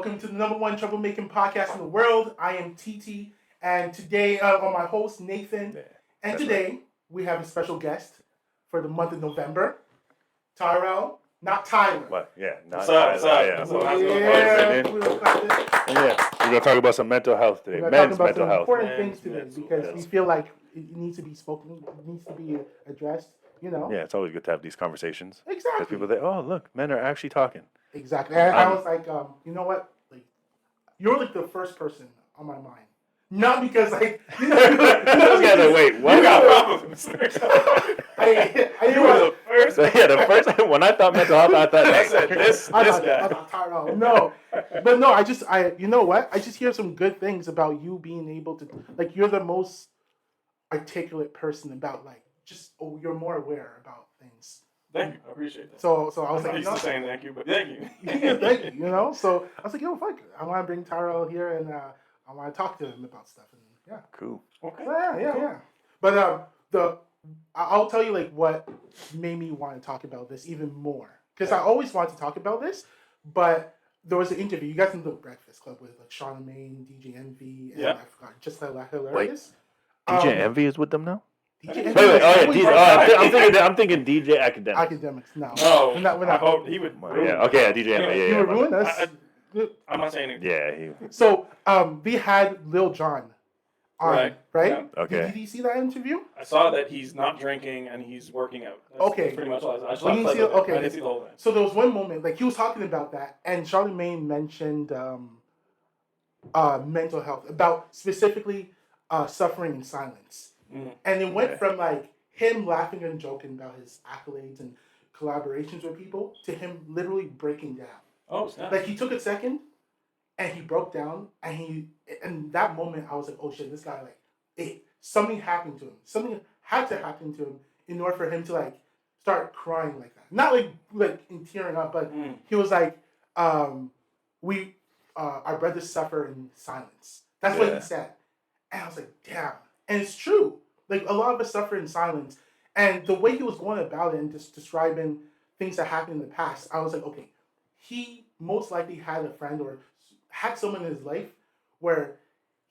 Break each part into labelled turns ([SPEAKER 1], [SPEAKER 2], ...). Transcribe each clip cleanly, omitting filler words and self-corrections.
[SPEAKER 1] Welcome to the #1 troublemaking podcast in the world. I am TT, and today I'm my host Nathan. And today we have a special guest for the month of November, Tyrell, not Tyler.
[SPEAKER 2] What? Yeah, not
[SPEAKER 3] Tyler.
[SPEAKER 2] Yeah, we're gonna talk about some mental health today. Men's mental health.
[SPEAKER 1] Important things today because we feel like it needs to be spoken, it needs to be addressed. You know.
[SPEAKER 2] Yeah, it's always good to have these conversations.
[SPEAKER 1] Exactly.
[SPEAKER 2] Because people think, oh, look, men are actually talking.
[SPEAKER 1] Exactly. And I was like, you know what? Like, you're like the first person on my mind. Not because like you know
[SPEAKER 2] wait, what?
[SPEAKER 3] You got problems.
[SPEAKER 1] You
[SPEAKER 3] were the first.
[SPEAKER 2] Yeah, the first time when I thought mental health, I thought
[SPEAKER 3] this guy.
[SPEAKER 1] I thought Tyrell. No, but no, I you know what? I just hear some good things about you being able to like. You're the most articulate person about like you're more aware about things.
[SPEAKER 3] Thank you, I appreciate that.
[SPEAKER 1] So I was
[SPEAKER 3] I'm
[SPEAKER 1] like,
[SPEAKER 3] not used to saying thank you, but thank you.
[SPEAKER 1] Thank you. You know, so I was like, yo, fuck, I want to bring Tyrell here and I want to talk to him about stuff. And yeah,
[SPEAKER 2] cool.
[SPEAKER 3] Okay.
[SPEAKER 1] So, yeah. But I'll tell you like what made me want to talk about this even more because I always wanted to talk about this, but there was an interview. You guys in the Breakfast Club with like Charlamagne, DJ Envy, and I forgot just like hilarious.
[SPEAKER 2] DJ Envy is with them now.
[SPEAKER 1] DJ
[SPEAKER 2] Wait, I'm thinking DJ Academics.
[SPEAKER 1] Academics, no.
[SPEAKER 3] No,
[SPEAKER 1] we're not.
[SPEAKER 3] I hope he would.
[SPEAKER 2] Yeah, okay, DJ Envy. Yeah,
[SPEAKER 1] you were ruining us.
[SPEAKER 3] I'm not saying anything.
[SPEAKER 2] Yeah,
[SPEAKER 1] So, we had Lil Jon on, right?
[SPEAKER 2] Yeah. Okay.
[SPEAKER 1] Did you see that interview?
[SPEAKER 3] I saw that he's not drinking and he's working out. That's pretty much all I saw. I didn't see the whole thing.
[SPEAKER 1] So there was one moment, like he was talking about that, and Charlamagne mentioned mental health, about specifically suffering in silence. And it went from like him laughing and joking about his accolades and collaborations with people to him literally breaking down.
[SPEAKER 3] Oh, snap.
[SPEAKER 1] Like he took a second and he broke down and in that moment I was like, oh shit, this guy something happened to him. Something had to happen to him in order for him to like start crying like that. Not like in tearing up, but he was like, our brothers suffer in silence. That's what he said. And I was like, damn. And it's true. Like, a lot of us suffer in silence. And the way he was going about it and just describing things that happened in the past, I was like, okay, he most likely had a friend or had someone in his life where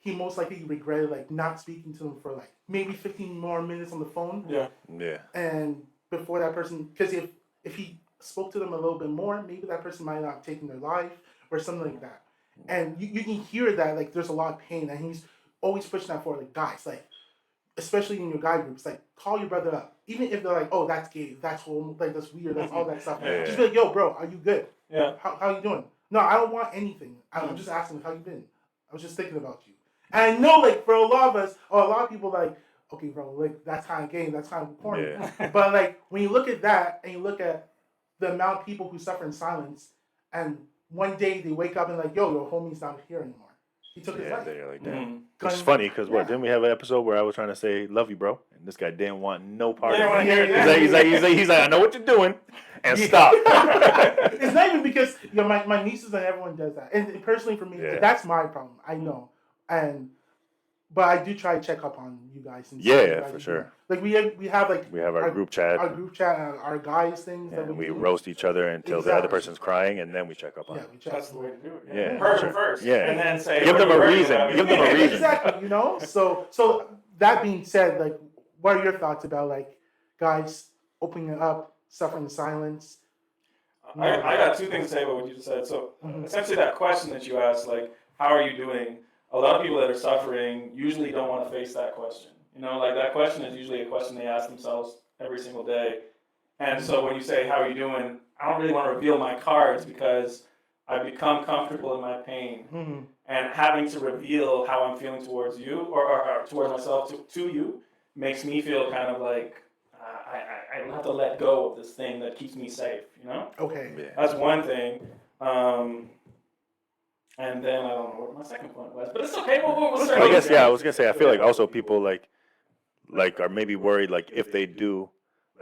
[SPEAKER 1] he most likely regretted, like, not speaking to them for, like, maybe 15 more minutes on the phone.
[SPEAKER 2] Yeah.
[SPEAKER 1] And before that person, because if he spoke to them a little bit more, maybe that person might not have taken their life or something like that. And you can hear that, like, there's a lot of pain. And he's always pushing that for, like, guys, like, especially in your guy groups, like, call your brother up. Even if they're like, oh, that's gay, that's homo, like, that's weird, that's all that stuff.
[SPEAKER 2] Yeah.
[SPEAKER 1] Just be like, yo, bro, are you good?
[SPEAKER 3] Yeah.
[SPEAKER 1] How you doing? No, I don't want anything. I'm just asking, how you been? I was just thinking about you. And I know, like, for a lot of us, or a lot of people, like, okay, bro, like, that's kind of gay, that's kind of corny.
[SPEAKER 2] Yeah.
[SPEAKER 1] But, like, when you look at that, and you look at the amount of people who suffer in silence, and one day they wake up and like, yo, your homie's not here anymore. He took his life.
[SPEAKER 2] They're like that. It's funny because didn't we have an episode where I was trying to say "love you, bro," and this guy didn't want no part of it. He's like, I know what you're doing, and stop.
[SPEAKER 1] It's not even because my nieces and everyone does that, and personally for me, that's my problem. I know, but I do try to check up on you guys. And
[SPEAKER 2] for sure.
[SPEAKER 1] Like we have
[SPEAKER 2] our group chat,
[SPEAKER 1] our guys things that
[SPEAKER 2] we roast each other until the other person's crying, and then we check up on it.
[SPEAKER 3] That's the way to do it.
[SPEAKER 2] Yeah,
[SPEAKER 3] hurt them first. Yeah, and then say,
[SPEAKER 2] give them a reason.
[SPEAKER 1] Exactly. You know. So that being said, like, what are your thoughts about like guys opening up, suffering in silence?
[SPEAKER 3] I got two things to say about what you just said. So essentially, that question that you asked, like, how are you doing? A lot of people that are suffering usually don't want to face that question. You know, like that question is usually a question they ask themselves every single day. And so when you say, how are you doing? I don't really want to reveal my cards because I've become comfortable in my pain. And having to reveal how I'm feeling towards you or towards myself to you makes me feel kind of like I have to let go of this thing that keeps me safe, you know?
[SPEAKER 1] Okay.
[SPEAKER 2] Yeah.
[SPEAKER 3] That's one thing. And then I don't know what my second point was, but it's okay. We'll start.
[SPEAKER 2] I guess I was gonna say I feel like also people like are maybe worried like if they do,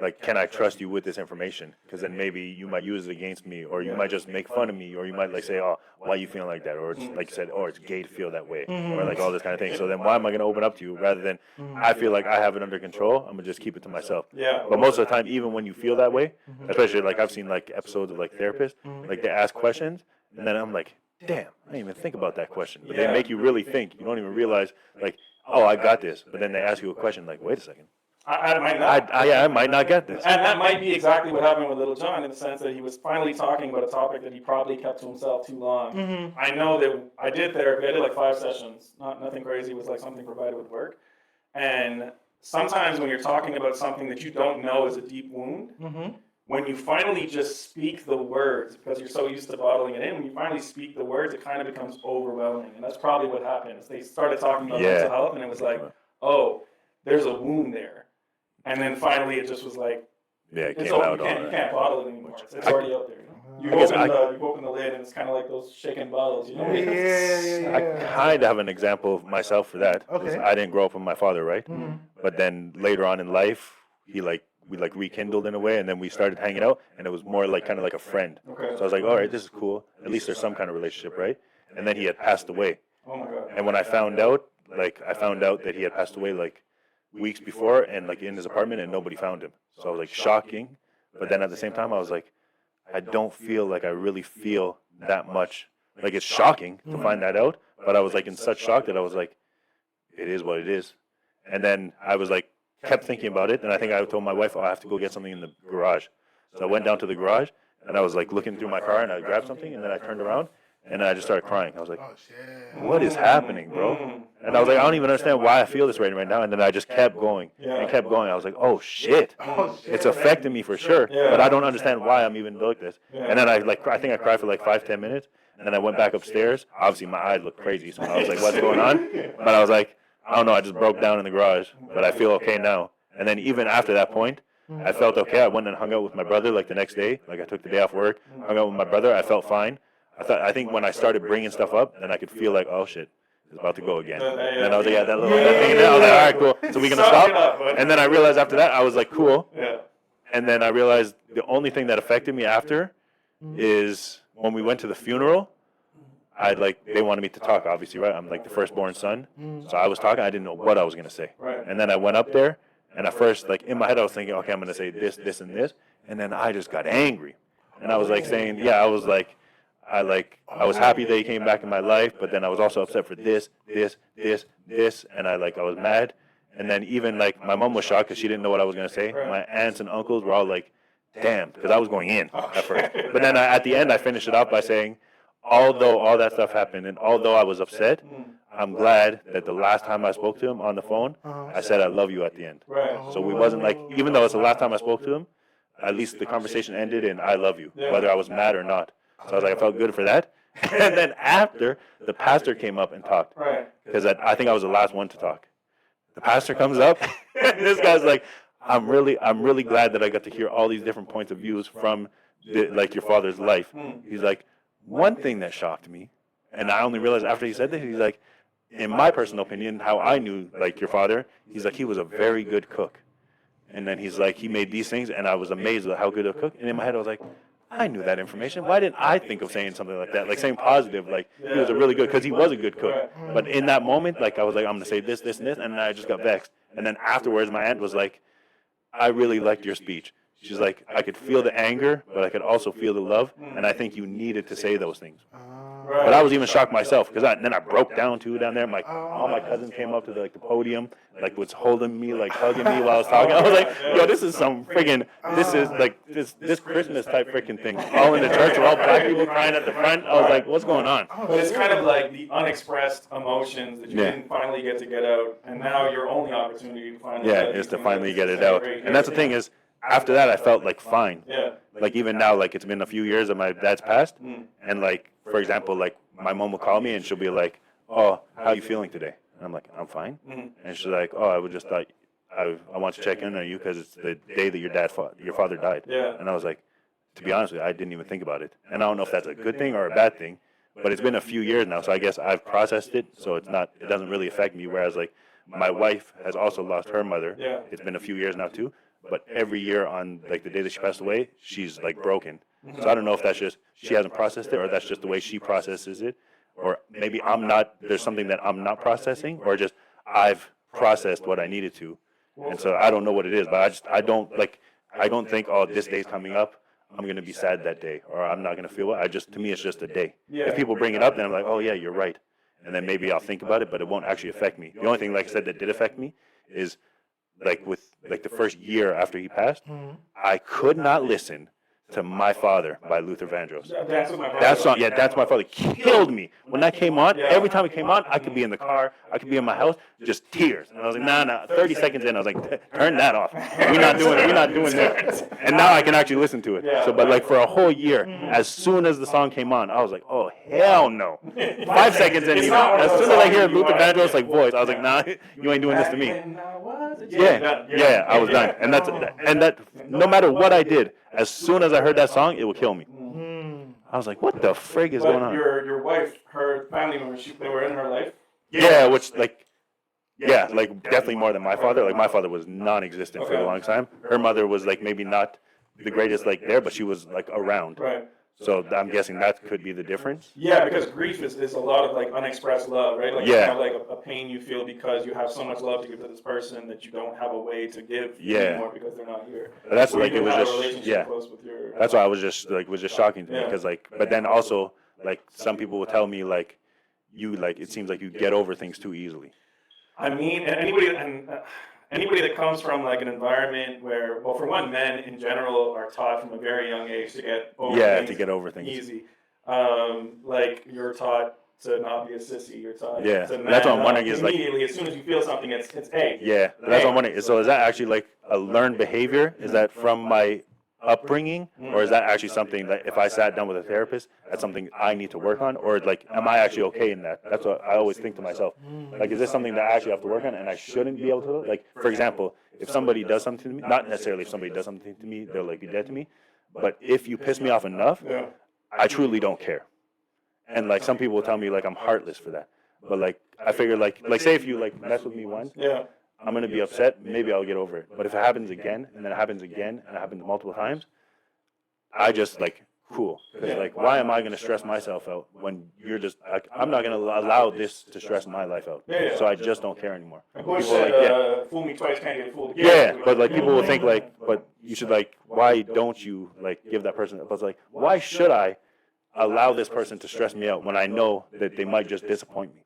[SPEAKER 2] like, can I trust you with this information? Because then maybe you might use it against me, or you might just make fun of me, or you might like say, oh, why are you feeling like that? Or it's like you said, oh, it's gay to feel that way, or like all this kind of thing. So then why am I gonna open up to you rather than I feel like I have it under control? I'm gonna just keep it to myself.
[SPEAKER 3] Yeah.
[SPEAKER 2] But most of the time, even when you feel that way, especially like I've seen like episodes of like therapists, like they ask questions, and then I'm like, damn, I didn't even think about that question. But they make you really think. You don't even realize, like, oh, I got this. But then they ask you a question, like, wait a second.
[SPEAKER 3] I might not.
[SPEAKER 2] I might not get this.
[SPEAKER 3] And that might be exactly what happened with Little John, in the sense that he was finally talking about a topic that he probably kept to himself too long.
[SPEAKER 1] Mm-hmm.
[SPEAKER 3] I know that I did therapy. I did like 5 sessions. Nothing crazy. It was like something provided with work. And sometimes when you're talking about something that you don't know is a deep wound,
[SPEAKER 1] Mm-hmm.
[SPEAKER 3] when you finally just speak the words, because you're so used to bottling it in, when you finally speak the words, it kind of becomes overwhelming. And that's probably what happened. Is they started talking about mental health, and it was like, oh, there's a wound there. And then finally it just was like,
[SPEAKER 2] It
[SPEAKER 3] it's
[SPEAKER 2] came
[SPEAKER 3] over.
[SPEAKER 2] out.
[SPEAKER 3] You can't bottle it anymore. It's already out there. You open the lid, and it's kind of like those shaken bottles, you know?
[SPEAKER 2] I kind of have an example of myself for that.
[SPEAKER 1] Okay.
[SPEAKER 2] I didn't grow up with my father, right?
[SPEAKER 1] Mm-hmm.
[SPEAKER 2] But then later on in life, we rekindled in a way, and then we started hanging out, and it was more like kind of like a friend.
[SPEAKER 3] Okay.
[SPEAKER 2] So I was like, all right, this is cool. At least there's some kind of relationship, right? And then he had passed away.
[SPEAKER 3] Oh my God.
[SPEAKER 2] And when I found out that he had passed away like weeks before, and like in his apartment, and nobody found him. So I was like, shocking. But then at the same time, I was like, I don't feel like I really feel that much. Like, it's shocking to find that out, but I was like in such shock that I was like, it is what it is. And then I was like, kept thinking about it, and I think I told my wife, oh, I have to go get something in the garage. So I went down to the garage, and I was like looking through my car, and I grabbed something, and then I turned around, and I just started crying. I was like,
[SPEAKER 1] Oh shit.
[SPEAKER 2] what is happening, bro? And I was like, I don't even understand why I feel this right now. And then I just kept going and kept going. I was like, oh shit, it's affecting me for sure, but I don't understand why I'm even like this. And then I think I cried for like 5-10 minutes, and then I went back upstairs. Obviously, my eyes looked crazy, so I was like, what's going on? But I was like, I don't know, I just broke down in the garage, but I feel okay now. And then even after that point, I felt okay. I went and hung out with my brother like the next day. Like, I took the day off work, hung out with my brother. I felt fine. I think when I started bringing stuff up, then I could feel like, oh shit, it's about to go again. And I was like, yeah, that little thing. And I was like, all right, cool. So we gonna stop? And then I realized after that, I was like, cool. And then I realized the only thing that affected me after is when we went to the funeral. They wanted me to talk, obviously, right? I'm like the firstborn son. So I was talking. I didn't know what I was gonna say. And then I went up there, and at first, like in my head, I was thinking, okay, I'm gonna say this, this, and this. And then I just got angry, and I was like saying, I was I was happy that he came back in my life, but then I was also upset for this, and I was mad. And then even like my mom was shocked because she didn't know what I was gonna say. My aunts and uncles were all like, damn, because I was going in at first. But then at the end, I finished it off by saying, although all that stuff happened and although I was upset, I'm glad that the last time I spoke to him on the phone, I said I love you at the end. So we wasn't like, even though it's the last time I spoke to him, at least the conversation ended in I love you, whether I was mad or not. So I was like, I felt good for that. And then after, the pastor came up and talked. Because I think I was the last one to talk. The pastor comes up, and this guy's like, I'm really glad that I got to hear all these different points of views from your father's life. He's like, one thing that shocked me, and I only realized after he said this, he's like, in my personal opinion, how I knew like your father, he's like, he was a very good cook. And then he's like, he made these things, and I was amazed at how good of a cook. And in my head, I was like, I knew that information. Why didn't I think of saying something like that? Like saying positive, like he was a really good, because he was a good cook. But in that moment, like I was like, I'm going to say this, this, and this, and then I just got vexed. And then afterwards, my aunt was like, I really liked your speech. She's like, I could feel the anger, but I could also feel the love, and I think you needed to say those things. But I was even shocked myself, because then I broke down too down there. Like all my cousins came up to the podium, like was holding me, like hugging me while I was talking. I was like, yo, this is some friggin', this is like this Christmas type freaking thing. All in the church, all black people crying at the front. I was like, what's going on?
[SPEAKER 3] But it's kind of like the unexpressed emotions that you didn't finally get to get out, and now your only opportunity to finally
[SPEAKER 2] is to finally get it out. And that's the thing is, after that, I felt like fine. Like even now, like it's been a few years that my dad's passed, and like for example, like my mom will call me and she'll be like, "Oh, how you feeling today?" And I'm like, "I'm fine." And she's like, "Oh, I would just thought I want to check in on you because it's the day that your father died." And I was like, to be honest with you, I didn't even think about it, and I don't know if that's a good thing or a bad thing, but it's been a few years now, so I guess I've processed it, so it doesn't really affect me. Whereas like my wife has also lost her mother. It's been a few years now too. But every year on like the day that she passed away, she's like broken. So I don't know if that's just she hasn't processed it, or that's just the way she processes it, or maybe there's something that I'm not processing, or just I've processed what I needed to, and so I don't know what it is. But I don't think, oh, this day's coming up, I'm going to be sad that day, or I'm not going to feel well. To me, it's just a day.
[SPEAKER 3] Yeah.
[SPEAKER 2] If people bring it up, then I'm like, oh yeah, you're right. And then maybe I'll think about it, but it won't actually affect me. The only thing, like I said, that did affect me is like with like the first year after he passed, I could not listen to My Father by Luther Vandross. That song, yeah, Dance with My Father killed me. When that came on, every time it came on, I could be in the car, I could be in my house, just tears. And I was like, nah. 30 seconds in, I was like, turn that off. We're not doing this. And now I can actually listen to it. So, but like for a whole year, as soon as the song came on, I was like, oh hell no. 5 seconds in, even as soon as I hear Luther Vandross like voice, I was like, nah, you ain't doing this to me. Yeah, I was done. And that no matter what I did, as soon as I heard that song, it would kill me. I was like, what the frig is going on?
[SPEAKER 3] Your wife, her family members, they were in her life?
[SPEAKER 2] Yeah, which like definitely more than my father. Like my father was non-existent for a long time. Her mother was like maybe not the greatest like there, but she was like around.
[SPEAKER 3] Right.
[SPEAKER 2] So I'm guessing that could be the difference.
[SPEAKER 3] Yeah, because grief is a lot of like unexpressed love, right? Like
[SPEAKER 2] Yeah.
[SPEAKER 3] kind of like a pain you feel because you have so much love to give to this person that you don't have a way to give anymore because they're not here.
[SPEAKER 2] But that's
[SPEAKER 3] Or
[SPEAKER 2] like
[SPEAKER 3] you
[SPEAKER 2] it was
[SPEAKER 3] have a
[SPEAKER 2] just
[SPEAKER 3] relationship close with your,
[SPEAKER 2] That's why I was just shocking to me because like, but then also like some people will tell me like you like it seems like you get over things too easily.
[SPEAKER 3] I mean, and anybody that comes from like an environment where, well, for one, men in general are taught from a very young age to get over things easy. Like you're taught to not be a sissy. You're taught to
[SPEAKER 2] that's what I'm wondering is like
[SPEAKER 3] immediately as soon as you feel something, it's hey.
[SPEAKER 2] Yeah, that's what I'm wondering. So is that actually like a learned behavior? Is that from my upbringing, or is that actually something that if I sat down with a therapist, that's something I need to work on, or like am I actually okay in that? That's what I always think to myself. Like, is this something that I actually have to work on, and I shouldn't be able to? Like, for example, if somebody does something to me, not necessarily if somebody does something to me, they'll like be dead to me, but if you piss me off enough, I truly don't care. And like some people will tell me like I'm heartless for that, but like I figure like say if you like mess with me once, I'm going to be upset. Maybe I'll get over it. But if it happens again, and then it happens again, and it happens multiple times, I just, like, cool. Because, like, why am I going to stress myself out when you're just, like, I'm not going to allow this to stress my life out. So I just don't care anymore.
[SPEAKER 3] People said, fool me twice, can't get fooled again.
[SPEAKER 2] Yeah, but, like, people will think, like, but you should, like, why don't you, like, give that person, but it's like, why should I allow this person to stress me out when I know that they might just disappoint me?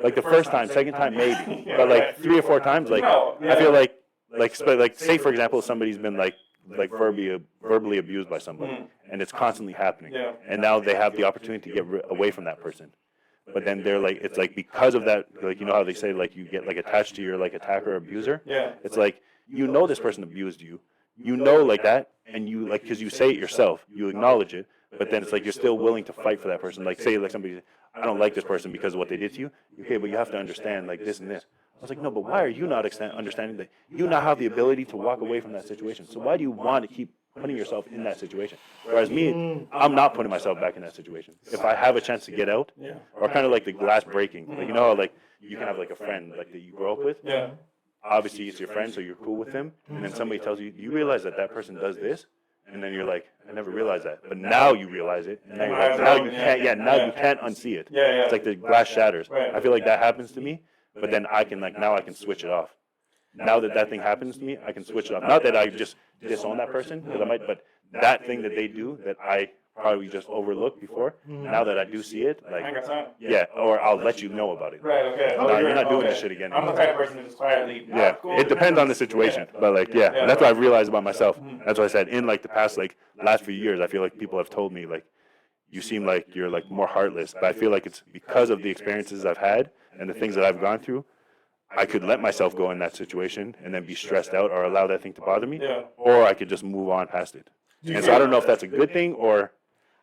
[SPEAKER 2] Like the first time, second time, maybe, but like 3 or 4 times, like I feel like say for example, somebody's been like verbally abused by somebody, and it's constantly happening, and now they have the opportunity to get away from that person, but then they're like, it's like because of that, like you know how they say like you get like attached to your like attacker or abuser, it's like you know this person abused you, you know like that, and you like because you say it yourself, you acknowledge it. But then it's like you're still willing to fight for that person. Like say like somebody, I don't like this person because of what they did to you. Okay, but you have to understand like this and this. I was like, no, but why are you not understanding that you now have the ability to walk away from that situation? So why do you want to keep putting yourself in that situation? Whereas me, I'm not putting myself back in that situation. If I have a chance to get out, or kind of like the glass breaking, like you know how like you can have like a friend like that you grow up with. Obviously it's your friend, so you're cool with him, and then somebody tells you, you realize that that person does this. And then you're like, I never realized that. But now you realize it. And now you're like, now you can't unsee it. It's like the glass shatters. I feel like that happens to me, but then I can now I can switch it off. Now that thing happens to me, I can switch it off. Not that I just disown that person, because I might, but that thing that they do that I probably just overlooked before, now that I do see it, like, or I'll let you know about it.
[SPEAKER 3] Right, okay.
[SPEAKER 2] No, you're not doing this shit again.
[SPEAKER 3] I'm the type of person who just quietly, cool.
[SPEAKER 2] It depends on the situation, but like, that's what I realized about myself. That's what I said, in like the past, like, last few years, I feel like people have told me, like, you seem like you're like more heartless, but I feel like it's because of the experiences I've had and the things that I've gone through, I could let myself go in that situation and then be stressed out or allow that thing to bother me, or I could just move on past it. And so I don't know if that's a good thing or...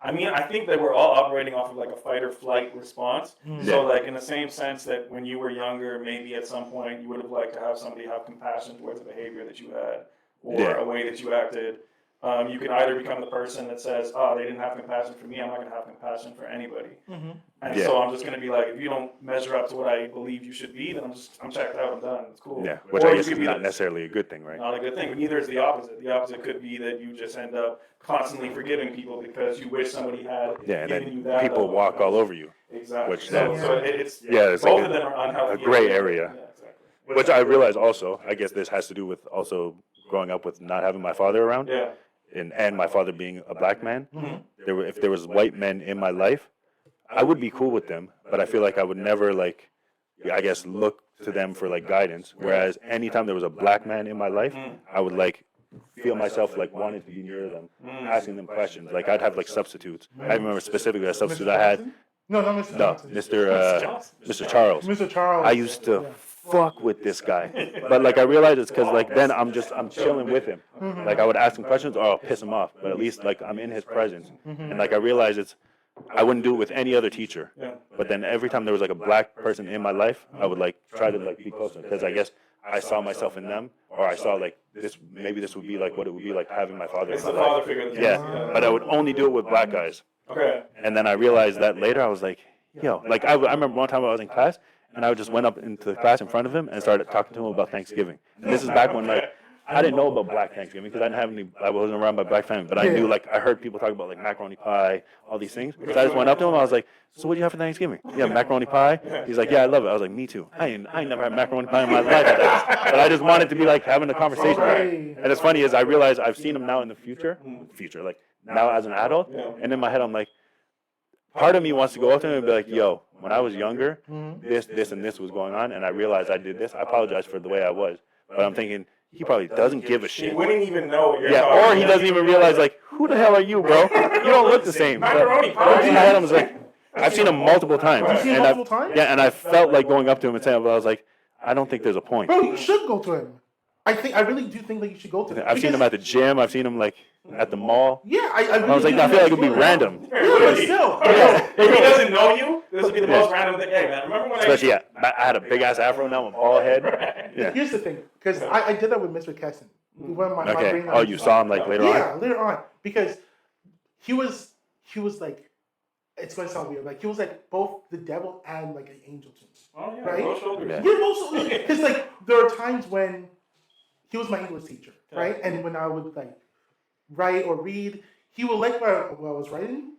[SPEAKER 3] I mean, I think that we're all operating off of like a fight or flight response. So like in the same sense that when you were younger, maybe at some point you would have liked to have somebody have compassion towards the behavior that you had or a way that you acted. You can either become the person that says, oh, they didn't have compassion for me, I'm not going to have compassion for anybody. And so I'm just going to be like, if you don't measure up to what I believe you should be, then I'm checked out, I'm done, it's cool.
[SPEAKER 2] Yeah, which I guess is not necessarily a good thing, right?
[SPEAKER 3] Not a good thing, but neither is the opposite. The opposite could be that you just end up constantly forgiving people because you wish somebody had given you that.
[SPEAKER 2] People walk all over you.
[SPEAKER 3] Exactly.
[SPEAKER 2] Which
[SPEAKER 3] so it's
[SPEAKER 2] both
[SPEAKER 3] like of them are unhealthy.
[SPEAKER 2] A gray area. Yeah, exactly. Which I realize also, I guess this has to do with also growing up with not having my father around. and my father being a black man, if there was white men in my life, I would be cool with them, but I feel like I would never like, I guess, look to them for like guidance. Whereas anytime there was a black man in my life, I would like feel myself like wanting to be near them, asking them questions. Like I'd have like substitutes. I remember specifically a substitute I had.
[SPEAKER 1] No, not Mr.
[SPEAKER 2] No,
[SPEAKER 1] Johnson.
[SPEAKER 2] Mr. Charles.
[SPEAKER 1] Mr. Charles.
[SPEAKER 2] I used to fuck with this guy, but like I realized it's because like then I'm chilling with him. Like I would ask him questions or I'll piss him off, but at least like I'm in his presence, and like I realized I wouldn't do it with any other teacher. But then every time there was like a black person in my life, I would like try to like be closer because I guess I saw myself in them, or I saw like this. Maybe this would be like what it would be like having my father.
[SPEAKER 3] It's the father figure.
[SPEAKER 2] Yeah, but I would only do it with black guys.
[SPEAKER 3] Okay.
[SPEAKER 2] And then I realized that later. I was like, yo, like I remember one time I was in class and I just went up into the class in front of him and started talking to him about Thanksgiving. And this is back when like I didn't know about Black Thanksgiving because I wasn't around my black family, but I knew like I heard people talk about like macaroni pie, all these things. Because I just went up to him, I was like, so what do you have for Thanksgiving? Yeah, macaroni pie. He's like, yeah, I love it. I was like, me too. I ain't never had macaroni pie in my life, but I just wanted to be like having a conversation with him. And it's funny is I realize I've seen him now in the future, like now as an adult, and in my head I'm like, part of me wants to go up to him and be like, yo, when I was younger, this, and this was going on, and I realized I did this. I apologize for the way I was. But I'm thinking, he probably doesn't give a shit.
[SPEAKER 3] He wouldn't even know what you're
[SPEAKER 2] talking
[SPEAKER 3] about.
[SPEAKER 2] Or he doesn't even realize, like, who the hell are you, bro? You don't look the same.
[SPEAKER 3] Macaroni pie.
[SPEAKER 2] In my head, I was like, I've seen him multiple times.
[SPEAKER 1] You've seen him multiple times?
[SPEAKER 2] Yeah, and I felt like going up to him and saying, but I was like, I don't think there's a point.
[SPEAKER 1] Bro, you should go to him. I really do think that you should go to him.
[SPEAKER 2] I've seen him at the gym. I've seen him, like, at the mall.
[SPEAKER 1] Yeah, I
[SPEAKER 2] was like, I feel like it would be random.
[SPEAKER 1] Yeah, but still.
[SPEAKER 3] If he doesn't know you, this would be the most random thing. Hey, man, remember when
[SPEAKER 2] Especially, I had a big-ass afro, now I'm a bald head. Yeah.
[SPEAKER 1] Here's the thing, because I did that with Mr. Kesson.
[SPEAKER 2] Okay. Oh, you saw him, like, later on?
[SPEAKER 1] Yeah, later on. Because he was like, it's going to sound weird, like, he was like both the devil and like an angel to me.
[SPEAKER 3] Oh, yeah,
[SPEAKER 1] right?
[SPEAKER 3] both shoulders.
[SPEAKER 1] Yeah, both shoulders. Because like, there are times when he was my English teacher, right? And when I would like write or read, he would like what I was writing,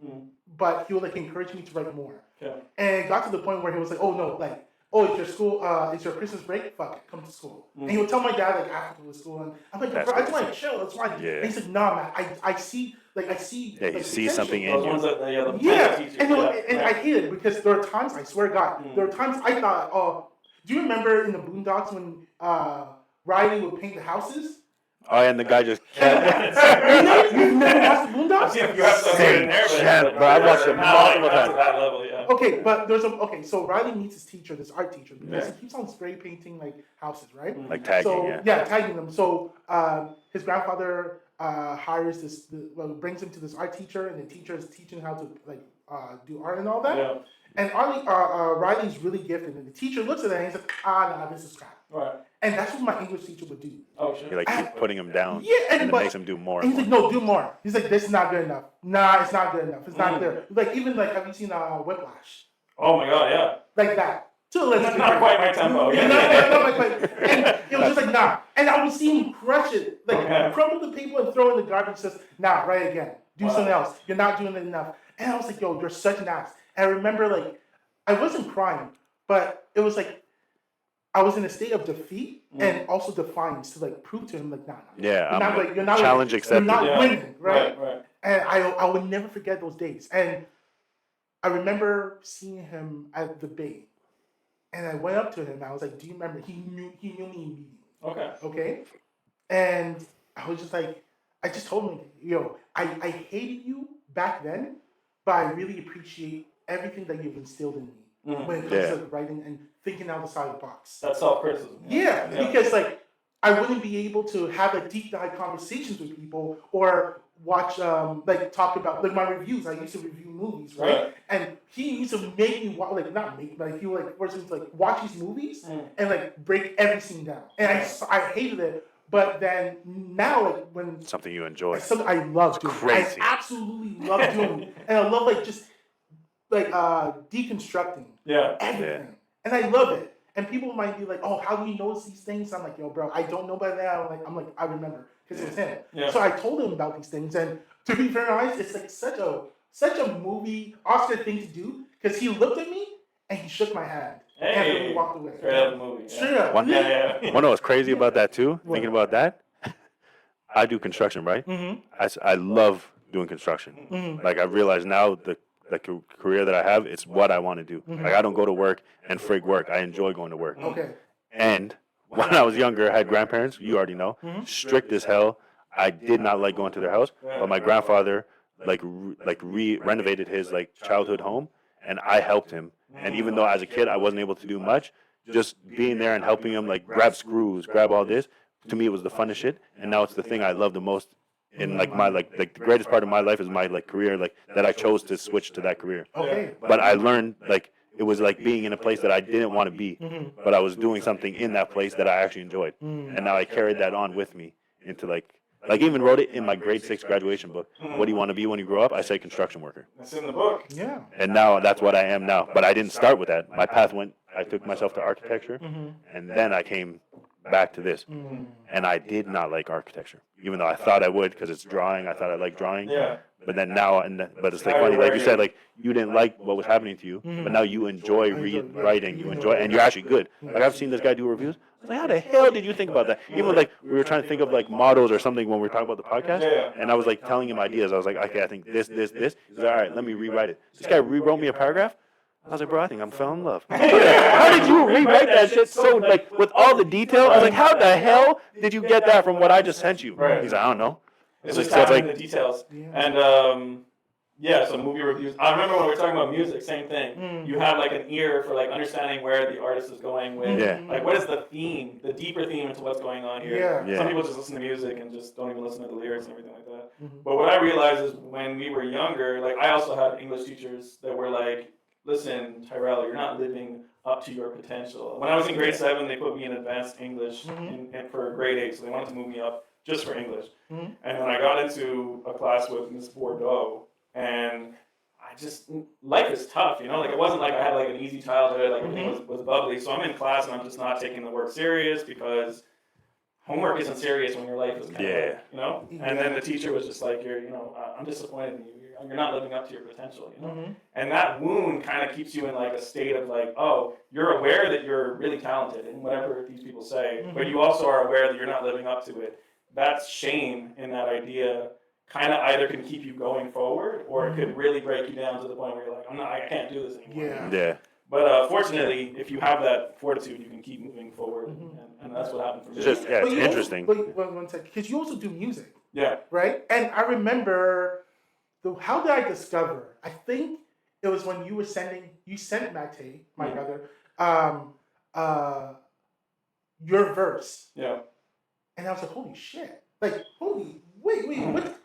[SPEAKER 1] but he would like encourage me to write more. And it got to the point where he was like, oh no, like, oh, it's your school, it's your Christmas break? Fuck it, come to school. And he would tell my dad like after the school, and I'm like, bro, I just want to chill, that's fine.
[SPEAKER 2] Yeah.
[SPEAKER 1] And he's like, nah, man, I see.
[SPEAKER 2] Yeah,
[SPEAKER 1] like,
[SPEAKER 2] he sees something in
[SPEAKER 3] Those
[SPEAKER 2] you.
[SPEAKER 3] ones that,
[SPEAKER 1] And I hate it because there are times, I swear to God, there are times I thought, oh, do you remember in the Boondocks when Riley would paint the houses?
[SPEAKER 2] Oh, and the guy just
[SPEAKER 1] You never watched the Boondocks?
[SPEAKER 3] I've seen a few episodes here and there,
[SPEAKER 2] bro, I watched it multiple
[SPEAKER 3] not
[SPEAKER 2] times.
[SPEAKER 3] to that level, yeah.
[SPEAKER 1] Okay, but so Riley meets his teacher, this art teacher, because he keeps on spray painting like houses, right?
[SPEAKER 2] Like tagging,
[SPEAKER 1] tagging them. So his grandfather hires brings him to this art teacher, and the teacher is teaching how to like do art and all that.
[SPEAKER 3] Yeah.
[SPEAKER 1] And Riley's really gifted, and the teacher looks at that and he's like, nah, this is crap.
[SPEAKER 3] Right.
[SPEAKER 1] And that's what my English teacher would do.
[SPEAKER 3] Oh, shit.
[SPEAKER 2] He like keep putting him down.
[SPEAKER 1] Yeah,
[SPEAKER 2] and it makes him do more.
[SPEAKER 1] And he's like, no, do more. He's like, this is not good enough. Nah, it's not good enough. It's not clear. Like even like, have you seen Whiplash?
[SPEAKER 3] Oh my god, yeah.
[SPEAKER 1] Like that.
[SPEAKER 3] Not quite my tempo.
[SPEAKER 1] Yeah, not quite. And it was just like, nah. And I would see him crush it, like crumble the paper and throw it in the garbage. Says, nah, write again. Do something else. You're not doing it enough. And I was like, yo, you're such an ass. And I remember like, I wasn't crying, but it was like, I was in a state of defeat and also defiance to like prove to him like, nah.
[SPEAKER 2] Yeah,
[SPEAKER 1] you're not
[SPEAKER 2] challenge accepted.
[SPEAKER 1] You're not winning, right?
[SPEAKER 3] Right.
[SPEAKER 1] And I would never forget those days. And I remember seeing him at the Bay, and I went up to him. I was like, "Do you remember?" He knew me immediately. Okay. And I was just like, I just told him, "Yo, I hated you back then, but I really appreciate everything that you've instilled in me when it comes to writing and thinking outside the box."
[SPEAKER 3] That's self-criticism.
[SPEAKER 1] Yeah, because like I wouldn't be able to have like deep dive conversations with people or watch like talk about like my reviews. I used to review movies, right? And he used to make me watch, like not make, but like he would like force me to like watch these movies and like break every scene down. And I hated it. But then now, like when
[SPEAKER 2] something you enjoy,
[SPEAKER 1] something I love doing,
[SPEAKER 2] crazy.
[SPEAKER 1] I absolutely love doing, and I love like just like deconstructing everything, and I love it. And people might be like, "Oh, how do you notice these things?" I'm like, "Yo, bro, I don't know by that." I'm like, I remember because it was him.
[SPEAKER 3] Yeah.
[SPEAKER 1] So I told him about these things, and to be very honest, it's like such a movie Oscar thing to do because he looked at me and he shook my hand and we walked away.
[SPEAKER 3] Straight out of the movie.
[SPEAKER 1] Straight up.
[SPEAKER 2] One know what's crazy about that too? Thinking about that, I do construction, right?
[SPEAKER 1] Mm-hmm.
[SPEAKER 2] I love doing construction.
[SPEAKER 1] Mm-hmm.
[SPEAKER 2] Like I realize now the career that I have, it's what I want to do.
[SPEAKER 1] Mm-hmm.
[SPEAKER 2] Like I don't go to work and frig work. I enjoy going to work.
[SPEAKER 1] Okay.
[SPEAKER 2] And when I was younger, I had grandparents. You already know, strict as hell. I did not like going to their house, but my grandfather renovated his like childhood home, and I helped him. And even though as a kid I wasn't able to do much, just being there and helping him like grab screws, grab all this, to me it was the funnest shit. And now it's the thing I love the most in like my like the greatest part of my life is my like career, like that I chose to switch to that career.
[SPEAKER 1] Okay.
[SPEAKER 2] But I learned like it was like being in a place that I didn't want to be, but I was doing something in that place that I actually enjoyed. And now I carried that on with me into like even wrote it in my grade 6 graduation book. What do you want to be when you grow up? I say construction worker.
[SPEAKER 3] That's in the book.
[SPEAKER 1] Yeah.
[SPEAKER 2] And now that's what I am now. But I didn't start with that. My path I took myself to architecture, and then I came back to this. And I did not like architecture, even though I thought I would because it's drawing. I thought I liked drawing.
[SPEAKER 3] Yeah.
[SPEAKER 2] But then now, but it's like funny, like you said, like you didn't like what was happening to you, but now you enjoy writing, you enjoy, and you're actually good. Like I've seen this guy do reviews. I was like, how the hell did you think about that? Even like we were trying to think of like mottos or something when we were talking about the podcast, and I was like telling him ideas. I was like, okay, I think this. He's like, all right, let me rewrite it. This guy rewrote me a paragraph. I was like, bro, I think I'm fell in love. How did you rewrite that shit so like with all the detail? I was like, how the hell did you get that from what I just sent you?
[SPEAKER 3] Right.
[SPEAKER 2] He's like, I don't know.
[SPEAKER 3] It's
[SPEAKER 2] It's
[SPEAKER 3] just
[SPEAKER 2] like-
[SPEAKER 3] having the details. And so movie reviews. I remember when we were talking about music, same thing. You have like an ear for like understanding where the artist is going with.
[SPEAKER 2] Yeah.
[SPEAKER 3] Like what is the theme, the deeper theme into what's going on here.
[SPEAKER 1] Yeah.
[SPEAKER 3] Some people just listen to music and just don't even listen to the lyrics and everything like that. But what I realized is when we were younger, like I also had English teachers that were like, listen, Tyrell, you're not living up to your potential. When I was in grade 7, they put me in advanced English for grade 8, so they wanted to move me up just for English. And then I got into a class with Miss Bordeaux, and life is tough, you know? Like, it wasn't like I had like an easy childhood, like everything was bubbly. So I'm in class and I'm just not taking the work serious because homework isn't serious when your life is kind of, you know? And then the teacher was just like, I'm disappointed in you. You're not living up to your potential, you know? And that wound kind of keeps you in like a state of like, oh, you're aware that you're really talented in whatever these people say, but you also are aware that you're not living up to it. That shame in that idea kind of either can keep you going forward or it could really break you down to the point where you're like, I can't do this anymore.
[SPEAKER 1] Yeah.
[SPEAKER 3] But fortunately, if you have that fortitude, you can keep moving forward, and that's what happened for me.
[SPEAKER 2] It's just
[SPEAKER 1] But
[SPEAKER 2] it's
[SPEAKER 1] you
[SPEAKER 2] interesting.
[SPEAKER 1] Also, wait, one second, because you also do music,
[SPEAKER 3] Yeah.
[SPEAKER 1] right? And I remember, how did I discover? I think it was when you sent Mate, my brother, your verse.
[SPEAKER 3] Yeah.
[SPEAKER 1] And I was like, holy shit. Like, wait,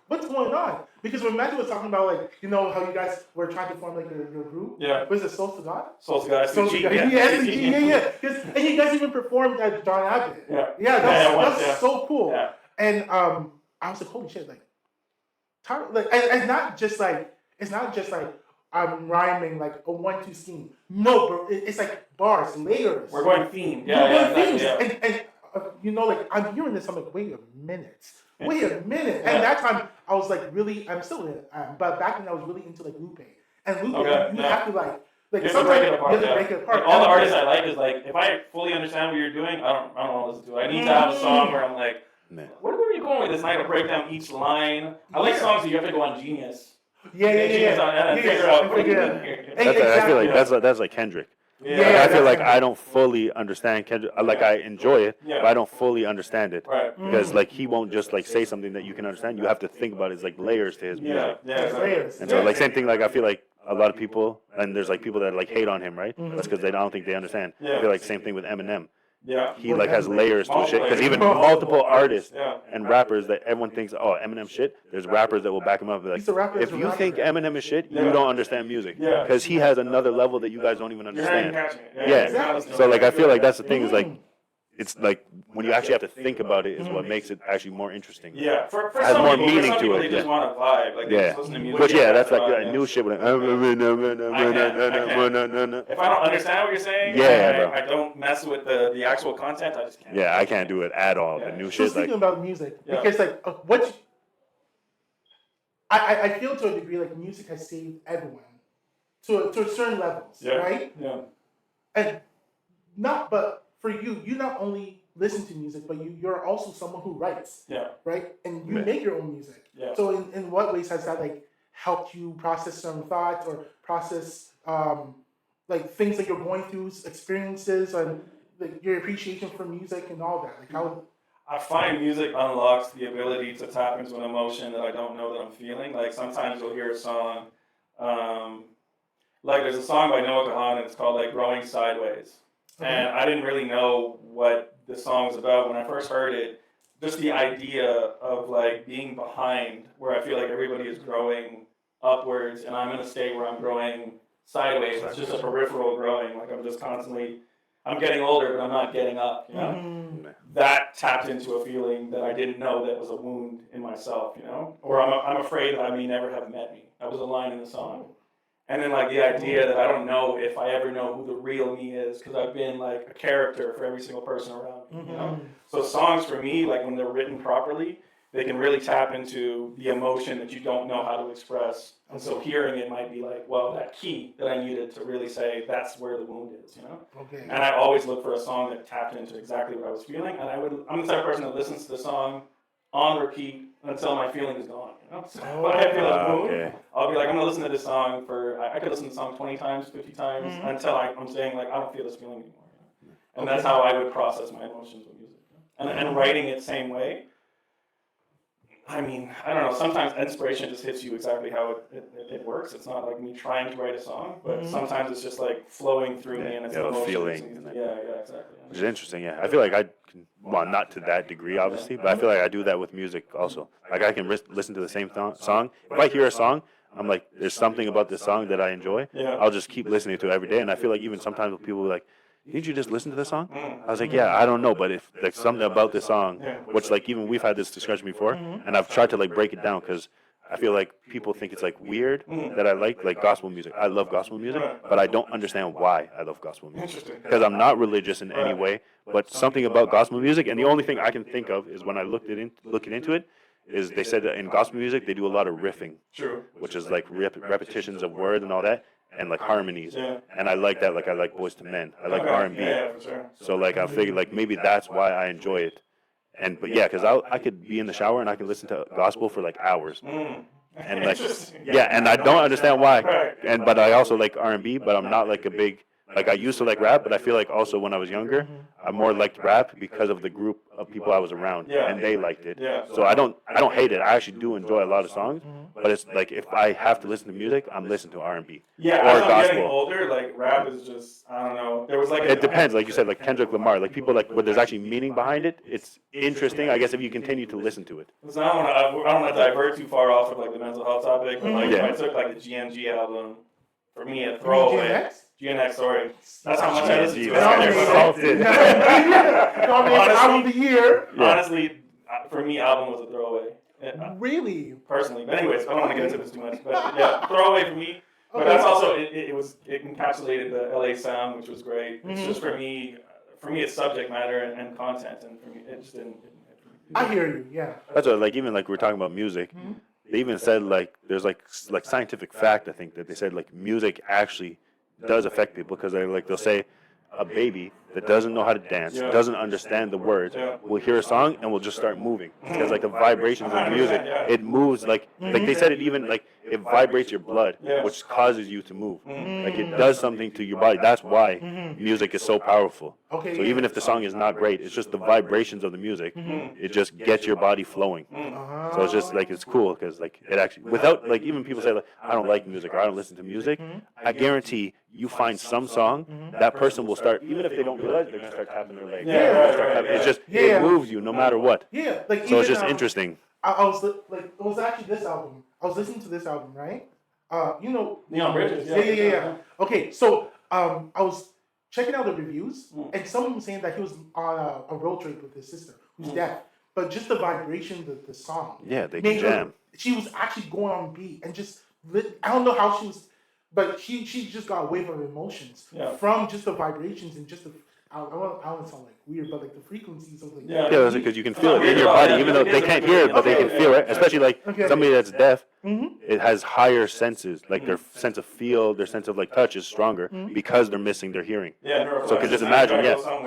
[SPEAKER 1] what's going on? Because when Matthew was talking about, like, you know, how you guys were trying to form, like, your group.
[SPEAKER 3] Yeah.
[SPEAKER 1] Was it Souls to God?
[SPEAKER 3] Souls to God.
[SPEAKER 1] Souls to God. Yeah. And you guys even performed at John Abbott.
[SPEAKER 3] Yeah.
[SPEAKER 1] That's so cool.
[SPEAKER 3] Yeah.
[SPEAKER 1] And I was like, holy shit, like, and not just like, it's not just like I'm rhyming like a 1-2 scheme. No, bro, it's like bars, layers.
[SPEAKER 3] We're going theme.
[SPEAKER 1] We're going themes. And you know, like, I'm hearing this, I'm like, wait a minute. And that time, I was like, really, I'm still in it, but back then I was really into like Lupe. And Lupe, you have to like sometimes you have to break it apart.
[SPEAKER 3] Like, all the artists I like is like, if I fully understand what you're doing, I don't want to listen to it. I need to have a song where I'm like, where are you going with this? And I got to break down each line. I like songs that you have to go on Genius.
[SPEAKER 1] Yeah.
[SPEAKER 3] Figure out what you're doing here.
[SPEAKER 2] I feel like that's like Kendrick. I feel like I don't fully understand Kendrick. Like I enjoy it, but I don't fully understand it.
[SPEAKER 3] Right.
[SPEAKER 2] Because like he won't just like say something that you can understand. You have to think about it. It's like layers to his music.
[SPEAKER 1] Layers.
[SPEAKER 2] And so like same thing. Like I feel like a lot of people, and there's like people that like hate on him, right? That's because they don't think they understand. I feel like same thing with Eminem.
[SPEAKER 3] Yeah.
[SPEAKER 2] He like has layers to shit because even multiple artists and rappers that everyone thinks, oh, Eminem shit. There's rappers that will back him up. Like,
[SPEAKER 1] He's a rapper.
[SPEAKER 2] if you think Eminem is shit, you don't understand music because he has another level that you guys don't even understand. So like I feel like that's the thing is like it's like when you actually have to think about it is what makes it actually more interesting.
[SPEAKER 3] Yeah, for
[SPEAKER 2] has
[SPEAKER 3] some
[SPEAKER 2] more
[SPEAKER 3] people,
[SPEAKER 2] meaning
[SPEAKER 3] for some
[SPEAKER 2] to
[SPEAKER 3] people,
[SPEAKER 2] it.
[SPEAKER 3] They just want to vibe. Like, they just listen to music.
[SPEAKER 2] But that's like
[SPEAKER 3] vibe,
[SPEAKER 2] that new shit with
[SPEAKER 3] If I don't understand what you're saying,
[SPEAKER 2] bro.
[SPEAKER 3] I don't mess with the actual content. I just can't.
[SPEAKER 2] Yeah, I can't do it at all. The new
[SPEAKER 1] So
[SPEAKER 2] shit
[SPEAKER 1] speaking
[SPEAKER 2] like
[SPEAKER 1] about music, because like I feel to a degree like music has saved everyone to certain levels, right?
[SPEAKER 3] Yeah.
[SPEAKER 1] And but for you not only listen to music, but you're also someone who writes,
[SPEAKER 3] Yeah.
[SPEAKER 1] right? And you
[SPEAKER 2] Yeah.
[SPEAKER 1] make your own music.
[SPEAKER 3] Yeah.
[SPEAKER 1] So in what ways has that like helped you process some thoughts or process like things that you're going through, experiences, and like your appreciation for music and all that? Like how?
[SPEAKER 3] I find music unlocks the ability to tap into an emotion that I don't know that I'm feeling. Like sometimes you'll hear a song, like there's a song by Noah Kahan, and it's called like "Growing Sideways," and I didn't really know what the song was about when I first heard it. Just the idea of like being behind, where I feel like everybody is growing upwards, and I'm in a state where I'm growing sideways. It's just a peripheral growing. Like I'm just constantly, I'm getting older, but I'm not getting up. You know.
[SPEAKER 1] Mm-hmm.
[SPEAKER 3] That tapped into a feeling that I didn't know that was a wound in myself, you know? Or I'm afraid that I may never have met me. That was a line in the song. And then like the idea that I don't know if I ever know who the real me is because I've been like a character for every single person around me, you know? So songs for me, like when they're written properly, they can really tap into the emotion that you don't know how to express. And so hearing it might be like, well, that key that I needed to really say that's where the wound is, you know?
[SPEAKER 1] Okay.
[SPEAKER 3] And I always look for a song that tapped into exactly what I was feeling. And I'm the type of person that listens to the song on repeat until my feeling is gone, you know? So when I feel a wound, I'll be like, I'm gonna listen to this song I could listen to the song 20 times, 50 times, until I'm saying like, I don't feel this feeling anymore. You know? And that's how I would process my emotions with music. You know? And writing it same way. I mean, I don't know. Sometimes inspiration just hits you exactly how it works. It's not like me trying to write a song, but sometimes it's just like flowing through me and it's an emotion.
[SPEAKER 2] Feeling.
[SPEAKER 3] Yeah, exactly.
[SPEAKER 2] Which is interesting, yeah. I feel like well, not to that degree, obviously, but I feel like I do that with music also. Like I can listen to the same song. If I hear a song, I'm like, there's something about this song that I enjoy.
[SPEAKER 3] Yeah.
[SPEAKER 2] I'll just keep listening to it every day. And I feel like even sometimes when people are like, didn't you just listen to the song? I was like, yeah, I don't know, but if like something about this song, which like even we've had this discussion before, and I've tried to like break it down because I feel like people think it's like weird that I like gospel music. I love gospel music, but I don't understand why I love gospel music because I'm not religious in any way. But something about gospel music, and the only thing I can think of is when I looking into it, is they said that in gospel music they do a lot of riffing, which is like repetitions of words and all that. And like harmonies, and I like that. Like I like Boys to Men. I like R&B.
[SPEAKER 3] Yeah, for sure.
[SPEAKER 2] So like I figured like maybe that's why I enjoy it. But yeah, because I could be in the shower and I can listen to gospel for like hours. And like and I don't understand why. But I also like R&B, but I'm not like a big like I used to like rap, but I feel like also when I was younger, I more liked rap because of the group of people I was around, and they liked it. So I don't hate it. I actually do enjoy a lot of songs, but it's like if I have to listen to music, I'm listening to R&B or
[SPEAKER 3] as I'm
[SPEAKER 2] gospel.
[SPEAKER 3] getting older, like rap is just I don't know. There was like
[SPEAKER 2] It depends, like you said, like Kendrick Lamar, like people like where there's actually meaning behind it. It's interesting, I guess, if you continue to listen to it.
[SPEAKER 3] So I don't want to divert too far off of like the mental health topic, but like if I took like the GNG album, for me a throwaway. GNX, sorry. That's how much I listen to it.
[SPEAKER 1] Album of the year.
[SPEAKER 3] Honestly, for me, album was a throwaway.
[SPEAKER 1] Really?
[SPEAKER 3] Personally, but anyways, I don't want to get into this too much. But yeah, throwaway for me. But that's also it encapsulated the LA sound, which was great. It's just for me, it's subject matter and content, and for me, it just didn't.
[SPEAKER 1] I hear you. Yeah.
[SPEAKER 2] That's what like even like we're talking about music. They even said like there's like scientific fact I think that they said like music actually does affect people because they'll say a baby that doesn't know how to dance, doesn't understand the words, will hear a song and will just start moving because like the vibrations of the music, it moves like they said it even like it vibrates your blood, which causes you to move. Like it does something to your body. That's why music is so powerful.
[SPEAKER 1] Okay.
[SPEAKER 2] So even if the song is not great, it's just the vibrations of the music. It just gets your body flowing. So it's just like it's cool because like it actually without like even people say like I don't like music or I don't listen to music. I guarantee you find some song that person will start even if they don't realize they're gonna start tapping their leg. It's just it moves you no matter what.
[SPEAKER 1] Yeah, like
[SPEAKER 2] so it's just interesting.
[SPEAKER 1] I was like, it was actually this album. I was listening to this album, right? You know,
[SPEAKER 3] Neon Bridges.
[SPEAKER 1] Yeah. Okay, so I was checking out the reviews, and someone was saying that he was on a road trip with his sister, who's deaf. But just the vibration, the song.
[SPEAKER 2] Yeah, they can jam.
[SPEAKER 1] She was actually going on beat and just I don't know how she was, but she just got a wave of emotions from just the vibrations and just the I want to sound like weird, but like the frequencies of like
[SPEAKER 3] Yeah.
[SPEAKER 2] Yeah, because you can feel it in your body, even though they can't hear it, but they can feel it. Especially like somebody that's deaf, it has higher senses, like their sense of feel, their sense of like touch is stronger because they're missing their hearing.
[SPEAKER 3] Yeah,
[SPEAKER 2] So just imagine,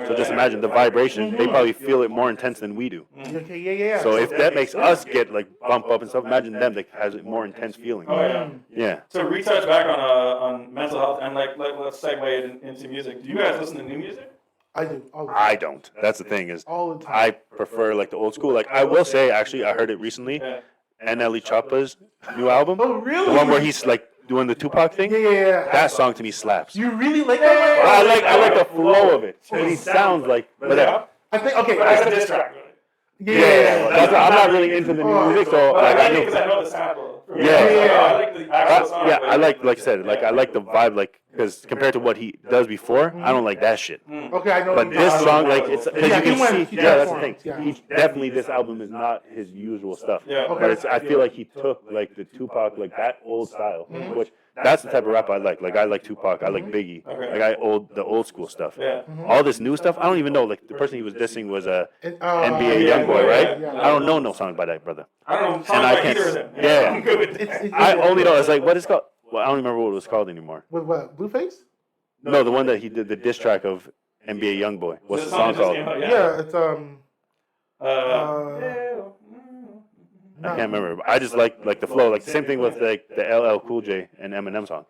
[SPEAKER 2] so just imagine the vibration. They probably feel it more intense than we do.
[SPEAKER 1] Okay, yeah.
[SPEAKER 2] So if that makes us get like bump up and stuff, imagine them that has a more intense feeling.
[SPEAKER 3] Oh yeah.
[SPEAKER 2] Yeah.
[SPEAKER 3] To retouch back on mental health and like let's segue it into music. Do you guys listen to new music?
[SPEAKER 1] I do. All the time.
[SPEAKER 2] I don't. That's the thing is,
[SPEAKER 1] All the time.
[SPEAKER 2] I prefer like the old school. Like I will say, actually, I heard it recently.
[SPEAKER 3] Yeah.
[SPEAKER 2] NLE Choppa's new album,
[SPEAKER 1] Oh, really?
[SPEAKER 2] the one where he's like doing the Tupac thing.
[SPEAKER 1] Yeah.
[SPEAKER 2] That song to me slaps.
[SPEAKER 1] You really like that?
[SPEAKER 2] I like the flow of it. But he sounds like. But
[SPEAKER 1] I think okay.
[SPEAKER 3] But that's a diss track.
[SPEAKER 1] Yeah.
[SPEAKER 2] That's, I'm not really into the new music, so
[SPEAKER 3] But
[SPEAKER 2] like,
[SPEAKER 3] I
[SPEAKER 2] I
[SPEAKER 3] think
[SPEAKER 2] know.
[SPEAKER 3] I know the sample.
[SPEAKER 2] Yeah.
[SPEAKER 3] I like the actual song.
[SPEAKER 2] Yeah, I like I said, like I like the vibe, like because compared to what he does before, I don't like that shit.
[SPEAKER 1] Okay, I know.
[SPEAKER 2] But this song, like, it's because
[SPEAKER 1] Yeah,
[SPEAKER 2] you
[SPEAKER 1] he went-
[SPEAKER 2] can
[SPEAKER 1] he
[SPEAKER 2] see, yeah, that's the
[SPEAKER 1] transformed,
[SPEAKER 2] thing.
[SPEAKER 1] yeah.
[SPEAKER 2] He definitely, this album is not his usual stuff.
[SPEAKER 3] Yeah.
[SPEAKER 2] But it's, I feel like he took like the Tupac, like that old style, which that's the type of rap I like. Like I like Tupac, I like Biggie,
[SPEAKER 3] Okay.
[SPEAKER 2] like the old school stuff.
[SPEAKER 3] Yeah.
[SPEAKER 2] All this new stuff, I don't even know. Like the person he was dissing was a NBA
[SPEAKER 3] yeah,
[SPEAKER 2] YoungBoy, right?
[SPEAKER 1] yeah.
[SPEAKER 2] I don't know no song by that brother.
[SPEAKER 3] I don't know.
[SPEAKER 2] And
[SPEAKER 3] Songs
[SPEAKER 2] I
[SPEAKER 3] like
[SPEAKER 2] can't.
[SPEAKER 3] either of them.
[SPEAKER 2] Yeah.
[SPEAKER 3] I'm good with that.
[SPEAKER 2] I only know it's like what it's called. Well, I don't remember what it was called anymore.
[SPEAKER 1] With what? Blueface?
[SPEAKER 2] No, the one that he did the diss track of NBA YoungBoy. What's the
[SPEAKER 3] The
[SPEAKER 2] song
[SPEAKER 3] just
[SPEAKER 2] called?
[SPEAKER 3] came out,
[SPEAKER 1] Yeah, it's
[SPEAKER 2] I can't remember. I just like the flow. Like the same thing with like the LL Cool J and Eminem song.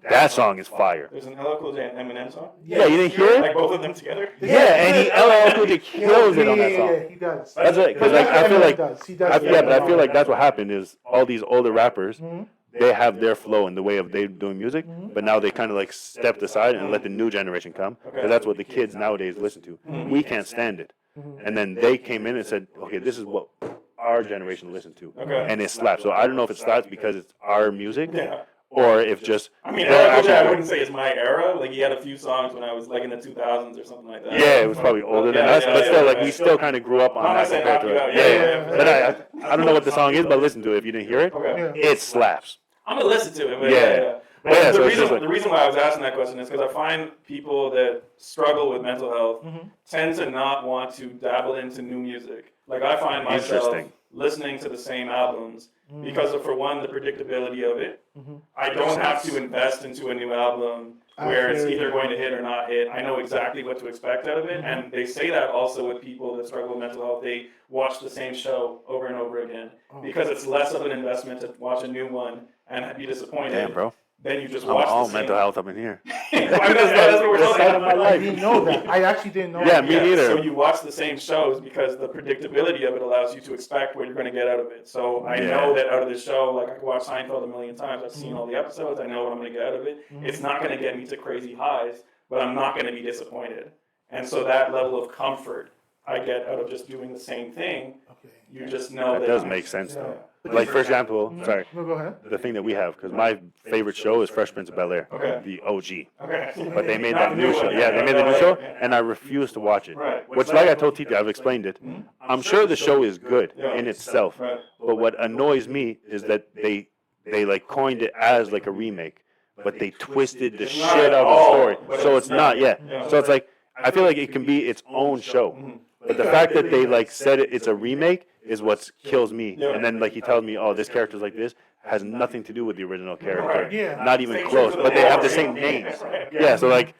[SPEAKER 2] That song is fire.
[SPEAKER 3] There's an LL Cool J and Eminem song.
[SPEAKER 2] Yeah, you didn't hear
[SPEAKER 3] Like
[SPEAKER 2] it?
[SPEAKER 3] both of them together.
[SPEAKER 2] Yeah, and LL Cool J kills it on that song.
[SPEAKER 1] Yeah, he does.
[SPEAKER 2] That's right. Because like I feel like
[SPEAKER 1] he does.
[SPEAKER 2] yeah, but I feel like that's what happened is all these older rappers. They have their flow in the way of they doing music, but now they kind of like stepped aside and let the new generation come because that's what the kids nowadays listen to. We can't stand it, and then they came in and said, "Okay, this is what our generation listens to," and it slaps. So I don't know if it slaps because it's our music,
[SPEAKER 3] Yeah.
[SPEAKER 2] or if just
[SPEAKER 3] I mean,
[SPEAKER 2] they're
[SPEAKER 3] LL Cool J, I
[SPEAKER 2] actually-
[SPEAKER 3] wouldn't say it's my era. Like he had a few songs when I was like in the 2000s or something like that.
[SPEAKER 2] yeah, it was probably older than us, but still, like we still kind of grew up on
[SPEAKER 3] I'm
[SPEAKER 2] that.
[SPEAKER 3] not saying
[SPEAKER 2] compared
[SPEAKER 3] knock
[SPEAKER 2] to
[SPEAKER 3] you
[SPEAKER 2] it.
[SPEAKER 3] out.
[SPEAKER 2] Yeah. But I don't know what the song is, but listen to it if you didn't hear it.
[SPEAKER 3] Okay.
[SPEAKER 2] It slaps.
[SPEAKER 3] I'm gonna listen to it. But
[SPEAKER 2] Yeah.
[SPEAKER 3] But
[SPEAKER 2] Yeah,
[SPEAKER 3] the
[SPEAKER 2] so it's
[SPEAKER 3] reason
[SPEAKER 2] just like-
[SPEAKER 3] the reason why I was asking that question is because I find people that struggle with mental health tend to not want to dabble into new music. Like I find myself
[SPEAKER 2] Interesting.
[SPEAKER 3] listening to the same albums because of, for one, the predictability of it. I don't have to invest into a new album where it's either going to hit or not hit. I know exactly what to expect out of it, and they say that also with people that struggle with mental health. They watch the same show over and over again because it's less of an investment to watch a new one and be disappointed.
[SPEAKER 2] Damn, bro.
[SPEAKER 3] Then you just
[SPEAKER 2] I'm
[SPEAKER 3] watch
[SPEAKER 2] all
[SPEAKER 3] the same.
[SPEAKER 2] mental health up in here.
[SPEAKER 3] That's what we're
[SPEAKER 2] That's
[SPEAKER 3] talking
[SPEAKER 2] part of my
[SPEAKER 3] about.
[SPEAKER 1] I
[SPEAKER 2] life.
[SPEAKER 1] didn't know that. I actually didn't know.
[SPEAKER 2] Yeah,
[SPEAKER 1] that.
[SPEAKER 2] me neither.
[SPEAKER 3] So you watch the same shows because the predictability of it allows you to expect what you're going to get out of it. So I know that out of this show, like I could watch Seinfeld a million times. I've seen all the episodes. I know what I'm going to get out of it. It's not going to get me to crazy highs, but I'm not going to be disappointed. And so that level of comfort I get out of just doing the same thing.
[SPEAKER 1] Okay.
[SPEAKER 3] You just know
[SPEAKER 2] That does make sense though. Like for example, sorry,
[SPEAKER 1] No, go ahead.
[SPEAKER 2] the thing that we have because my favorite show is Fresh Prince of Bel-Air,
[SPEAKER 3] Okay.
[SPEAKER 2] the OG.
[SPEAKER 3] Okay.
[SPEAKER 2] But they made
[SPEAKER 3] Not
[SPEAKER 2] that
[SPEAKER 3] the
[SPEAKER 2] new
[SPEAKER 3] new
[SPEAKER 2] show.
[SPEAKER 3] one,
[SPEAKER 2] Yeah, they made the new show,
[SPEAKER 3] yeah.
[SPEAKER 2] and I refuse to watch it.
[SPEAKER 3] Right.
[SPEAKER 2] Which, like I told Titi, I've explained it. I'm sure the show is good in itself,
[SPEAKER 3] Right.
[SPEAKER 2] but what annoys me is that they like coined it as like a remake, but they twisted the shit out of the story. So it's not. Yeah. So it's like I feel like it can be its own show, but the fact that they like said it's a remake is what kills me. And then like he tells me, oh, this character's like this. Has nothing to do with the original character.
[SPEAKER 3] Right.
[SPEAKER 1] Yeah.
[SPEAKER 2] Not even close. But they have the same names. Yeah, so like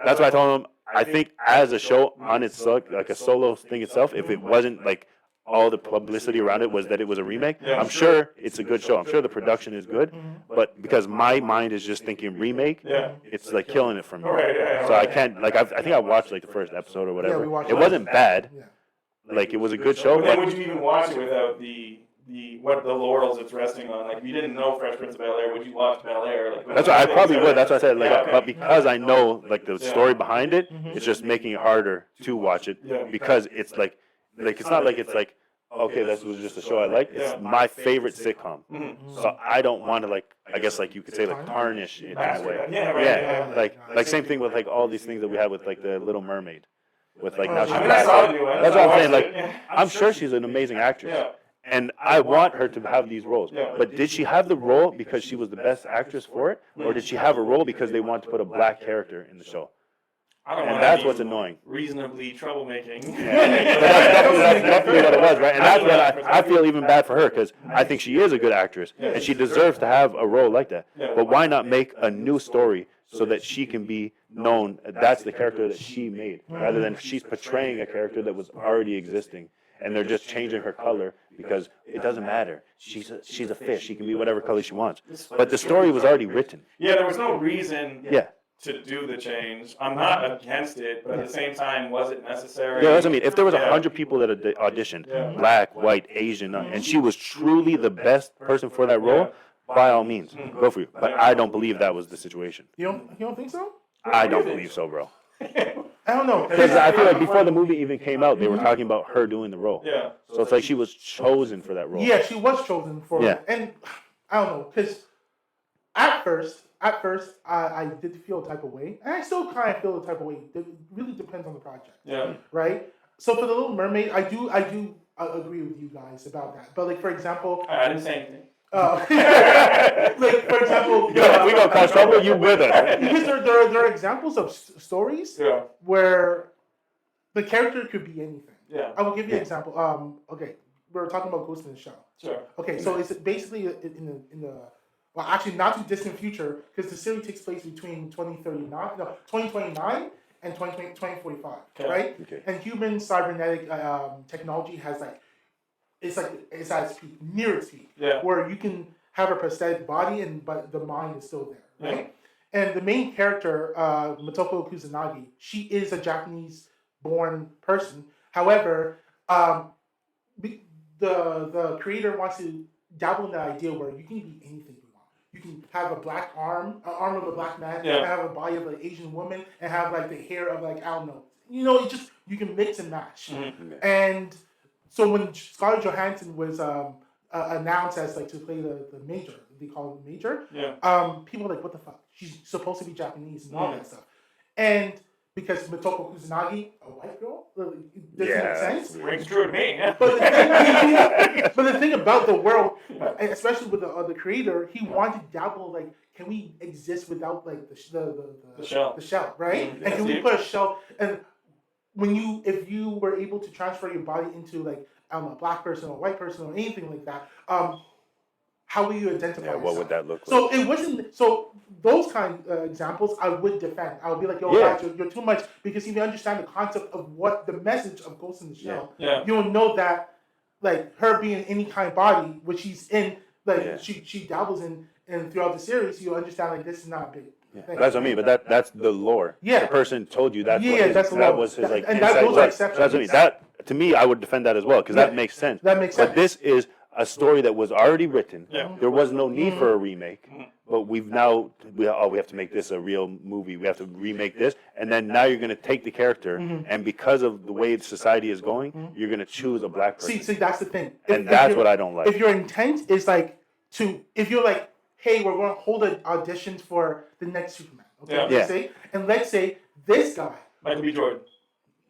[SPEAKER 2] that's why I told him I think as a show on its like a solo thing itself, if it wasn't like all the publicity around it was that it was a remake, I'm sure it's a good show. I'm sure the production is good, but because my mind is just thinking remake, it's like killing it for me. So I can't like I think I watched like the first episode or whatever.
[SPEAKER 1] we watched
[SPEAKER 2] It wasn't bad.
[SPEAKER 1] Yeah.
[SPEAKER 2] Like it was a good show,
[SPEAKER 3] But then
[SPEAKER 2] but
[SPEAKER 3] would you even watch it without the what the laurels it's resting on? Like if you didn't know Fresh Prince of Bel-Air, would you watch Bel-Air? Like,
[SPEAKER 2] that's what I probably would. That's what I said. Like,
[SPEAKER 3] Yeah, okay.
[SPEAKER 2] but because I know like the story behind it, it's just making it harder to watch it because it's like it's not like it's like okay, this was just a show I like. It's my favorite sitcom, so I don't want to like I guess like you could say like tarnish it in a way.
[SPEAKER 3] Yeah, right.
[SPEAKER 2] Yeah, like same thing with like all these things that we have with like the Little Mermaid, with like now she's
[SPEAKER 3] I mean, I saw the new one.
[SPEAKER 2] That's what I'm
[SPEAKER 3] I
[SPEAKER 2] saying.
[SPEAKER 3] watched
[SPEAKER 2] Like
[SPEAKER 3] it.
[SPEAKER 2] I'm sure she's an amazing actress.
[SPEAKER 3] Yeah.
[SPEAKER 2] And I want her to have these roles.
[SPEAKER 3] Yeah.
[SPEAKER 2] But did she have the role because she was the best actress for it? Or did she have a role because they wanted to put a black character in the show?
[SPEAKER 3] I don't
[SPEAKER 2] And
[SPEAKER 3] want
[SPEAKER 2] that's
[SPEAKER 3] to
[SPEAKER 2] what's
[SPEAKER 3] be
[SPEAKER 2] annoying.
[SPEAKER 3] reasonably troublemaking.
[SPEAKER 2] That's definitely what it was, right? And that's what I feel even bad for her, because I think she is a good actress, and she deserves to have a role like that. But why not make a new story so that she can be known, that's the character that she made, rather than she's portraying a character that was already existing, and they're just changing her color because it doesn't matter. She's a fish. She can be whatever color she wants. But the story was already written.
[SPEAKER 3] Yeah, there was no reason
[SPEAKER 2] Yeah.
[SPEAKER 3] to do the change. I'm not against it, but at the same time, was it necessary?
[SPEAKER 2] Yeah, that's what I mean. If there was 100 people that auditioned, black, white, Asian, and she was truly the best person for that role, by all means, go for it. But I don't believe that was the situation.
[SPEAKER 1] You don't think so?
[SPEAKER 2] I don't believe so, bro.
[SPEAKER 1] I don't know.
[SPEAKER 2] Because I feel like before the movie even came out, they were talking about her doing the role.
[SPEAKER 3] Yeah.
[SPEAKER 2] So it's like she was chosen for that role.
[SPEAKER 1] Yeah, she was chosen for it. And I don't know, because at first, I did feel a type of way, and I still kind of feel a type of way. It really depends on the project.
[SPEAKER 3] Yeah.
[SPEAKER 1] Right? So for The Little Mermaid, I do agree with you guys about that. But like, for example...
[SPEAKER 3] I didn't say anything.
[SPEAKER 1] like, for example...
[SPEAKER 2] we gonna cause trouble, you with us.
[SPEAKER 1] Because there are examples of stories where the character could be anything.
[SPEAKER 3] Yeah.
[SPEAKER 1] I will give you an example. Okay, we were talking about Ghost in the Shell.
[SPEAKER 3] Sure.
[SPEAKER 1] Okay, so it's basically in the well, actually not too distant future, because the series takes place between 2029 and 2045, right?
[SPEAKER 2] Okay.
[SPEAKER 1] And human cybernetic technology has it's at its peak, near its peak, where you can have a prosthetic body but the mind is still there, right? And the main character, Motoko Kusanagi, she is a Japanese-born person. However, the creator wants to dabble in the idea where you can be anything you want. You can have a black arm of a black man, and have a body of an Asian woman, and have like the hair of like, I don't know. You know, you can mix and match. Mm-hmm. And so when Scarlett Johansson was announced as like to play the major, they call it major. People were like, what the fuck? She's supposed to be Japanese and all that stuff. And because Motoko Kusanagi, a white girl, it doesn't make sense.
[SPEAKER 3] Rings true to me.
[SPEAKER 1] But the thing about the world, especially with the creator, he wanted to dabble like, can we exist without like the shell, right? And can we put a shell? And if you were able to transfer your body into like a black person or a white person or anything like that, how will you identify yourself?
[SPEAKER 2] What would that look like?
[SPEAKER 1] So it wasn't. So those kind of examples, I would defend. I would be like, yo, guys, you're too much, because if you understand the concept of what the message of Ghost in the Shell, you'll know that like her being any kind of body, which she's in, like she dabbles in throughout the series, you'll understand like this is not a big.
[SPEAKER 2] That's what I mean, but that's the lore.
[SPEAKER 1] Yeah.
[SPEAKER 2] The person told you that's
[SPEAKER 1] that
[SPEAKER 2] was his like
[SPEAKER 1] and
[SPEAKER 2] insight.
[SPEAKER 1] those are exceptions.
[SPEAKER 2] That's what I mean. That to me, I would defend that as well, because that makes sense.
[SPEAKER 1] That makes sense.
[SPEAKER 2] But this is a story that was already written. There was no need for a remake. But we have to make this a real movie. We have to remake this, and then now you're going to take the character, and because of the way society is going, you're going to choose a black person.
[SPEAKER 1] See, that's the thing.
[SPEAKER 2] And that's what I don't like.
[SPEAKER 1] If your intent is like if you're like, hey, we're going to hold auditions for the next Superman. Okay, let's say this guy,
[SPEAKER 3] Michael B. Jordan.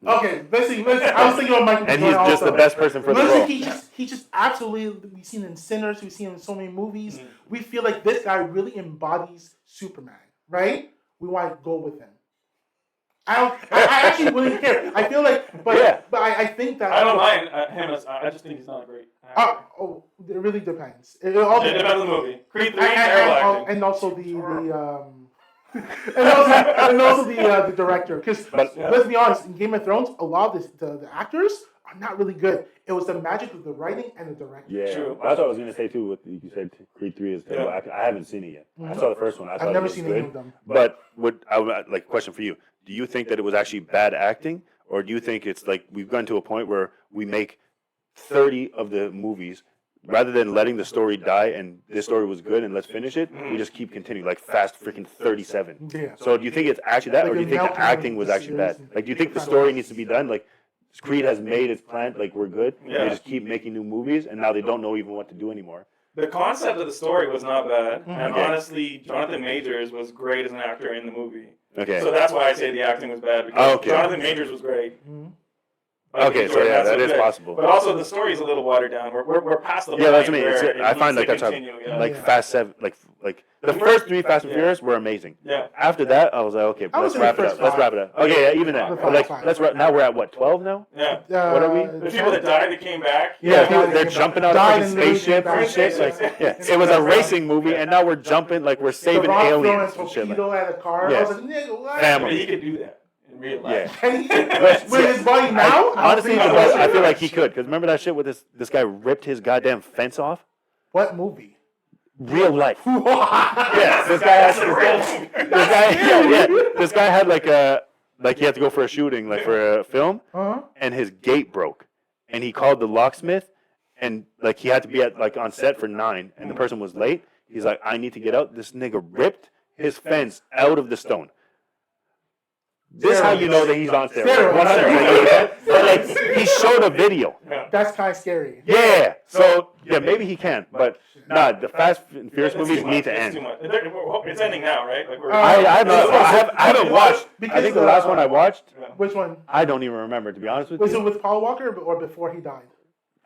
[SPEAKER 1] Okay, listen. I was thinking about Michael B.
[SPEAKER 2] And
[SPEAKER 1] Jordan
[SPEAKER 2] he's just the best person for the role.
[SPEAKER 1] He just absolutely. We've seen him in Sinners. We've seen him in so many movies. We feel like this guy really embodies Superman, right? We want to go with him. I actually wouldn't care. I feel like, but I think that
[SPEAKER 3] I don't mind him. I just think he's not great.
[SPEAKER 1] It really depends. It all
[SPEAKER 3] depends on the movie. Creed 3,
[SPEAKER 1] and also and also the director. Because let's be honest, in Game of Thrones, a lot of the actors are not really good. It was the magic of the writing and the directing.
[SPEAKER 2] Yeah, true. That's what I was gonna say too. What you said, Creed 3 is terrible. I haven't seen it yet. I saw the first one.
[SPEAKER 1] I've never seen any of them.
[SPEAKER 2] But I would like question for you. Do you think that it was actually bad acting, or do you think it's like we've gotten to a point where we make 30 of the movies, rather than letting the story die and this story was good and let's finish it, we just keep continuing, like fast freaking 37.
[SPEAKER 1] Yeah.
[SPEAKER 2] So do you think it's actually that, or do you think the acting was actually bad? Like, do you think the story needs to be done? Like, Creed has made its plan, like, we're good. Yeah. They just keep making new movies, and now they don't know even what to do anymore.
[SPEAKER 3] The concept of the story was not bad, and honestly, Jonathan Majors was great as an actor in the movie.
[SPEAKER 2] Okay.
[SPEAKER 3] So that's why I say the acting was bad, because Jonathan Majors was great. Michael
[SPEAKER 2] Okay,
[SPEAKER 3] B.
[SPEAKER 2] so
[SPEAKER 3] Jordan,
[SPEAKER 2] yeah,
[SPEAKER 3] not so
[SPEAKER 2] that is
[SPEAKER 3] good.
[SPEAKER 2] possible.
[SPEAKER 3] But also the story's a little watered down. We're past the
[SPEAKER 2] Yeah, that's
[SPEAKER 3] point
[SPEAKER 2] me.
[SPEAKER 3] where it
[SPEAKER 2] I find
[SPEAKER 3] needs
[SPEAKER 2] like
[SPEAKER 3] to
[SPEAKER 2] that's
[SPEAKER 3] continue. Yeah.
[SPEAKER 2] like
[SPEAKER 1] Yeah.
[SPEAKER 2] Fast 7, like the first 3 Fast and
[SPEAKER 3] Yeah.
[SPEAKER 2] Furious were amazing.
[SPEAKER 3] Yeah.
[SPEAKER 2] After that, I was like, okay,
[SPEAKER 1] I would
[SPEAKER 2] let's
[SPEAKER 1] say
[SPEAKER 2] wrap
[SPEAKER 1] the
[SPEAKER 2] it
[SPEAKER 1] first
[SPEAKER 2] up. Let's
[SPEAKER 1] five.
[SPEAKER 2] wrap it up. Okay, yeah, even that.
[SPEAKER 3] The
[SPEAKER 2] But like,
[SPEAKER 1] five.
[SPEAKER 2] let's wrap. Now we're at what, 12 now?
[SPEAKER 3] Yeah.
[SPEAKER 2] What are we?
[SPEAKER 3] The people that died that came back.
[SPEAKER 2] Yeah,
[SPEAKER 1] Yeah,
[SPEAKER 2] they're
[SPEAKER 1] yeah.
[SPEAKER 2] jumping out
[SPEAKER 1] Died
[SPEAKER 2] of
[SPEAKER 1] and
[SPEAKER 2] fucking
[SPEAKER 1] literally
[SPEAKER 2] spaceships
[SPEAKER 1] came
[SPEAKER 2] and
[SPEAKER 1] back.
[SPEAKER 2] shit. Like, yeah, it was a racing movie, and now we're jumping like we're
[SPEAKER 1] The
[SPEAKER 2] saving
[SPEAKER 1] Rock throwing
[SPEAKER 2] aliens
[SPEAKER 1] a
[SPEAKER 2] and shit. Like,
[SPEAKER 1] torpedo at a car.
[SPEAKER 2] Yeah.
[SPEAKER 1] I was like, nigga, what?
[SPEAKER 2] Family.
[SPEAKER 3] But he could do that in real life.
[SPEAKER 2] Yeah.
[SPEAKER 1] And he, with his body now?
[SPEAKER 2] Honestly,
[SPEAKER 1] I don't think so.
[SPEAKER 2] I feel like he could. Because remember that shit with this guy ripped his goddamn fence off?
[SPEAKER 1] What movie?
[SPEAKER 2] Real life.
[SPEAKER 1] Yes,
[SPEAKER 2] Yeah, this guy had like he had to go for a shooting, like for a film,
[SPEAKER 1] Uh-huh.
[SPEAKER 2] and his gate broke, and he called the locksmith, and like he had to be at like on set for 9, and the person was late. He's like, I need to get out. This nigga ripped his fence out of the stone. This is how you know that he's on steroids. 100%. But like he showed a video.
[SPEAKER 1] That's kind of scary.
[SPEAKER 2] Yeah. So yeah, maybe he can, but nah. The Fast and Furious movies need to
[SPEAKER 3] It's too
[SPEAKER 2] end.
[SPEAKER 3] much. It's ending now, right? Like we're.
[SPEAKER 2] I haven't watched. I
[SPEAKER 1] Because,
[SPEAKER 2] think the last one I watched,
[SPEAKER 1] Which one?
[SPEAKER 2] I don't even remember, to be honest with
[SPEAKER 1] Was it
[SPEAKER 2] you.
[SPEAKER 1] with Paul Walker or before he died?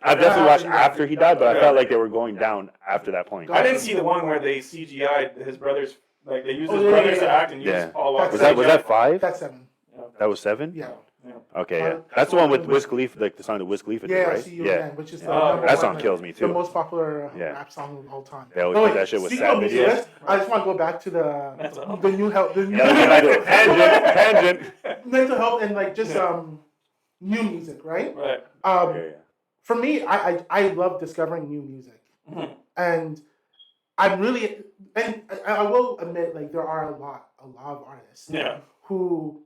[SPEAKER 2] I've definitely watched after he died, but I felt like they were going down after that point.
[SPEAKER 3] I didn't see the one where they CGI'd his brothers. Like they used his
[SPEAKER 1] Oh, yeah,
[SPEAKER 3] brothers
[SPEAKER 1] yeah,
[SPEAKER 3] to
[SPEAKER 1] yeah.
[SPEAKER 3] act and use
[SPEAKER 2] Yeah.
[SPEAKER 3] Paul Walker.
[SPEAKER 2] Was that 5?
[SPEAKER 1] That's 7.
[SPEAKER 2] That was 7?
[SPEAKER 1] Yeah.
[SPEAKER 2] Okay, yeah. That's the one with Wiz Khalifa, like the song that Wiz Khalifa did,
[SPEAKER 1] Yeah,
[SPEAKER 2] right?
[SPEAKER 1] See You Again, which is the
[SPEAKER 3] Oh,
[SPEAKER 1] number
[SPEAKER 2] that
[SPEAKER 1] one,
[SPEAKER 2] song
[SPEAKER 1] like,
[SPEAKER 2] kills me
[SPEAKER 1] the
[SPEAKER 2] too.
[SPEAKER 1] most popular
[SPEAKER 2] Yeah.
[SPEAKER 1] rap song of all time.
[SPEAKER 2] They always put that shit with
[SPEAKER 1] speaking of
[SPEAKER 2] Savage.
[SPEAKER 1] music,
[SPEAKER 2] Yeah.
[SPEAKER 1] I just want to go back to the new health, the new
[SPEAKER 2] Tangent.
[SPEAKER 1] mental health and like just new music, right?
[SPEAKER 3] Right.
[SPEAKER 1] For me, I love discovering new music,
[SPEAKER 3] Mhm.
[SPEAKER 1] and I'm really, and I will admit, like there are a lot of artists
[SPEAKER 3] Yeah.
[SPEAKER 1] who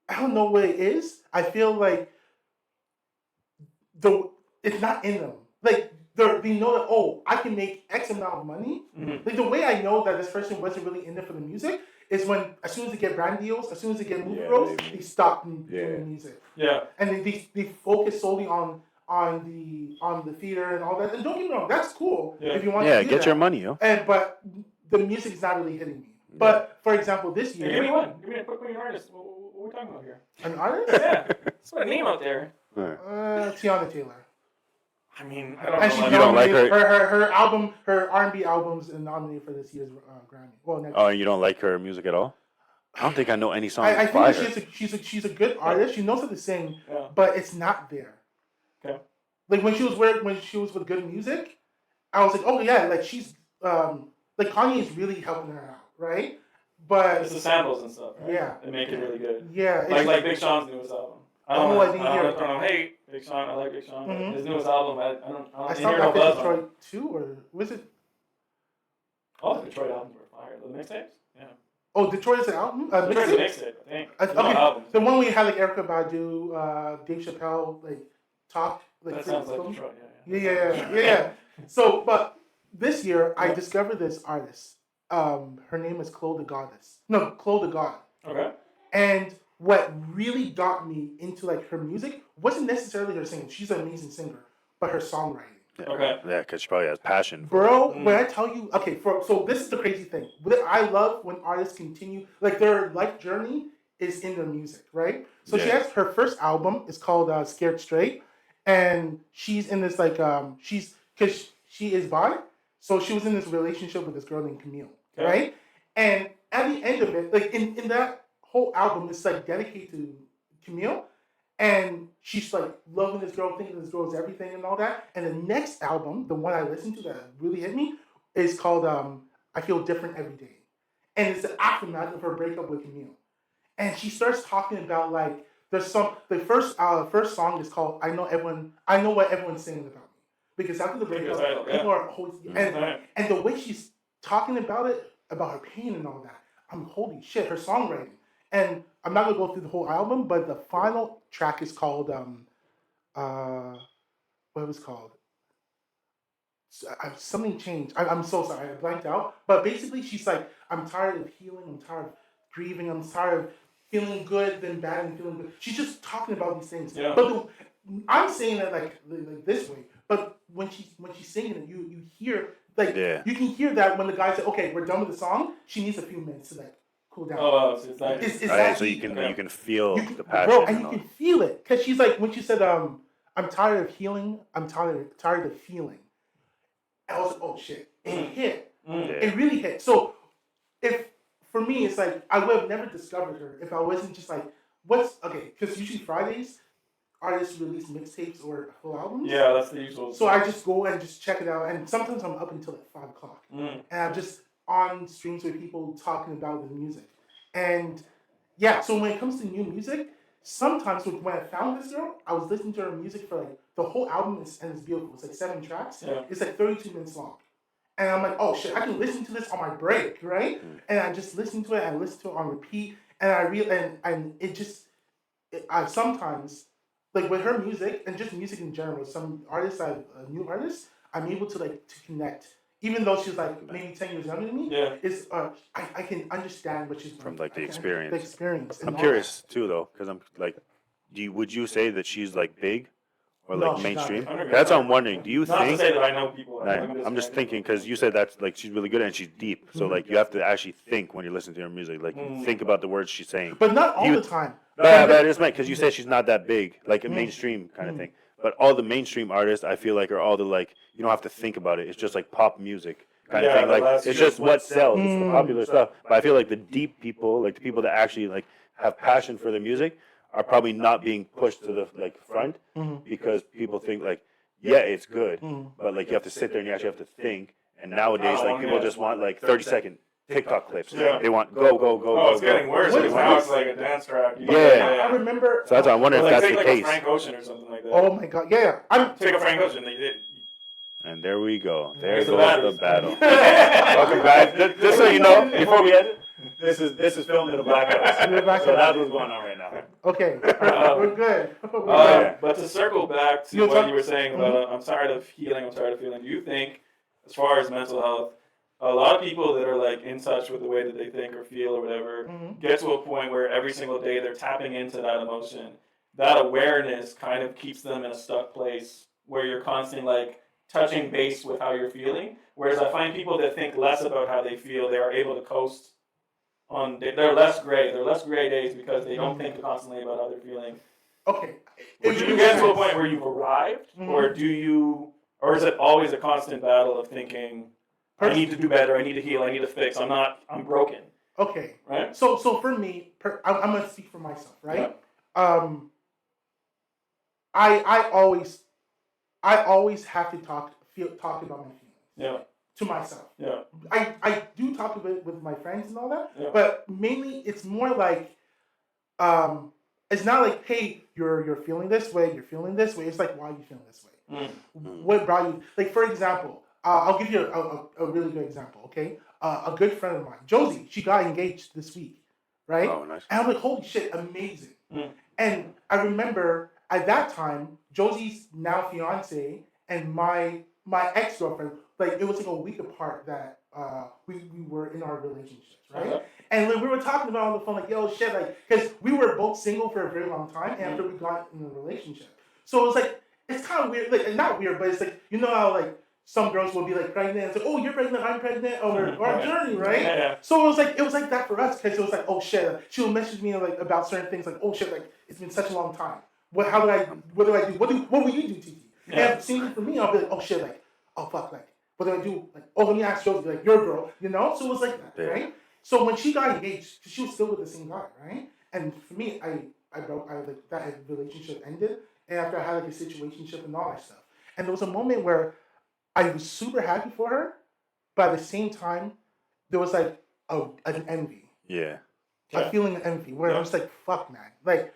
[SPEAKER 1] I don't know what it is. I feel like it's not in them. Like they know that, oh, I can make X amount of money.
[SPEAKER 3] Mhm.
[SPEAKER 1] Like the way I know that this person wasn't really in it for the music is when as soon as they get brand deals, as soon as they get movie roles, they stop doing music.
[SPEAKER 3] Yeah.
[SPEAKER 1] And they focus solely on the theater and all that. And don't get me wrong, that's cool if you want to do
[SPEAKER 2] get
[SPEAKER 1] that.
[SPEAKER 2] your money, yo.
[SPEAKER 1] But the music's not really hitting me. But for example, this
[SPEAKER 3] Hey,
[SPEAKER 1] year,
[SPEAKER 3] give me one. Give me a quick artist. What are we talking about here?
[SPEAKER 1] an artist,
[SPEAKER 3] Yeah. Let's put a name out there.
[SPEAKER 1] Tiana Taylor.
[SPEAKER 3] I mean, I don't
[SPEAKER 1] And
[SPEAKER 3] know.
[SPEAKER 1] she's
[SPEAKER 2] You don't like
[SPEAKER 1] nominated-
[SPEAKER 2] her?
[SPEAKER 1] Her album, her R&B albums, is nominated for this year's Grammy. Well, next.
[SPEAKER 2] Oh, and you don't like her music at all? I don't think I know any songs
[SPEAKER 1] I
[SPEAKER 2] by
[SPEAKER 1] think
[SPEAKER 2] her.
[SPEAKER 1] that she's a good artist. She knows how to sing,
[SPEAKER 3] Yeah.
[SPEAKER 1] but it's not there.
[SPEAKER 3] Okay.
[SPEAKER 1] Like when she was with good music, I was like, oh yeah, like she's like Kanye is really helping her out, right? But
[SPEAKER 3] It's the samples and stuff, right?
[SPEAKER 1] Yeah.
[SPEAKER 3] They make it really good.
[SPEAKER 1] yeah, it's
[SPEAKER 3] Like Big Sean's newest album. I
[SPEAKER 1] Oh,
[SPEAKER 3] don't
[SPEAKER 1] I didn't hear it.
[SPEAKER 3] know. Hey, Big Sean. I like Big Sean. But
[SPEAKER 1] Mhm.
[SPEAKER 3] his newest album, I
[SPEAKER 1] I
[SPEAKER 3] don't
[SPEAKER 1] saw
[SPEAKER 3] hear no
[SPEAKER 1] that
[SPEAKER 3] buzz on it.
[SPEAKER 1] Detroit 2 or was it?
[SPEAKER 3] All the Detroit albums were fire. The mixtapes? Yeah.
[SPEAKER 1] Oh, Detroit is an album.
[SPEAKER 3] Detroit's a
[SPEAKER 1] Mixtape?
[SPEAKER 3] mixtape, I think.
[SPEAKER 1] Okay,
[SPEAKER 3] Not albums.
[SPEAKER 1] the one we had like Erica Badu, Dave Chappelle, like talk. Like,
[SPEAKER 3] That sounds like
[SPEAKER 1] film.
[SPEAKER 3] Detroit,
[SPEAKER 1] Yeah. So, but this year I discovered this artist. Her name is Chloe the Goddess. No, Chloe the God.
[SPEAKER 3] Okay.
[SPEAKER 1] And what really got me into like her music wasn't necessarily her singing. She's an amazing singer, but her songwriting.
[SPEAKER 3] Okay.
[SPEAKER 2] Yeah, because she probably has passion.
[SPEAKER 1] Bro, when I tell you, okay, so this is the crazy thing. What I love when artists continue, like their life journey is in their music, right? So she
[SPEAKER 2] Yeah.
[SPEAKER 1] has her first album is called Scared Straight, and she's in this like because she is bi, so she was in this relationship with this girl named Camille,
[SPEAKER 3] Okay.
[SPEAKER 1] right? And at the end of it, like in that whole album, it's like dedicated to Camille. And she's like loving this girl, thinking this girl is everything and all that. And the next album, the one I listened to that really hit me, is called I Feel Different Every Day. And it's the aftermath of her breakup with Camille. And she starts talking about like the first song is called I Know What Everyone's Saying About Me. Because after the breakup,
[SPEAKER 3] title, yeah.
[SPEAKER 1] people are always
[SPEAKER 3] Right.
[SPEAKER 1] and the way she's talking about it, about her pain and all that, I'm holy shit, her songwriting. And I'm not gonna go through the whole album, but the final track is called what was it called? Something changed. I'm so sorry, I blanked out. But basically, she's like, I'm tired of healing. I'm tired of grieving. I'm tired of feeling good, then bad, and feeling good. She's just talking about these things.
[SPEAKER 3] Yeah.
[SPEAKER 1] But I'm saying it like this way. But when she's singing it, you hear like
[SPEAKER 2] Yeah.
[SPEAKER 1] you can hear that when the guy said, "Okay, we're done with the song." She needs a few minutes to like cool down.
[SPEAKER 3] Oh, wow, it's nice.
[SPEAKER 1] It's
[SPEAKER 2] Right,
[SPEAKER 1] that
[SPEAKER 2] so
[SPEAKER 1] deep.
[SPEAKER 2] you can feel
[SPEAKER 1] You can,
[SPEAKER 2] the passion.
[SPEAKER 1] bro, and
[SPEAKER 2] and
[SPEAKER 1] you
[SPEAKER 2] all.
[SPEAKER 1] can feel it because she's like when she said, "I'm tired of healing. I'm tired of feeling." I was like, "Oh shit!" It hit.
[SPEAKER 2] Yeah.
[SPEAKER 1] It really hit. So if for me, it's like I would have never discovered her if I wasn't just like, "What's okay?" Because usually Fridays, artists release mixtapes or full albums.
[SPEAKER 3] Yeah, that's the usual.
[SPEAKER 1] So I just go and just check it out, and sometimes I'm up until like 5 o'clock, and I'm just on streams with people talking about the music, and yeah. So when it comes to new music, sometimes when I found this girl, I was listening to her music for like the whole album and it's beautiful. It's like 7 tracks.
[SPEAKER 3] Yeah.
[SPEAKER 1] It's like 32 minutes long, and I'm like, oh shit, I can listen to this on my break, right? And I just listen to it and listen to it on repeat, and and it just I sometimes like with her music and just music in general. Some artists, new artists, I'm able to like to connect, even though she's like maybe 10 years younger than me.
[SPEAKER 3] Yeah.
[SPEAKER 1] Is I can understand what she's
[SPEAKER 2] From
[SPEAKER 1] going
[SPEAKER 2] like the
[SPEAKER 1] through.
[SPEAKER 2] experience.
[SPEAKER 1] The experience. and
[SPEAKER 2] I'm
[SPEAKER 1] all
[SPEAKER 2] curious too though, because I'm like, would you say that she's like big or
[SPEAKER 1] No,
[SPEAKER 2] like
[SPEAKER 1] she's not
[SPEAKER 2] mainstream?
[SPEAKER 1] big.
[SPEAKER 2] That's what I'm wondering. Do you
[SPEAKER 3] Not to
[SPEAKER 2] think?
[SPEAKER 3] say that I know people.
[SPEAKER 2] Right. I'm just thinking because you said that's like she's really good and she's deep. So like you have to actually think when you're listening to her music. Like you think about the words she's saying.
[SPEAKER 1] that. But not all
[SPEAKER 2] You-
[SPEAKER 1] the time.
[SPEAKER 2] No, but I just meant because you said she's not that big, like a mainstream kind of thing. But all the mainstream artists, I feel like, are all the like you don't have to think about it. It's just like pop music kind of
[SPEAKER 3] Yeah,
[SPEAKER 2] thing. Like
[SPEAKER 3] that's
[SPEAKER 2] it's
[SPEAKER 3] true.
[SPEAKER 2] just what sells. It's the popular stuff. But I feel like the deep people, like the people that actually like have passion for their music, are probably not being pushed to the like front because people think like, yeah, it's good, but like you have to sit there and you actually have to think. And nowadays, like people just want like 30-second TikTok clips.
[SPEAKER 3] Yeah.
[SPEAKER 2] They want go go go.
[SPEAKER 3] Oh,
[SPEAKER 2] go,
[SPEAKER 3] it's getting
[SPEAKER 2] go.
[SPEAKER 3] worse.
[SPEAKER 1] What-
[SPEAKER 3] Because now it's like a dance track.
[SPEAKER 2] Yeah.
[SPEAKER 1] I remember.
[SPEAKER 2] So that's why I'm wondering
[SPEAKER 3] Or
[SPEAKER 2] if
[SPEAKER 3] like
[SPEAKER 2] that's
[SPEAKER 3] take
[SPEAKER 2] the
[SPEAKER 3] like
[SPEAKER 2] case.
[SPEAKER 3] a Frank Ocean or something like that.
[SPEAKER 1] Oh my god, yeah. I'm
[SPEAKER 3] Take a Frank Ocean. They did.
[SPEAKER 2] And there we go. There
[SPEAKER 3] There's the
[SPEAKER 2] goes
[SPEAKER 3] battle.
[SPEAKER 2] the battle. Welcome back. Just so you know, before we end it, this is filmed in a black house.
[SPEAKER 1] In a black
[SPEAKER 2] So
[SPEAKER 1] house.
[SPEAKER 2] that's what's going on right now.
[SPEAKER 1] okay. We're good. We're good.
[SPEAKER 2] Yeah.
[SPEAKER 3] But to circle back to
[SPEAKER 1] You'll
[SPEAKER 3] what
[SPEAKER 1] talk-
[SPEAKER 3] you were saying about I'm tired of healing, I'm tired of feeling. Do you think, as far as mental health, a lot of people that are like in touch with the way that they think or feel or whatever get to a point where every single day they're tapping into that emotion. That awareness kind of keeps them in a stuck place where you're constantly like touching base with how you're feeling. Whereas I find people that think less about how they feel, they are able to coast on. They're less gray. They're less gray days because they don't think constantly about how they're feeling.
[SPEAKER 1] Okay.
[SPEAKER 3] Would you get to a point where you've arrived, or do you, or is it always a constant battle of thinking, I need to do better, I need to heal, I need to fix, I'm broken,
[SPEAKER 1] Okay.
[SPEAKER 3] right?
[SPEAKER 1] So for me, I'm gonna speak for myself, right? I always have to talk about my feelings.
[SPEAKER 3] Yeah.
[SPEAKER 1] To myself.
[SPEAKER 3] Yeah.
[SPEAKER 1] I do talk about it with my friends and all that,
[SPEAKER 3] Yeah.
[SPEAKER 1] but mainly it's more like it's not like, hey, you're feeling this way, you're feeling this way. It's like, why are you feeling this way? What brought you? Like, for example, I'll give you a really good example, okay? A good friend of mine, Josie, she got engaged this week, right?
[SPEAKER 2] Oh, nice.
[SPEAKER 1] And I'm like, holy shit, amazing. And I remember at that time, Josie's now fiance and my ex-girlfriend, like, it was like a week apart that we were in our relationships, right?
[SPEAKER 3] Okay.
[SPEAKER 1] And like, we were talking about on the phone, like, yo, shit, like, because we were both single for a very long time after we got in a relationship. So it was like, it's kind of weird, like, not weird, but it's like, you know how, like, some girls will be, like, pregnant, and it's like, oh, you're pregnant, I'm pregnant, or our journey, right?
[SPEAKER 3] Yeah.
[SPEAKER 1] So it was like that for us, because it was like, oh, shit, like, she'll message me, like, about certain things, like, oh, shit, like, it's been such a long time. What do I do? What will you do, TT?
[SPEAKER 3] Yeah.
[SPEAKER 1] And same for me, I'll be like, oh, shit, like, oh, fuck, like, what do I do? Like, oh, let me ask Josie, like, your girl, you know? So it was like that, right? So when she got engaged, 'cause she was still with the same guy, right? And for me, I like, that relationship ended, and after I had, like, a situationship and all that stuff. And there was a moment where I was super happy for her, but at the same time, there was, like, an envy.
[SPEAKER 2] Yeah.
[SPEAKER 1] A feeling of envy, where I was like, fuck, man. Like,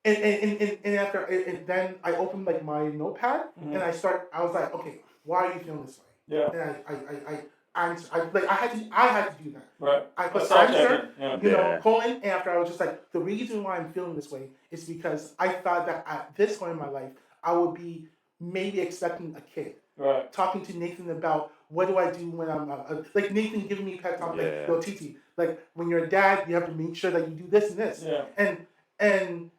[SPEAKER 1] and after, and then I opened, like, my notepad, and I was like, okay, why are you feeling this way?
[SPEAKER 3] Yeah.
[SPEAKER 1] And I answered, I had to do that.
[SPEAKER 3] Right.
[SPEAKER 1] I put
[SPEAKER 3] Stop
[SPEAKER 1] answer,
[SPEAKER 3] checking.
[SPEAKER 1] you know,
[SPEAKER 2] Yeah.
[SPEAKER 1] colon, and after I was just like, the reason why I'm feeling this way is because I thought that at this point in my life, I would be maybe expecting a kid.
[SPEAKER 3] Right.
[SPEAKER 1] Talking to Nathan about what do I do when I'm like Nathan giving me pep talk, like,
[SPEAKER 2] Yeah.
[SPEAKER 1] yo, TT, like, when you're a dad, you have to make sure that you do this and this.
[SPEAKER 3] Yeah.
[SPEAKER 1] And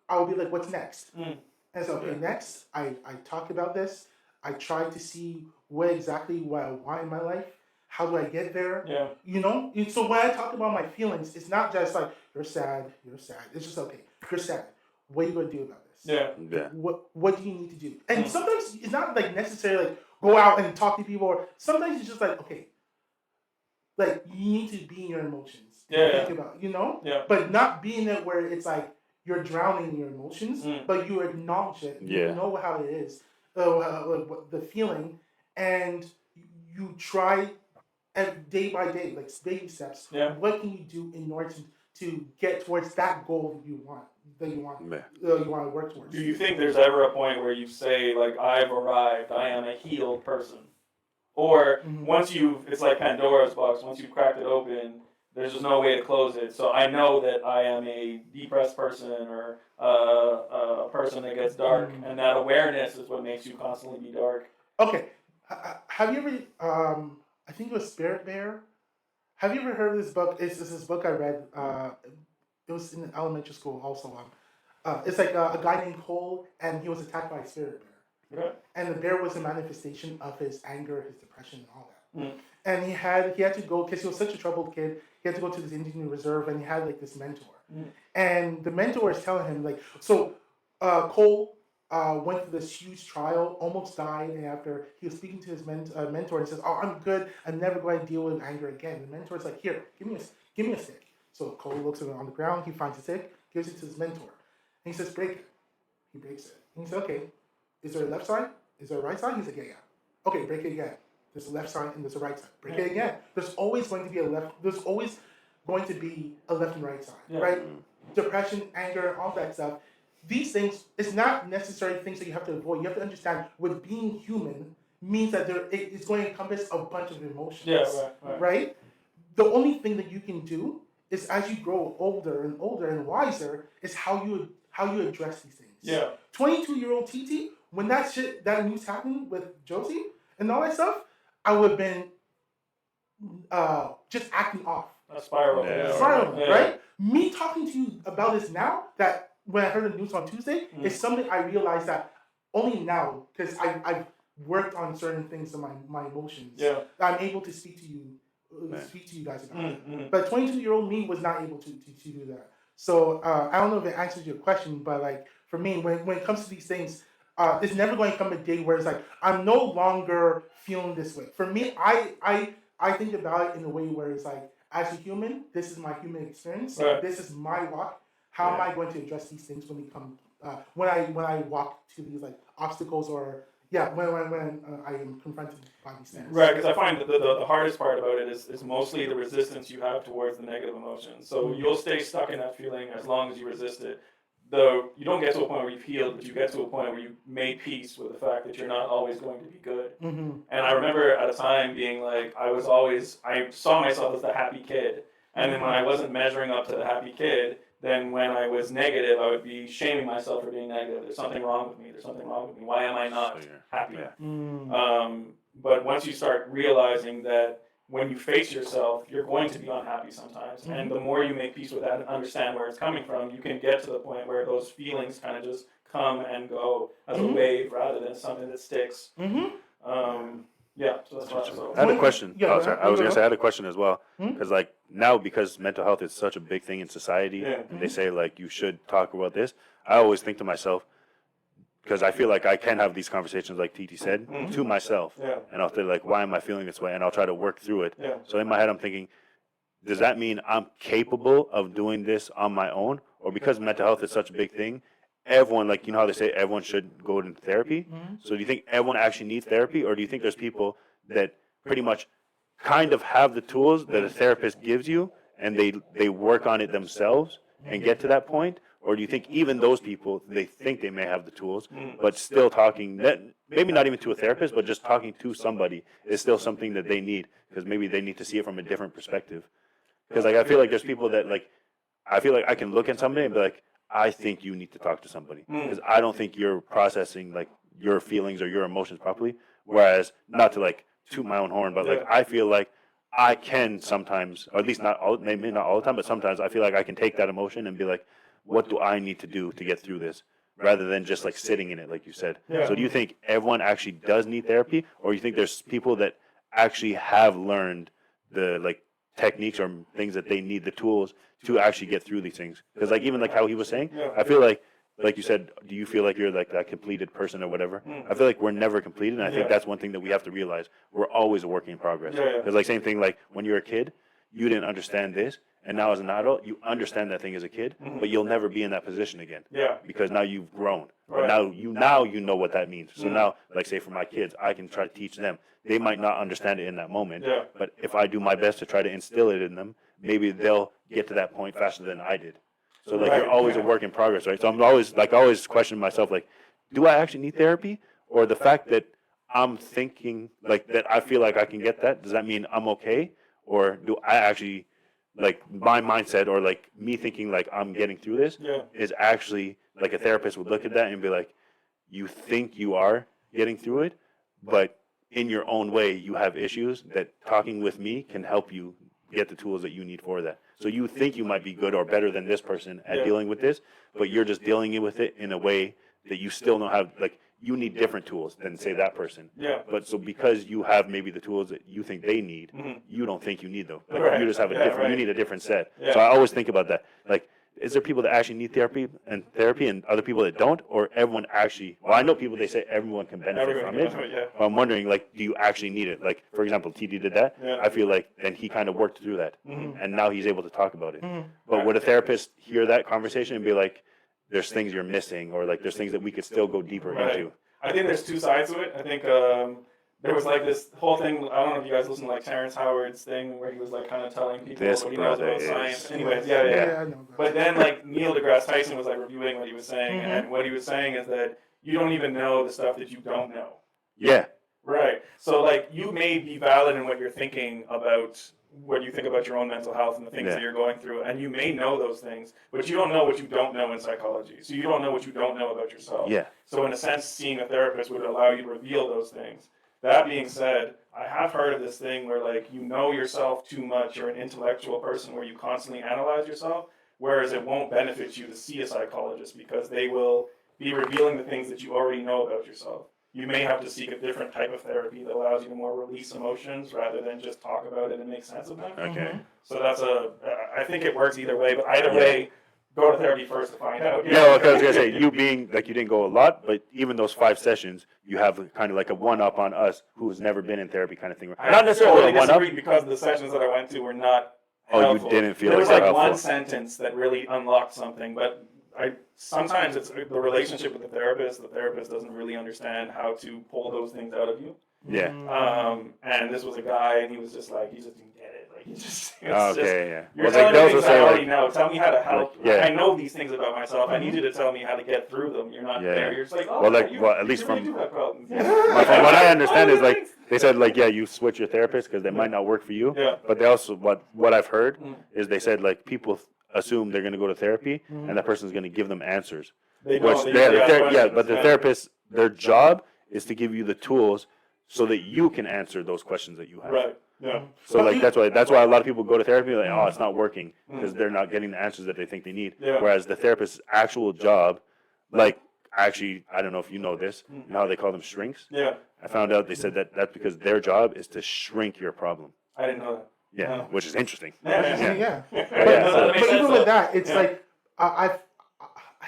[SPEAKER 1] I'll be like, what's next? And so, okay,
[SPEAKER 2] Yeah.
[SPEAKER 1] next, I talk about this. I try to see what I want in my life, How do I get there?
[SPEAKER 3] Yeah.
[SPEAKER 1] You know? And so when I talk about my feelings, it's not just like, you're sad, you're sad. It's just, okay, you're sad. What are you going to do about this?
[SPEAKER 3] Yeah.
[SPEAKER 2] Yeah.
[SPEAKER 1] What do you need to do? And sometimes it's not like necessarily like go out and talk to people, or sometimes it's just like, okay, like you need to be in your emotions.
[SPEAKER 3] Yeah.
[SPEAKER 1] Think about, you know?
[SPEAKER 3] Yeah.
[SPEAKER 1] But not being it where it's like you're drowning in your emotions, but you acknowledge it. You know how it is, the feeling, and you try day by day, like baby steps.
[SPEAKER 3] Yeah.
[SPEAKER 1] What can you do in order to get towards that goal that you want to work towards?
[SPEAKER 3] Do you think there's ever a point where you say, like, I've arrived, I am a healed person? Or once it's like Pandora's box, once you've cracked it open, there's just no way to close it. So I know that I am a depressed person, or a person that gets dark, and that awareness is what makes you constantly be dark.
[SPEAKER 1] Okay. Have you ever, I think it was Spirit Bear. Have you ever heard of this book? It's this book I read. It was in elementary school also. It's like a guy named Cole, and he was attacked by a spirit bear.
[SPEAKER 3] Okay.
[SPEAKER 1] And the bear was a manifestation of his anger, his depression, and all that. And he had to go, because he was such a troubled kid, he had to go to this Indian reserve, and he had like this mentor. And the mentor is telling him, like, so Cole went through this huge trial, almost died, and after he was speaking to his mentor, and says, "Oh, I'm good. I'm never going to deal with anger again." The mentor's like, "Here, give me a stick." So Cole looks at it on the ground. He finds a stick, gives it to his mentor, and he says, "Break it." He breaks it. And he says, "Okay, is there a left side? Is there a right side?" He's like, "Yeah." Okay, break it again. There's a left side and there's a right side. Break it again. There's always going to be a left. There's always going to be a left and right side, right? Depression, anger, all that stuff. These things, it's not necessarily things that you have to avoid. You have to understand with being human means that it's going to encompass a bunch of emotions.
[SPEAKER 3] Yeah,
[SPEAKER 1] right? The only thing that you can do is, as you grow older and wiser, is how you address these things.
[SPEAKER 3] Yeah.
[SPEAKER 1] 22-year-old TT, when that news happened with Josie and all that stuff, I would have been just acting off.
[SPEAKER 3] A spiral.
[SPEAKER 1] Right? Me talking to you about this now, that when I heard the news on Tuesday, is something I realized that only now, because I've worked on certain things in my emotions.
[SPEAKER 3] Yeah.
[SPEAKER 1] I'm able to speak to you guys about it. But 22-year-old me was not able to do that. So I don't know if it answers your question, but like for me, when it comes to these things, it's never going to come a day where it's like I'm no longer feeling this way. For me, I think about it in a way where it's like, as a human, this is my human experience.
[SPEAKER 3] Right.
[SPEAKER 1] This is my walk. How am I going to address these things when they come? When I walk to these like obstacles, or when I am confronted by these things.
[SPEAKER 3] Right, because I find that the hardest part about it is mostly the resistance you have towards the negative emotions. So you'll stay stuck in that feeling as long as you resist it. Though you don't get to a point where you've healed, but you get to a point where you made peace with the fact that you're not always going to be good. And I remember at a time being like, I saw myself as the happy kid. And then when I wasn't measuring up to the happy kid, then when I was negative, I would be shaming myself for being negative. There's something wrong with me. There's something wrong with me. Why am I not happy? But once you start realizing that when you face yourself, you're going to be unhappy sometimes. And the more you make peace with that and understand where it's coming from, you can get to the point where those feelings kind of just come and go as a wave rather than something that sticks. Yeah, so that's what
[SPEAKER 2] I had a question. I was going to say I had a question as well. Because like now, because mental health is such a big thing in society, and they say like you should talk about this, I always think to myself, because I feel like I can have these conversations, like TT said, to myself. And I'll say like, why am I feeling this way? And I'll try to work through it. So in my head, I'm thinking, does that mean I'm capable of doing this on my own? Or because mental health is such a big thing, everyone, like, you know how they say everyone should go into therapy? So do you think everyone actually needs therapy? Or do you think there's people that pretty much kind of have the tools that a therapist gives you and they work on it themselves and get to that point? Or do you think even those people, they think they may have the tools, but still talking, maybe not even to a therapist, but just talking to somebody is still something that they need, because maybe they need to see it from a different perspective? Because like I feel like there's people that like, I feel like I can look at somebody and be like, I think you need to talk to somebody, because I don't think you're processing like your feelings or your emotions properly. Whereas, not to like toot my own horn, but like I feel like I can sometimes, or at least maybe not all the time, but sometimes I feel like I can take that emotion and be like, what do I need to do to get through this, rather than just like sitting in it, like you said. So do you think everyone actually does need therapy, or you think there's people that actually have learned the like techniques or things that they need, the tools to actually get through these things. Because like even like how he was saying, I feel like you said, do you feel like you're like that completed person or whatever? I feel like we're never completed, and I think that's one thing that we have to realize. We're always a work in progress. Because like same thing, like when you're a kid, you didn't understand this, and now as an adult, you understand that thing as a kid, but you'll never be in that position again. Because now you've grown. But now you know what that means. So now, like say for my kids, I can try to teach them. They might not understand it in that moment, but if I do my best to try to instill it in them, maybe they'll get to that point faster than I did. So like you're always a work in progress, right? So I'm always questioning myself, like, do I actually need therapy, or the fact that I'm thinking like that I feel like I can get that, does that mean I'm okay, or do I actually like my mindset or like me thinking like I'm getting through this is actually like a therapist would look at that and be like, you think you are getting through it, but in your own way you have issues that talking with me can help you get the tools that you need for that. So you think you might be good or better than this person at dealing with this, but you're just dealing with it in a way that you still don't have, like you need different tools than say that person. But so because you have maybe the tools that you think they need, you don't think you need them. Like you just have a different, you need a different set. So I always think about that. Like, is there people that actually need therapy and other people that don't, or everyone actually, well, I know people, they say everyone can benefit from it. But I'm wondering, like, do you actually need it? Like, for example, TD did that. I feel like then he kind of worked through that, and now he's able to talk about it. But would a therapist hear that conversation and be like, there's things you're missing, or like there's things that we could still go deeper into?
[SPEAKER 3] I think there's two sides to it. I think there was like this whole thing. I don't know if you guys listen to like Terrence Howard's thing where he was like kind of telling people what he knows about science. Anyways,
[SPEAKER 1] I know.
[SPEAKER 3] But then like Neil deGrasse Tyson was like reviewing what he was saying, and what he was saying is that you don't even know the stuff that you don't know. Right. So like you may be valid in what you're thinking about what you think about your own mental health and the things that you're going through, and you may know those things, but you don't know what you don't know in psychology. So you don't know what you don't know about yourself. So in a sense, seeing a therapist would allow you to reveal those things. That being said, I have heard of this thing where like you know yourself too much. You're an intellectual person where you constantly analyze yourself, whereas it won't benefit you to see a psychologist because they will be revealing the things that you already know about yourself. You may have to seek a different type of therapy that allows you to more release emotions rather than just talk about it and make sense of them. So I think it works either way, but either way, go to therapy first to find out.
[SPEAKER 2] Because I was gonna say, you being like you didn't go a lot, but even those 5 sessions, you have kind of like a one-up on us who has never been in therapy kind of thing.
[SPEAKER 3] Not necessarily a one-up because the sessions that I went to were not helpful.
[SPEAKER 2] You didn't feel
[SPEAKER 3] there
[SPEAKER 2] like
[SPEAKER 3] was like
[SPEAKER 2] helpful.
[SPEAKER 3] one sentence that really unlocked something, but sometimes it's the relationship with the therapist. The therapist doesn't really understand how to pull those things out of you. And this was a guy, and he was just like, he just didn't get it. Like he just, You're telling me things I already know. Tell me how to help. I know these things about myself. I need you to tell me how to get through them. You're not there. You're just like,
[SPEAKER 2] at least from what I understand is like they said like you switch your therapist because they might not work for you. But they also what I've heard is they said like people assume they're going to go to therapy and that person's going to give them answers. But the therapist, their job is to give you the tools so that you can answer those questions that you have. So like that's why a lot of people go to therapy like, oh, it's not working because they're not getting the answers that they think they need. Whereas the therapist's actual job, like actually, I don't know if you know this, you know how they call them shrinks? I found out they said that's because their job is to shrink your problem.
[SPEAKER 3] I didn't know that.
[SPEAKER 2] Which is interesting.
[SPEAKER 1] But even with that, it's like I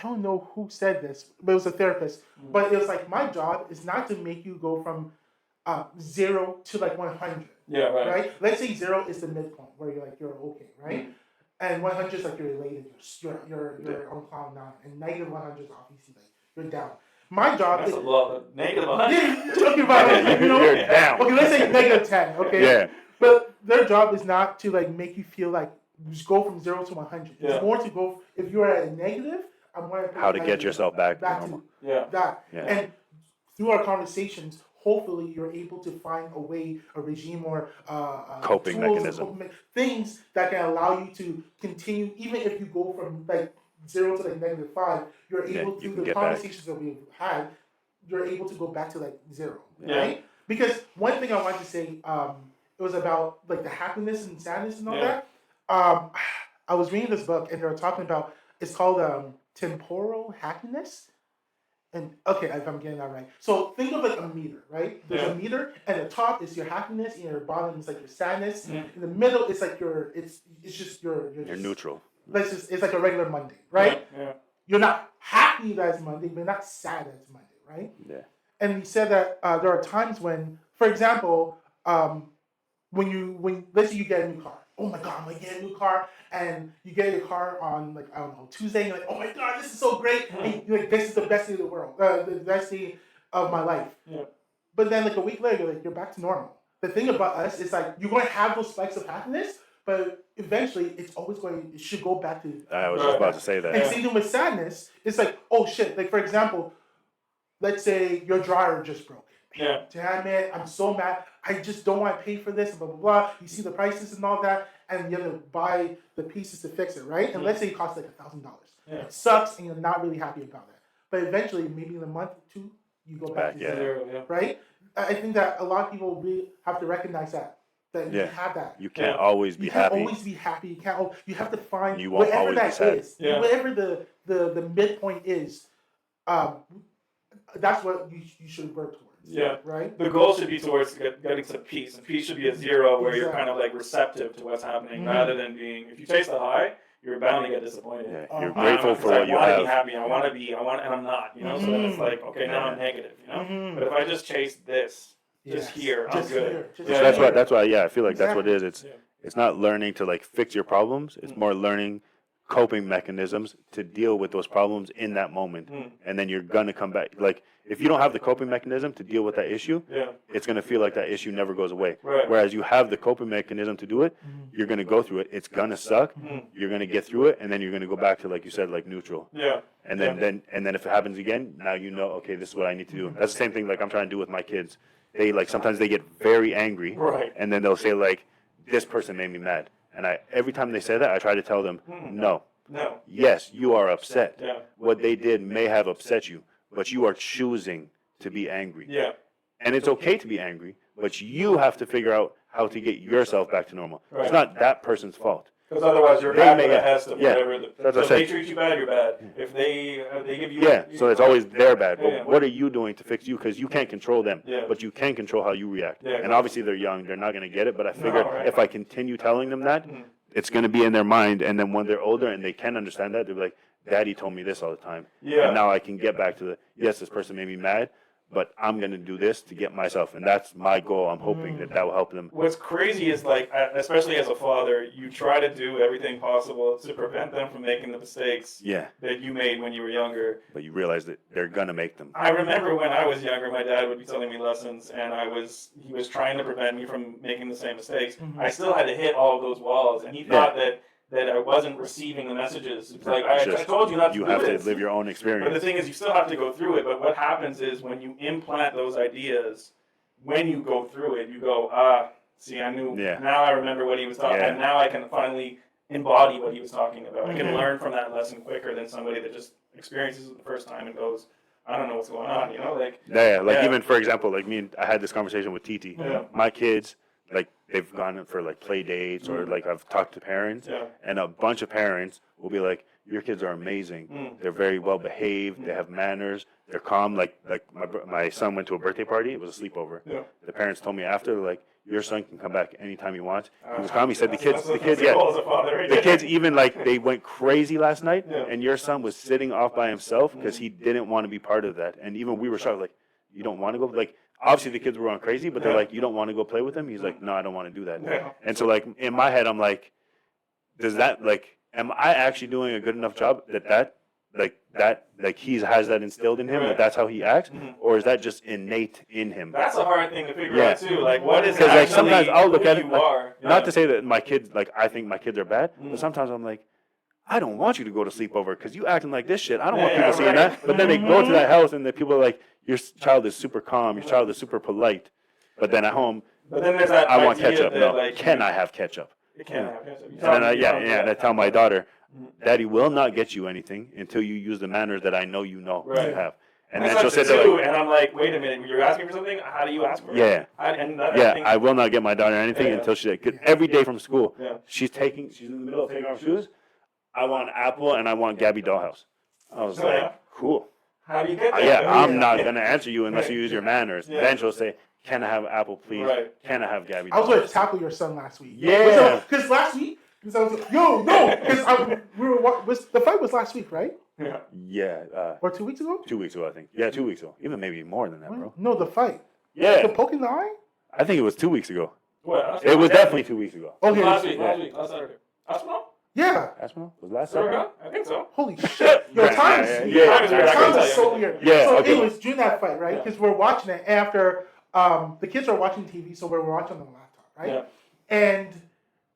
[SPEAKER 1] don't know who said this, but it was a therapist. But it was like my job is not to make you go from 0 to like 100. Right. Let's say 0 is the midpoint where you're okay, right? And 100 is like you're elated, you're on cloud 9, and negative 100 is obviously like you're down. My job is
[SPEAKER 3] a lot. Negative 100.
[SPEAKER 1] Talking about it,
[SPEAKER 2] you're down.
[SPEAKER 1] Okay, let's say negative 10. Okay. But their job is not to like make you feel like just go from 0 to 100. It's more to go if you're at a negative. I'm going to
[SPEAKER 2] how to get yourself back to normal.
[SPEAKER 1] That. And through our conversations, hopefully you're able to find a way, a regime, or
[SPEAKER 2] coping mechanism,
[SPEAKER 1] things that can allow you to continue, even if you go from like 0 to like negative 5. You're able to the conversations that we've had. You're able to go back to like 0, right? Because one thing I wanted to say. It was about like the happiness and sadness and all that. I was reading this book and they were talking about it's called temporal happiness, And okay, if I'm getting that right. So think of like a meter, right? There's a meter, and the top is your happiness, and your bottom is like your sadness. In the middle, it's like it's just you're
[SPEAKER 2] You're neutral.
[SPEAKER 1] It's like a regular Monday, right?
[SPEAKER 3] Yeah.
[SPEAKER 1] You're not happy that it's Monday, but you're not sad that it's Monday, right?
[SPEAKER 2] Yeah.
[SPEAKER 1] And he said that there are times when, for example, when let's say you get a new car. Oh my God, I'm gonna get a new car, and you get your car on like I don't know Tuesday. And you're like, oh my God, this is so great. And you're like, this is the best day of the world, the best day of my life.
[SPEAKER 3] Yeah.
[SPEAKER 1] But then like a week later, you're back to normal. The thing about us is like you're going to have those spikes of happiness, but eventually it should go back to.
[SPEAKER 2] I was just about to say that.
[SPEAKER 1] And same thing with sadness. It's like, oh shit. Like for example, let's say your dryer just broke.
[SPEAKER 3] Yeah.
[SPEAKER 1] Damn it, I'm so mad. I just don't want to pay for this, blah, blah, blah. You see the prices and all that, and you have to buy the pieces to fix it, right? And let's say it costs like $1,000.
[SPEAKER 3] Yeah.
[SPEAKER 1] It sucks, and you're not really happy about that. But eventually, maybe in a month or two, you go back to zero, right? I think that a lot of people really have to recognize that you have that.
[SPEAKER 2] You can't always be happy.
[SPEAKER 1] You can't always be happy. You can't. You have to find
[SPEAKER 2] You won't
[SPEAKER 1] whatever
[SPEAKER 2] always be
[SPEAKER 1] that
[SPEAKER 2] sad.
[SPEAKER 1] is, whatever the midpoint is. That's what you should work towards.
[SPEAKER 3] Yeah.
[SPEAKER 1] Right?
[SPEAKER 3] The goal should be towards getting to peace. And peace should be a zero where you're kind of like receptive to what's happening rather than being, if you chase the high, you're bound to get disappointed.
[SPEAKER 2] Yeah. You're grateful for what you have.
[SPEAKER 3] I want to be happy. I want to and I'm not, you know? So then it's like, okay, now I'm negative, you know? But if I just chase this, just here, I'm good.
[SPEAKER 2] So that's why, I feel like that's what it is. It's not learning to like fix your problems. It's more learning coping mechanisms to deal with those problems in that moment. And then you're going to come back. Like, if you don't have the coping mechanism to deal with that issue, it's going to feel like that issue never goes away.
[SPEAKER 3] Right.
[SPEAKER 2] Whereas you have the coping mechanism to do it, you're going to go through it. It's going to suck. You're going to get through it. And then you're going to go back to, like you said, like neutral.
[SPEAKER 3] Yeah.
[SPEAKER 2] And then if it happens again, now you know, okay, this is what I need to do. That's the same thing like I'm trying to do with my kids. They like, sometimes they get very angry.
[SPEAKER 3] Right.
[SPEAKER 2] And then they'll say like, this person made me mad. And every time they say that, I try to tell them, no. Yes, you are upset.
[SPEAKER 3] Yeah.
[SPEAKER 2] What they did may have upset you, but you are choosing to be angry.
[SPEAKER 3] Yeah.
[SPEAKER 2] And it's okay to be angry, but you have to figure out how to get yourself back to normal.
[SPEAKER 3] Right.
[SPEAKER 2] It's not that person's fault.
[SPEAKER 3] Because otherwise you're back to the hest of whatever.
[SPEAKER 2] That's
[SPEAKER 3] If they treat you bad, you're bad. If they give you...
[SPEAKER 2] So it's always their bad. But
[SPEAKER 3] Yeah.
[SPEAKER 2] what are you doing to fix you? Because you can't control them,
[SPEAKER 3] Yeah.
[SPEAKER 2] but you can control how you react.
[SPEAKER 3] Yeah,
[SPEAKER 2] And obviously they're young. They're not going to get it. But I figured
[SPEAKER 3] right.
[SPEAKER 2] if I continue telling them that, it's going to be in their mind. And then when they're older and they can understand that, they'll be like, Daddy told me this all the time.
[SPEAKER 3] Yeah.
[SPEAKER 2] And now I can get back to yes, this person made me mad, but I'm going to do this to get myself. And that's my goal. I'm hoping that will help them.
[SPEAKER 3] What's crazy is, like, especially as a father, you try to do everything possible to prevent them from making the mistakes that you made when you were younger.
[SPEAKER 2] But you realize that they're going to make them.
[SPEAKER 3] I remember when I was younger, my dad would be telling me lessons, and he was trying to prevent me from making the same mistakes. I still had to hit all of those walls, and he thought that I wasn't receiving the messages. It's like, I told you not to do this.
[SPEAKER 2] You have to live your own experience.
[SPEAKER 3] But the thing is, you still have to go through it. But what happens is when you implant those ideas, when you go through it, you go, see, I knew, now I remember what he was talking about, and now I can finally embody what he was talking about. I can learn from that lesson quicker than somebody that just experiences it the first time and goes, I don't know what's going on, you know?
[SPEAKER 2] Even, for example, like I had this conversation with Titi. My kids, like, they've gone for like play dates or like I've talked to parents and a bunch of parents will be like, your kids are amazing. They're very well behaved. They have manners. They're calm. Like my son went to a birthday party. It was a sleepover. The parents told me after, like, your son can come back anytime he wants. He was calm. He said the kids even like they went crazy last night and your son was sitting off by himself because he didn't want to be part of that. And even we were shocked, like, you don't want to go? Like, obviously the kids were going crazy, but they're like, you don't want to go play with him? He's like, no, I don't want to do that. And so like in my head, I'm like, does that like, am I actually doing a good enough job that he has that instilled in him, that that's how he acts, or is that just innate in him?
[SPEAKER 3] That's a hard thing to figure out too. Like, what is
[SPEAKER 2] like sometimes I'll look at it,
[SPEAKER 3] like,
[SPEAKER 2] not to say that my kids, like I think my kids are bad, but sometimes I'm like, I don't want you to go to sleepover because you acting like this shit. I don't want people seeing that. But then they go to that house and the people are like, your child is super calm, your child is super polite. But then at home, I want ketchup. No, like, can I have ketchup?
[SPEAKER 3] It can't have ketchup.
[SPEAKER 2] And then I tell my daughter, Daddy will not get you anything until you use the manners that I know you you have. And then she'll sit there
[SPEAKER 3] and I'm like, wait a minute, you're asking for something? How do you ask for it?
[SPEAKER 2] I will not get my daughter anything until because every day from school, she's in the middle of taking off shoes. I want Apple and I want Gabby Dollhouse. I was like, cool.
[SPEAKER 3] How do you get
[SPEAKER 2] Yeah,
[SPEAKER 3] there?
[SPEAKER 2] I'm not gonna answer you unless you use your manners.
[SPEAKER 3] Yeah.
[SPEAKER 2] Then she'll say, "Can I have apple, please?
[SPEAKER 3] Right.
[SPEAKER 2] Can I have Gabby?"
[SPEAKER 1] I was going to tackle your son last week.
[SPEAKER 2] Yeah.
[SPEAKER 1] Because last week, because I was like, yo, no, because the fight was last week, right?
[SPEAKER 3] Yeah.
[SPEAKER 2] Yeah.
[SPEAKER 1] Or 2 weeks ago?
[SPEAKER 2] 2 weeks ago, I think. Yeah, 2 weeks ago. Even maybe more than that, bro.
[SPEAKER 1] No, the fight.
[SPEAKER 2] Yeah.
[SPEAKER 1] The poke in the eye?
[SPEAKER 2] I think it was 2 weeks ago.
[SPEAKER 3] What?
[SPEAKER 2] It was definitely 2 weeks ago.
[SPEAKER 1] Okay.
[SPEAKER 3] Last week, last Saturday. Aspinall?
[SPEAKER 1] Yeah.
[SPEAKER 2] Aspinall? Was last Saturday?
[SPEAKER 3] I think so.
[SPEAKER 1] Holy shit. Yo, time is so weird.
[SPEAKER 2] Yeah,
[SPEAKER 1] So
[SPEAKER 2] okay.
[SPEAKER 1] anyways, during that fight, right? Because we're watching it after the kids are watching TV, so we're watching on the laptop, right?
[SPEAKER 3] Yeah.
[SPEAKER 1] And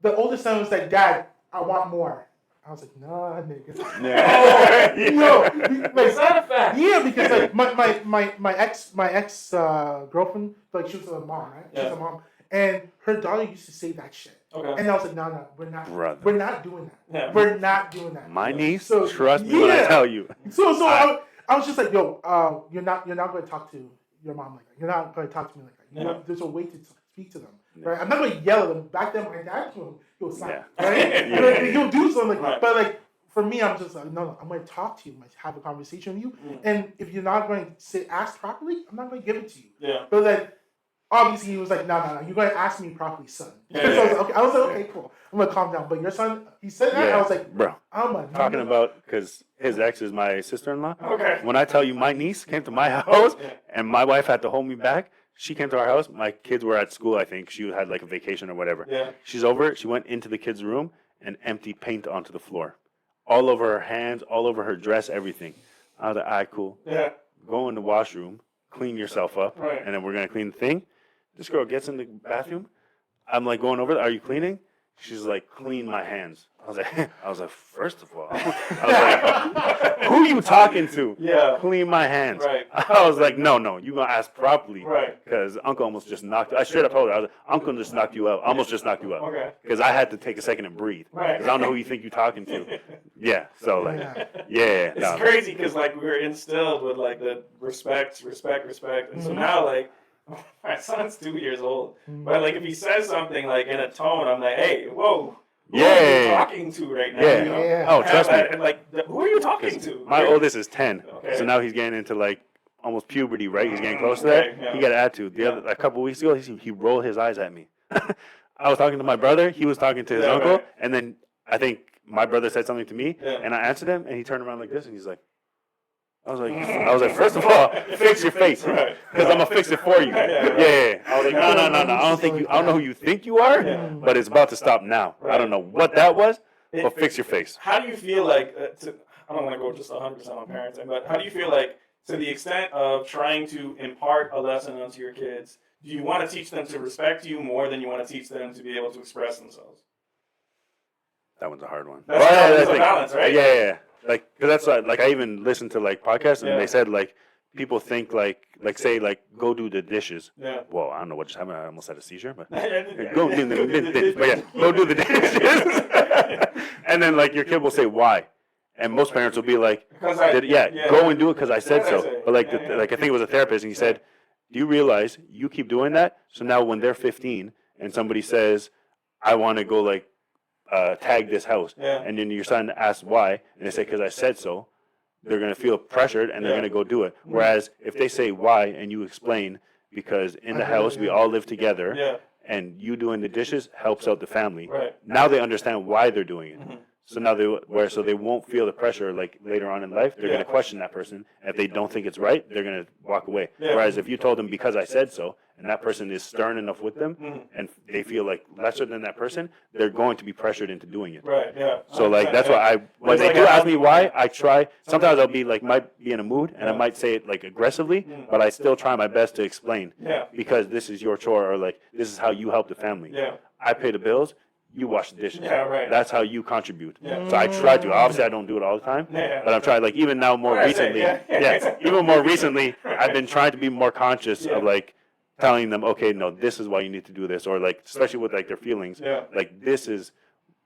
[SPEAKER 1] the oldest son was like, Dad, I want more. I was like, nah, nigga.
[SPEAKER 2] Yeah.
[SPEAKER 1] No,
[SPEAKER 3] Is that a fact?
[SPEAKER 1] yeah, because like my ex girlfriend, like she was a mom, right? She was a mom, and her daughter used to say that shit.
[SPEAKER 3] Okay.
[SPEAKER 1] And I was like, no, we're not.
[SPEAKER 2] Brother.
[SPEAKER 1] We're not doing that.
[SPEAKER 3] Yeah.
[SPEAKER 1] We're not doing that.
[SPEAKER 2] My niece,
[SPEAKER 1] So,
[SPEAKER 2] trust me when I
[SPEAKER 1] yeah.
[SPEAKER 2] tell you.
[SPEAKER 1] So I was just like, yo, you're not going to talk to your mom like that. You're not going to talk to me like that. You know, there's a way to speak to them, right? I'm not going to yell at them. Back then, my dad he'll slap, right? He'll do something,
[SPEAKER 3] Right.
[SPEAKER 1] but like for me, I'm just like, no, I'm going to talk to you, have a conversation with you, and if you're not going to ask properly, I'm not going to give it to you.
[SPEAKER 3] Yeah.
[SPEAKER 1] But like, obviously, he was like, no, you're going to ask me properly, son.
[SPEAKER 3] Yeah,
[SPEAKER 1] So I was like, okay, cool. I'm going to calm down. But your son, he said that, I was like,
[SPEAKER 2] bro.
[SPEAKER 1] I'm a
[SPEAKER 2] Talking about, because his ex is my sister-in-law.
[SPEAKER 3] Okay.
[SPEAKER 2] When I tell you my niece came to my house and my wife had to hold me back, she came to our house. My kids were at school, I think. She had like a vacation or whatever.
[SPEAKER 3] Yeah.
[SPEAKER 2] She's over. She went into the kids' room and emptied paint onto the floor. All over her hands, all over her dress, everything. I was like, all right, cool.
[SPEAKER 3] Yeah.
[SPEAKER 2] Go in the washroom, clean yourself up,
[SPEAKER 3] Right.
[SPEAKER 2] and then we're going to clean the thing. This girl gets in the bathroom. I'm like going over there. Are you cleaning? She's like, clean my hands. I was like, first of all, I was like, who are you talking to?
[SPEAKER 3] Yeah.
[SPEAKER 2] Clean my hands.
[SPEAKER 3] Right.
[SPEAKER 2] I was like, no, you gonna ask properly.
[SPEAKER 3] Right.
[SPEAKER 2] Because Uncle almost just knocked. I straight up told her, I was like, Uncle just knocked you out. Almost just knocked you out.
[SPEAKER 3] Okay.
[SPEAKER 2] Because I had to take a second and breathe.
[SPEAKER 3] Right.
[SPEAKER 2] Because I don't know who you think you're talking to. Yeah. So like, yeah.
[SPEAKER 3] It's crazy because like we were instilled with like the respect, and so now like my son's 2 years old, but like if he says something like in a tone, I'm like, hey, whoa. Who are you talking to right now?
[SPEAKER 2] Yeah.
[SPEAKER 3] You know?
[SPEAKER 1] Yeah.
[SPEAKER 2] Oh, trust me.
[SPEAKER 3] And like, who are you talking to?
[SPEAKER 2] My oldest is 10,
[SPEAKER 3] Okay.
[SPEAKER 2] so now he's getting into like almost puberty, right? He's getting close to that.
[SPEAKER 3] Okay, yeah.
[SPEAKER 2] He got an attitude. A couple weeks ago, he rolled his eyes at me. I was talking to my brother. He was talking to his uncle,
[SPEAKER 3] right.
[SPEAKER 2] and then I think my brother said something to me,
[SPEAKER 3] Yeah.
[SPEAKER 2] and I answered him, and he turned around like this, and he's like, I was like, first of all, fix your face, because I'm gonna fix it for you. Yeah. I was like, no. I don't know who you think you are, but it's about to stop now. I don't know what that was, but fix your face.
[SPEAKER 3] How do you feel like? I don't want to go just 100% on parenting, but how do you feel like, to the extent of trying to impart a lesson onto your kids, do you want to teach them to respect you more than you want to teach them to be able to express themselves?
[SPEAKER 2] That one's a hard one.
[SPEAKER 3] That's a balance, right?
[SPEAKER 2] Yeah. Like, because that's like I even listened to like podcasts and they said like people think like say like go do the dishes.
[SPEAKER 3] Yeah.
[SPEAKER 2] Well, I don't know what just happened. I almost had a seizure, but
[SPEAKER 3] Yeah.
[SPEAKER 2] go do the dishes. And then like your kid will say why, and most parents will be like, go and do it because I said so. But like I think it was a therapist and he said, do you realize you keep doing that? So now when they're 15 and somebody says, I want to go like tag this house, and then your son asks why, and they say because I said so, they're going to feel pressured and they're going to go do it. Whereas if they say why and you explain, because in the house we all live together, and you doing the dishes helps out the family.
[SPEAKER 3] Right.
[SPEAKER 2] Now they understand why they're doing it. So now they won't feel the pressure like later on in life. They're going to question that person. If they don't think it's right, they're going to walk away. Whereas if you told them because I said so, and that person is stern enough with them, and they feel like lesser than that person, they're going to be pressured into doing it.
[SPEAKER 3] Right. Yeah.
[SPEAKER 2] So like that's why when they do ask me why, I try. Sometimes I'll be like might be in a mood and I might say it like aggressively, but I still try my best to explain. Because this is your chore, or like this is how you help the family. I pay the bills. You wash the dishes. That's how you contribute. So I try to. Obviously, I don't do it all the time, but I'm trying. Like even now, more recently, even more recently, I've been trying to be more conscious of like telling them, okay, no, this is why you need to do this, or like especially with like their feelings, like this is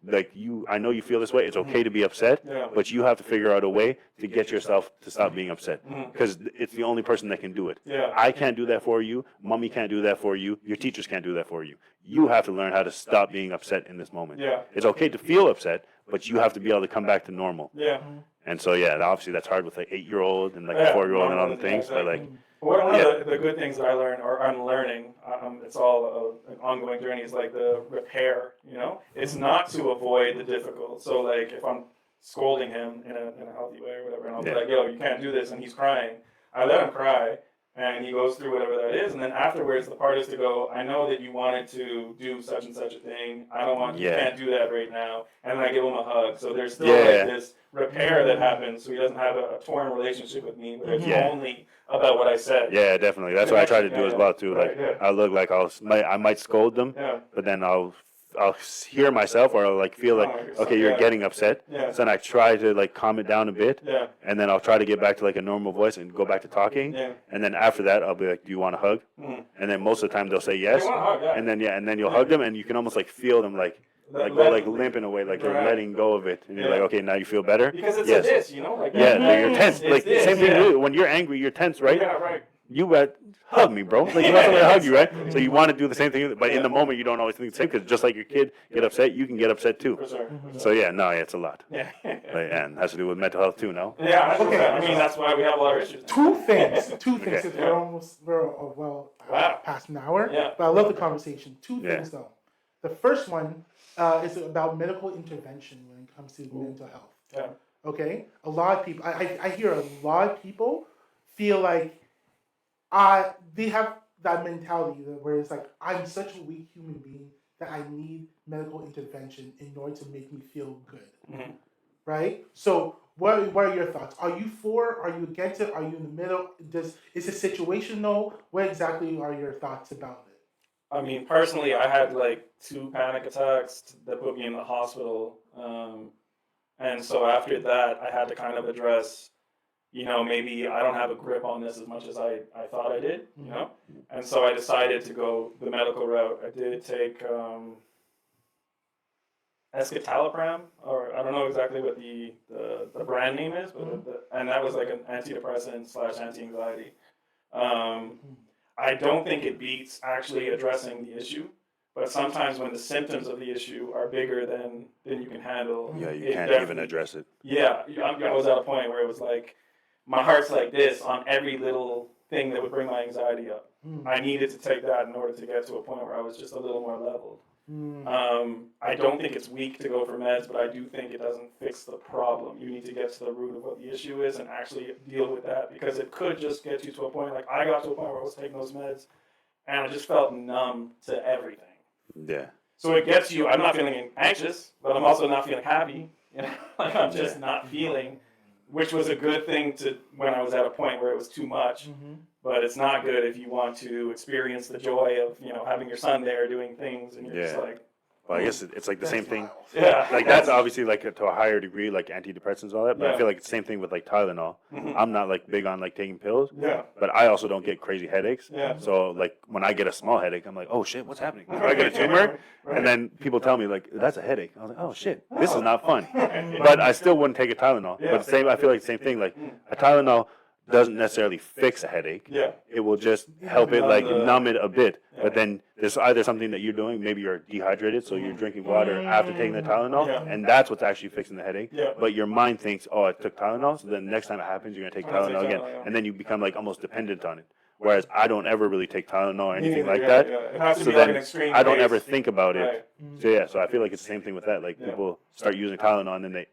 [SPEAKER 2] like you. I know you feel this way. It's okay to be upset, but you have to figure out a way to get yourself to stop being upset, because it's the only person that can do it. I can't do that for you. Mommy can't do that for you. Your teachers can't do that for you. You have to learn how to stop being upset in this moment. It's okay to feel upset, but you have to be able to come back to normal.
[SPEAKER 3] Yeah.
[SPEAKER 2] And so, yeah, obviously that's hard with like 8-year-old and like
[SPEAKER 3] Yeah,
[SPEAKER 2] 4-year-old and all the
[SPEAKER 3] yeah,
[SPEAKER 2] things. But
[SPEAKER 3] exactly.
[SPEAKER 2] like,
[SPEAKER 3] One
[SPEAKER 2] Yeah.
[SPEAKER 3] of the good things that I learned, or I'm learning, it's all an ongoing journey, is like the repair, you know? It's not to avoid the difficult. So like if I'm scolding him in a healthy way or whatever, and I'll be
[SPEAKER 2] Yeah.
[SPEAKER 3] like, yo, you can't do this, and he's crying, I let him cry, and he goes through whatever that is, and then afterwards the part is to go, I know that you wanted to do such and such a thing, I don't want, you
[SPEAKER 2] Yeah.
[SPEAKER 3] can't do that right now, and then I give him a hug. So there's still
[SPEAKER 2] Yeah.
[SPEAKER 3] like this repair that happens, so he doesn't have a torn relationship with me, but it's
[SPEAKER 2] Yeah.
[SPEAKER 3] only about what I said.
[SPEAKER 2] yeah, definitely. That's what I try to do as well too. Like,
[SPEAKER 3] Right, yeah.
[SPEAKER 2] I look like I might scold them,
[SPEAKER 3] Yeah.
[SPEAKER 2] but then I'll hear myself, or I'll like feel like, okay, you're
[SPEAKER 3] Yeah.
[SPEAKER 2] getting upset.
[SPEAKER 3] Yeah.
[SPEAKER 2] So then I try to like calm it down a bit,
[SPEAKER 3] Yeah.
[SPEAKER 2] and then I'll try to get back to like a normal voice and go back to talking.
[SPEAKER 3] Yeah.
[SPEAKER 2] And then after that, I'll be like, do you want a hug?
[SPEAKER 3] Mhm.
[SPEAKER 2] And then most of the time they'll say yes.
[SPEAKER 3] They want a hug, yeah.
[SPEAKER 2] And then you'll hug them, and you can almost like feel them like go like limp in a way, like they're
[SPEAKER 3] Right.
[SPEAKER 2] letting go of it, and you're
[SPEAKER 3] Yeah.
[SPEAKER 2] like, okay, now you feel better.
[SPEAKER 3] Because it's
[SPEAKER 2] Yes.
[SPEAKER 3] a diss, you know? Like
[SPEAKER 2] Yeah,
[SPEAKER 3] that.
[SPEAKER 2] you're tense.
[SPEAKER 3] It's
[SPEAKER 2] Like
[SPEAKER 3] this,
[SPEAKER 2] same thing
[SPEAKER 3] yeah.
[SPEAKER 2] when you're angry, you're tense, right?
[SPEAKER 3] Yeah, right.
[SPEAKER 2] You hug me, bro. Like you want somebody to hug you, right? So you want to do the same thing, but in the moment you don't always think the same, because just like your kid get upset, you can get upset too.
[SPEAKER 3] For sure.
[SPEAKER 2] So yeah, no, it's a lot.
[SPEAKER 3] Yeah.
[SPEAKER 2] And it has to do with mental health too, no?
[SPEAKER 3] Yeah,
[SPEAKER 1] Okay.
[SPEAKER 3] I mean, that's why we have a lot of issues.
[SPEAKER 1] Two things.
[SPEAKER 2] Okay.
[SPEAKER 1] Because we're
[SPEAKER 3] Wow.
[SPEAKER 1] past an hour.
[SPEAKER 3] Yeah.
[SPEAKER 1] But I love the conversation. Two
[SPEAKER 2] Yeah.
[SPEAKER 1] things though. The first one is about medical intervention when it comes to mental health.
[SPEAKER 3] Yeah.
[SPEAKER 1] Okay, a lot of people. I hear a lot of people feel like they have that mentality where it's like, I'm such a weak human being that I need medical intervention in order to make me feel good.
[SPEAKER 3] Mhm.
[SPEAKER 1] Right? So what are your thoughts? Are you for? Are you against it? Are you in the middle? Is it situational? What exactly are your thoughts about it?
[SPEAKER 3] I mean, personally, I had like 2 panic attacks that put me in the hospital. And so after that, I had to kind of address, you know, maybe I don't have a grip on this as much as I thought I did, you know? And so I decided to go the medical route. I did take escitalopram, or I don't know exactly what the brand name is, but and that was like an antidepressant / anti-anxiety. I don't think it beats actually addressing the issue, but sometimes when the symptoms of the issue are bigger than you can handle,
[SPEAKER 2] Yeah, you
[SPEAKER 3] it
[SPEAKER 2] can't
[SPEAKER 3] definitely-
[SPEAKER 2] even address it.
[SPEAKER 3] Yeah, I was at a point where it was like, my heart's like this on every little thing that would bring my anxiety up. I needed to take that in order to get to a point where I was just a little more leveled. I don't think it's weak to go for meds, but I do think it doesn't fix the problem. You need to get to the root of what the issue is and actually deal with that, because it could just get you to a point, like I got to a point where I was taking those meds and I just felt numb to everything.
[SPEAKER 2] Yeah.
[SPEAKER 3] So it gets you, I'm not feeling anxious, but I'm also not feeling happy. You know, like I'm just not feeling, which was a good thing to when I was at a point where it was too much. But it's not good if you want to experience the joy of, you know, having your son there doing things, and you're just
[SPEAKER 2] Yeah.
[SPEAKER 3] like,
[SPEAKER 2] Well, I guess it's like the same thing.
[SPEAKER 3] yeah,
[SPEAKER 2] Like that's obviously like to a higher degree, like antidepressants and all that. But
[SPEAKER 3] Yeah.
[SPEAKER 2] I feel like it's the same thing with like Tylenol. I'm not like big on like taking pills,
[SPEAKER 3] yeah,
[SPEAKER 2] but I also don't get crazy headaches.
[SPEAKER 3] Yeah.
[SPEAKER 2] So like when I get a small headache, I'm like, oh shit, what's happening? Do I get a tumor? And then people tell me like, that's a headache. I was like, oh shit, this is not fun. But I still wouldn't take a Tylenol.
[SPEAKER 3] Yeah.
[SPEAKER 2] But I feel like the same thing. Like a Tylenol doesn't necessarily fix a headache.
[SPEAKER 3] yeah,
[SPEAKER 2] It will just help it like
[SPEAKER 3] Numb
[SPEAKER 2] numb it a bit.
[SPEAKER 3] Yeah.
[SPEAKER 2] But then there's either something that you're doing, maybe you're dehydrated, so you're drinking water after taking the Tylenol,
[SPEAKER 3] Yeah.
[SPEAKER 2] and that's what's actually fixing the headache.
[SPEAKER 3] Yeah.
[SPEAKER 2] But your mind thinks, oh, I took Tylenol, so then next time it happens, you're gonna take
[SPEAKER 3] I'm gonna
[SPEAKER 2] Tylenol
[SPEAKER 3] take
[SPEAKER 2] again,
[SPEAKER 3] Tylenol, yeah.
[SPEAKER 2] and then you become like almost dependent on it. Whereas I don't ever really take Tylenol or anything
[SPEAKER 3] neither,
[SPEAKER 2] like
[SPEAKER 3] yeah,
[SPEAKER 2] that.
[SPEAKER 3] yeah. It has to
[SPEAKER 2] So
[SPEAKER 3] be like
[SPEAKER 2] then
[SPEAKER 3] an extreme
[SPEAKER 2] I don't
[SPEAKER 3] case.
[SPEAKER 2] ever think about it.
[SPEAKER 3] Right.
[SPEAKER 2] So yeah, so I feel like it's the same thing with that. Like
[SPEAKER 3] Yeah.
[SPEAKER 2] people start using Tylenol and then they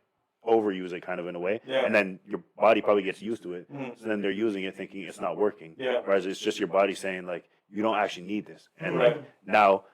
[SPEAKER 2] overuse it kind of in a way,
[SPEAKER 3] Yeah.
[SPEAKER 2] and then your body probably gets used to it.
[SPEAKER 3] Mhm.
[SPEAKER 2] So then they're using it thinking it's not working.
[SPEAKER 3] Yeah.
[SPEAKER 2] Whereas it's just your body saying like you don't actually need this. And
[SPEAKER 3] Right.
[SPEAKER 2] like now,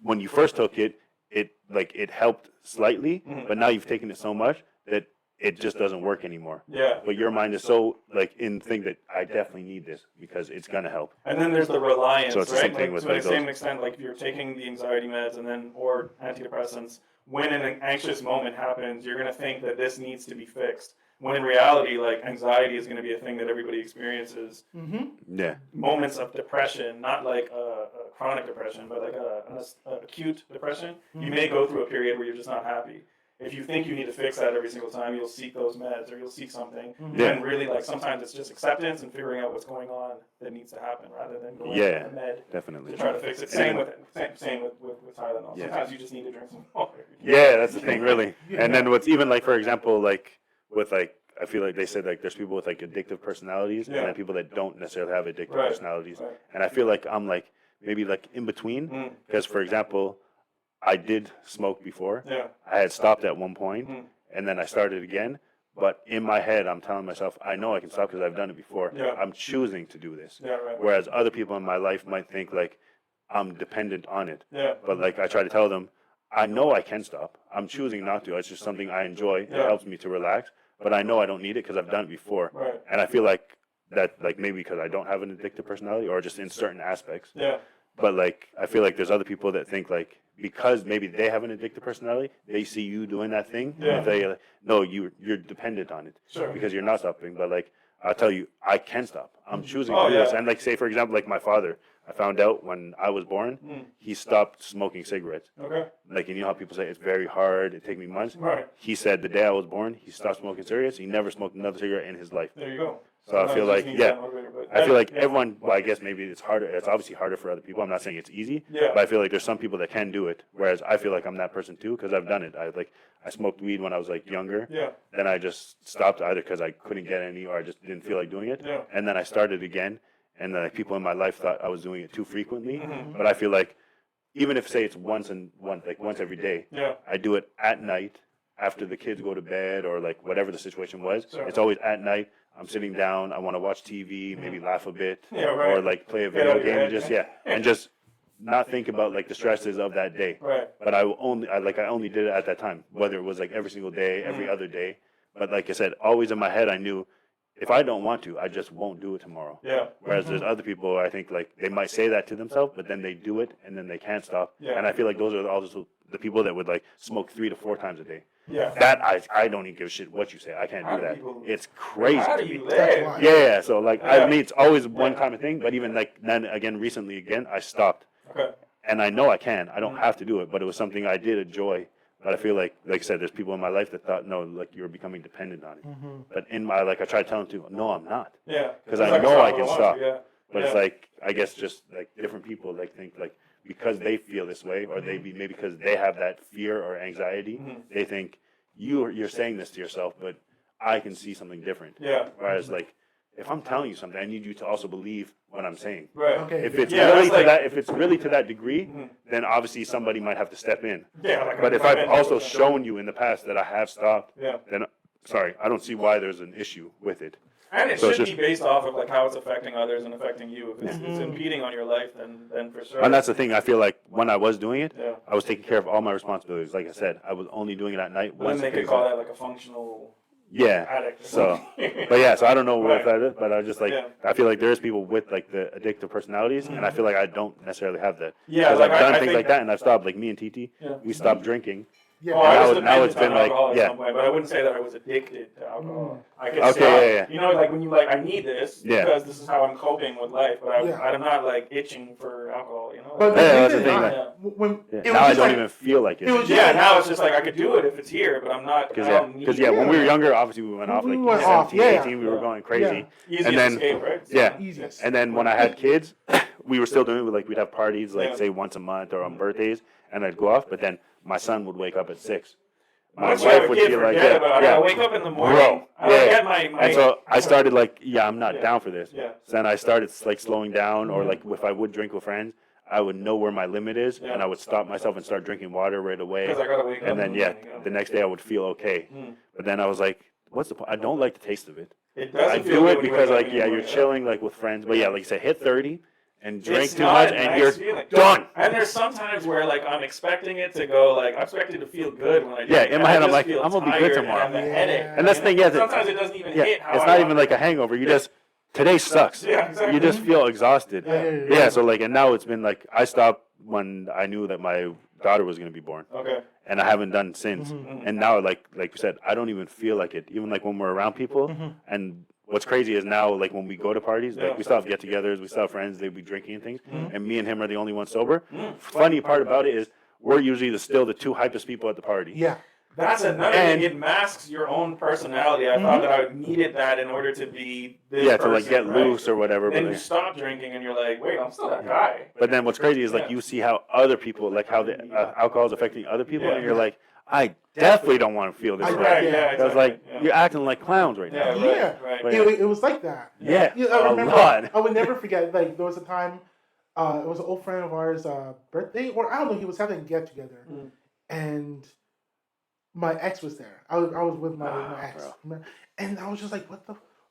[SPEAKER 2] when you first took it, it helped slightly,
[SPEAKER 3] Mhm.
[SPEAKER 2] but now you've taken it so much that it just doesn't work anymore.
[SPEAKER 3] Yeah.
[SPEAKER 2] But your mind is so like in think that I definitely need this because it's gonna help.
[SPEAKER 3] And then there's the reliance,
[SPEAKER 2] So it's the
[SPEAKER 3] right?
[SPEAKER 2] same thing with,
[SPEAKER 3] to the
[SPEAKER 2] like,
[SPEAKER 3] same
[SPEAKER 2] those-
[SPEAKER 3] extent, like if you're taking the anxiety meds and then or antidepressants, when an anxious moment happens, you're gonna think that this needs to be fixed. When in reality, like anxiety is gonna be a thing that everybody experiences.
[SPEAKER 2] Yeah.
[SPEAKER 3] Moments of depression, not like a chronic depression, but like an acute depression. You may go through a period where you're just not happy. if you think you need to fix that every single time, you'll seek those meds or you'll seek something.
[SPEAKER 2] Yeah.
[SPEAKER 3] And really, like, sometimes it's just acceptance and figuring out what's going on that needs to happen rather than going
[SPEAKER 2] Yeah,
[SPEAKER 3] to the med
[SPEAKER 2] definitely.
[SPEAKER 3] to try to fix it. Same with Tylenol.
[SPEAKER 2] Yeah.
[SPEAKER 3] Sometimes you just need to drink some water.
[SPEAKER 2] Yeah, that's the thing, really. And then what's even like, for example, like with like, I feel like they said like there's people with like addictive personalities
[SPEAKER 3] Yeah.
[SPEAKER 2] and then people that don't necessarily have addictive
[SPEAKER 3] Right.
[SPEAKER 2] personalities.
[SPEAKER 3] Right.
[SPEAKER 2] And I feel like I'm like maybe like in between because, for example, I did smoke before.
[SPEAKER 3] Yeah.
[SPEAKER 2] I had stopped at one point and then I started again. But in my head, I'm telling myself, I know I can stop because I've done it before.
[SPEAKER 3] Yeah.
[SPEAKER 2] I'm choosing to do this.
[SPEAKER 3] Yeah, right.
[SPEAKER 2] Whereas other people in my life might think like I'm dependent on it.
[SPEAKER 3] Yeah.
[SPEAKER 2] But like I try to tell them, I know I can stop. I'm choosing not to. It's just something I enjoy. It
[SPEAKER 3] Yeah.
[SPEAKER 2] helps me to relax. But I know I don't need it because I've done it before.
[SPEAKER 3] Right.
[SPEAKER 2] And I feel like that, like maybe because I don't have an addictive personality or just in certain aspects.
[SPEAKER 3] Yeah.
[SPEAKER 2] But like I feel like there's other people that think like because maybe they have an addictive personality, they see you doing that thing.
[SPEAKER 3] Yeah.
[SPEAKER 2] And they like, no, you're dependent on it
[SPEAKER 3] Sure.
[SPEAKER 2] because you're not stopping. But like I'll tell you, I can stop. I'm choosing
[SPEAKER 3] Oh,
[SPEAKER 2] to do this.
[SPEAKER 3] yeah.
[SPEAKER 2] And like say for example, like my father, I found out when I was born, he stopped smoking cigarettes.
[SPEAKER 3] Okay.
[SPEAKER 2] Like, you know how people say it's very hard, it took me months?
[SPEAKER 3] Right.
[SPEAKER 2] He said the day I was born, he stopped smoking cigarettes. He never smoked another cigarette in his life.
[SPEAKER 3] There you go.
[SPEAKER 2] So I feel
[SPEAKER 3] Sometimes
[SPEAKER 2] like,
[SPEAKER 3] you just need
[SPEAKER 2] yeah,
[SPEAKER 3] that motivator, but
[SPEAKER 2] I feel like
[SPEAKER 3] yeah.
[SPEAKER 2] everyone, well, I guess maybe it's harder. It's obviously harder for other people. I'm not saying it's easy,
[SPEAKER 3] Yeah.
[SPEAKER 2] but I feel like there's some people that can do it. Whereas I feel like I'm that person too because I've done it. I smoked weed when I was like younger.
[SPEAKER 3] Yeah.
[SPEAKER 2] Then I just stopped either because I couldn't get any or I just didn't feel like doing it.
[SPEAKER 3] Yeah.
[SPEAKER 2] And then I started again. And then like, people in my life thought I was doing it too frequently.
[SPEAKER 3] Mm-hmm.
[SPEAKER 2] But I feel like even if say it's once every day,
[SPEAKER 3] Yeah.
[SPEAKER 2] I do it at night after the kids go to bed or like whatever the situation was.
[SPEAKER 3] Sure.
[SPEAKER 2] It's always at night. I'm sitting down. I want to watch TV, maybe laugh a bit,
[SPEAKER 3] Yeah, right.
[SPEAKER 2] or like play a
[SPEAKER 3] Get out
[SPEAKER 2] video
[SPEAKER 3] of your
[SPEAKER 2] game, and
[SPEAKER 3] head.
[SPEAKER 2] just and just not think about like the stresses of that day.
[SPEAKER 3] Right.
[SPEAKER 2] But I only did it at that time, whether it was like every single day, every other day. But like I said, always in my head, I knew if I don't want to, I just won't do it tomorrow.
[SPEAKER 3] Yeah.
[SPEAKER 2] Whereas there's other people, I think like they might say that to themselves, but then they do it and then they can't stop.
[SPEAKER 3] Yeah.
[SPEAKER 2] And I feel like those are also the people that would like smoke 3 to 4 times a day.
[SPEAKER 3] Yeah.
[SPEAKER 2] That I don't even give a shit what you say. I can't
[SPEAKER 3] How
[SPEAKER 2] do
[SPEAKER 3] do
[SPEAKER 2] that.
[SPEAKER 3] people-
[SPEAKER 2] It's crazy
[SPEAKER 3] How
[SPEAKER 2] to
[SPEAKER 3] do
[SPEAKER 2] me.
[SPEAKER 3] you
[SPEAKER 1] That's
[SPEAKER 3] live?
[SPEAKER 1] why.
[SPEAKER 2] Yeah. So like
[SPEAKER 3] Yeah.
[SPEAKER 2] I mean, it's always one kind of thing. But even like then again, recently again, I stopped,
[SPEAKER 3] Okay.
[SPEAKER 2] and I know I can. I don't have to do it, but it was something I did enjoy. But I feel like I said, there's people in my life that thought, no, like you're becoming dependent on it. But in my I try to tell them too, no, I'm not.
[SPEAKER 3] Yeah.
[SPEAKER 2] 'Cause
[SPEAKER 3] It's
[SPEAKER 2] I know I
[SPEAKER 3] stop
[SPEAKER 2] can
[SPEAKER 3] when
[SPEAKER 2] stop.
[SPEAKER 3] want to, Yeah.
[SPEAKER 2] But
[SPEAKER 3] Yeah.
[SPEAKER 2] it's like I guess just like different people like think like because they feel this way or they be maybe because they have that fear or anxiety, they think you're saying this to yourself, but I can see something different.
[SPEAKER 3] Yeah.
[SPEAKER 2] Whereas like if I'm telling you something, I need you to also believe what I'm saying.
[SPEAKER 3] Right.
[SPEAKER 1] Okay.
[SPEAKER 2] If it's
[SPEAKER 3] Yeah,
[SPEAKER 2] really
[SPEAKER 3] that's
[SPEAKER 2] to
[SPEAKER 3] like-
[SPEAKER 2] that if it's really to that degree, then obviously somebody might have to step in.
[SPEAKER 3] Yeah. Like
[SPEAKER 2] But if I've also shown you in the past that I have stopped,
[SPEAKER 3] Yeah.
[SPEAKER 2] then sorry, I don't see why there's an issue with it.
[SPEAKER 3] And it
[SPEAKER 2] So it's
[SPEAKER 3] should
[SPEAKER 2] just-
[SPEAKER 3] be based off of like how it's affecting others and affecting you. If it's impeding on your life, then for sure.
[SPEAKER 2] And that's the thing. I feel like when I was doing it,
[SPEAKER 3] Yeah.
[SPEAKER 2] I was taking care of all my responsibilities. Like I said, I was only doing it at night.
[SPEAKER 3] But then
[SPEAKER 2] Once
[SPEAKER 3] they
[SPEAKER 2] the
[SPEAKER 3] could
[SPEAKER 2] kids
[SPEAKER 3] call
[SPEAKER 2] went-
[SPEAKER 3] that like a functional
[SPEAKER 2] Yeah.
[SPEAKER 3] addict. or
[SPEAKER 2] So,
[SPEAKER 3] something.
[SPEAKER 2] but yeah, so I don't know
[SPEAKER 3] Right.
[SPEAKER 2] what that is, but I just like
[SPEAKER 3] Yeah.
[SPEAKER 2] I feel like there's people with like the addictive personalities, and I feel like I don't necessarily have that.
[SPEAKER 3] Yeah,
[SPEAKER 2] 'Cause
[SPEAKER 3] like,
[SPEAKER 2] I've done
[SPEAKER 3] I
[SPEAKER 2] things
[SPEAKER 3] think-
[SPEAKER 2] like that, and I've stopped. Like me and TT,
[SPEAKER 3] Yeah.
[SPEAKER 2] we stopped drinking.
[SPEAKER 1] Yeah.
[SPEAKER 3] Oh, I
[SPEAKER 2] now
[SPEAKER 3] was
[SPEAKER 2] it- now
[SPEAKER 3] dependent
[SPEAKER 2] it's been
[SPEAKER 3] on
[SPEAKER 2] like-
[SPEAKER 3] alcohol at
[SPEAKER 2] yeah.
[SPEAKER 3] some point, but I wouldn't say that I was addicted to alcohol. I could
[SPEAKER 2] Okay,
[SPEAKER 3] stop.
[SPEAKER 2] yeah.
[SPEAKER 3] You know, like when you like, I need this
[SPEAKER 2] Yeah.
[SPEAKER 3] because this is how I'm coping with life, but
[SPEAKER 1] Yeah.
[SPEAKER 3] I'm not like itching for alcohol. You know.
[SPEAKER 1] But
[SPEAKER 2] Yeah, that's
[SPEAKER 1] believe
[SPEAKER 2] the
[SPEAKER 1] it or
[SPEAKER 2] thing,
[SPEAKER 1] not,
[SPEAKER 3] like-
[SPEAKER 1] when
[SPEAKER 2] Yeah.
[SPEAKER 1] it was
[SPEAKER 2] Now I
[SPEAKER 1] just
[SPEAKER 2] don't
[SPEAKER 1] like,
[SPEAKER 2] even feel like it.
[SPEAKER 1] it was
[SPEAKER 3] yeah, now it's just like I could do it if it's here, but I'm not.
[SPEAKER 2] Because
[SPEAKER 3] I don't need
[SPEAKER 2] yeah, when we were
[SPEAKER 1] Yeah.
[SPEAKER 2] younger, obviously we went off
[SPEAKER 1] We
[SPEAKER 2] like
[SPEAKER 1] went off,
[SPEAKER 2] 17,
[SPEAKER 1] yeah.
[SPEAKER 2] 18, we were
[SPEAKER 3] Yeah.
[SPEAKER 2] going crazy.
[SPEAKER 3] Easiest
[SPEAKER 2] And then-
[SPEAKER 3] escape, right?
[SPEAKER 2] Yeah.
[SPEAKER 1] easiest.
[SPEAKER 2] And then when I had kids, we were still doing it. Like we'd have parties, like
[SPEAKER 3] Yeah.
[SPEAKER 2] say once a month or on birthdays, and I'd go off. But then my son would wake up at 6. My
[SPEAKER 3] Once you have
[SPEAKER 2] wife
[SPEAKER 3] a
[SPEAKER 2] would
[SPEAKER 3] kid,
[SPEAKER 2] be like,
[SPEAKER 3] forget
[SPEAKER 2] yeah,
[SPEAKER 3] about it. I
[SPEAKER 2] yeah.
[SPEAKER 3] gotta wake up in the morning.
[SPEAKER 2] Bro,
[SPEAKER 3] I gotta
[SPEAKER 2] yeah.
[SPEAKER 3] get my
[SPEAKER 2] And so I started like, yeah, I'm not
[SPEAKER 3] Yeah.
[SPEAKER 2] down for this.
[SPEAKER 3] Yeah.
[SPEAKER 2] So then I started like slowing down, or like if I would drink with friends, I would know where my limit is,
[SPEAKER 3] Yeah.
[SPEAKER 2] and I would stop myself and start drinking water right away.
[SPEAKER 3] because I gotta wake up.
[SPEAKER 2] And then
[SPEAKER 3] in the
[SPEAKER 2] yeah,
[SPEAKER 3] morning,
[SPEAKER 2] the next day I would feel okay. But then I was like, what's the point? I don't like the taste of it.
[SPEAKER 3] It
[SPEAKER 2] I
[SPEAKER 3] doesn't feel
[SPEAKER 2] do
[SPEAKER 3] good
[SPEAKER 2] it
[SPEAKER 3] when you
[SPEAKER 2] because
[SPEAKER 3] wake up
[SPEAKER 2] like
[SPEAKER 3] in the
[SPEAKER 2] yeah,
[SPEAKER 3] morning,
[SPEAKER 2] you're chilling like with friends, but yeah, like you say, hit 30 and drink
[SPEAKER 3] It's
[SPEAKER 2] too
[SPEAKER 3] not
[SPEAKER 2] much,
[SPEAKER 3] a
[SPEAKER 2] and
[SPEAKER 3] nice
[SPEAKER 2] you're
[SPEAKER 3] feeling.
[SPEAKER 2] done.
[SPEAKER 3] And there's sometimes where like I'm expecting it to go like I'm expecting to feel good when I do
[SPEAKER 2] Yeah,
[SPEAKER 3] it,
[SPEAKER 2] in
[SPEAKER 3] and
[SPEAKER 2] my
[SPEAKER 3] I
[SPEAKER 2] head, I'm
[SPEAKER 3] just
[SPEAKER 2] like,
[SPEAKER 3] feel
[SPEAKER 2] I'm gonna be good
[SPEAKER 3] tired
[SPEAKER 2] tomorrow.
[SPEAKER 3] And I have a
[SPEAKER 1] Yeah.
[SPEAKER 3] headache.
[SPEAKER 2] And that's the thing, yeah, that-
[SPEAKER 3] Sometimes it doesn't even
[SPEAKER 2] Yeah,
[SPEAKER 3] hit how
[SPEAKER 2] it's
[SPEAKER 3] I
[SPEAKER 2] not
[SPEAKER 3] want
[SPEAKER 2] even
[SPEAKER 3] it.
[SPEAKER 2] like a hangover. You just today sucks.
[SPEAKER 3] Yeah, exactly.
[SPEAKER 2] You just feel exhausted.
[SPEAKER 1] Yeah.
[SPEAKER 2] So like, and now it's been like I stopped when I knew that my daughter was gonna be born,
[SPEAKER 3] Okay.
[SPEAKER 2] and I haven't done since. And now, like you said, I don't even feel like it. Even like when we're around people, and what's crazy is now, like when we go to parties, like
[SPEAKER 3] Yeah.
[SPEAKER 2] we still have get-togethers, we still have friends, they'll be drinking and things, and me and him are the only ones sober. Funny part about it is we're usually still the two hypest people at the party.
[SPEAKER 1] Yeah.
[SPEAKER 3] That's another thing. It masks your own personality. I thought that I needed that in order to be this person,
[SPEAKER 2] to like get loose or whatever.
[SPEAKER 3] Then
[SPEAKER 2] but
[SPEAKER 3] you stop drinking and you're like, wait, I'm still that guy.
[SPEAKER 2] But then what's crazy is like you see how other people, like how the alcohol is affecting other people, and you're like, I definitely don't want to feel this way. Because like you're acting like clowns right now.
[SPEAKER 3] Right.
[SPEAKER 1] It was like that.
[SPEAKER 2] Yeah,
[SPEAKER 1] I remember,
[SPEAKER 2] a lot.
[SPEAKER 1] I would never forget. Like there was a time, it was an old friend of ours' birthday, or I don't know. He was having a get together, and my ex was there. I was with my ex, and I was just like,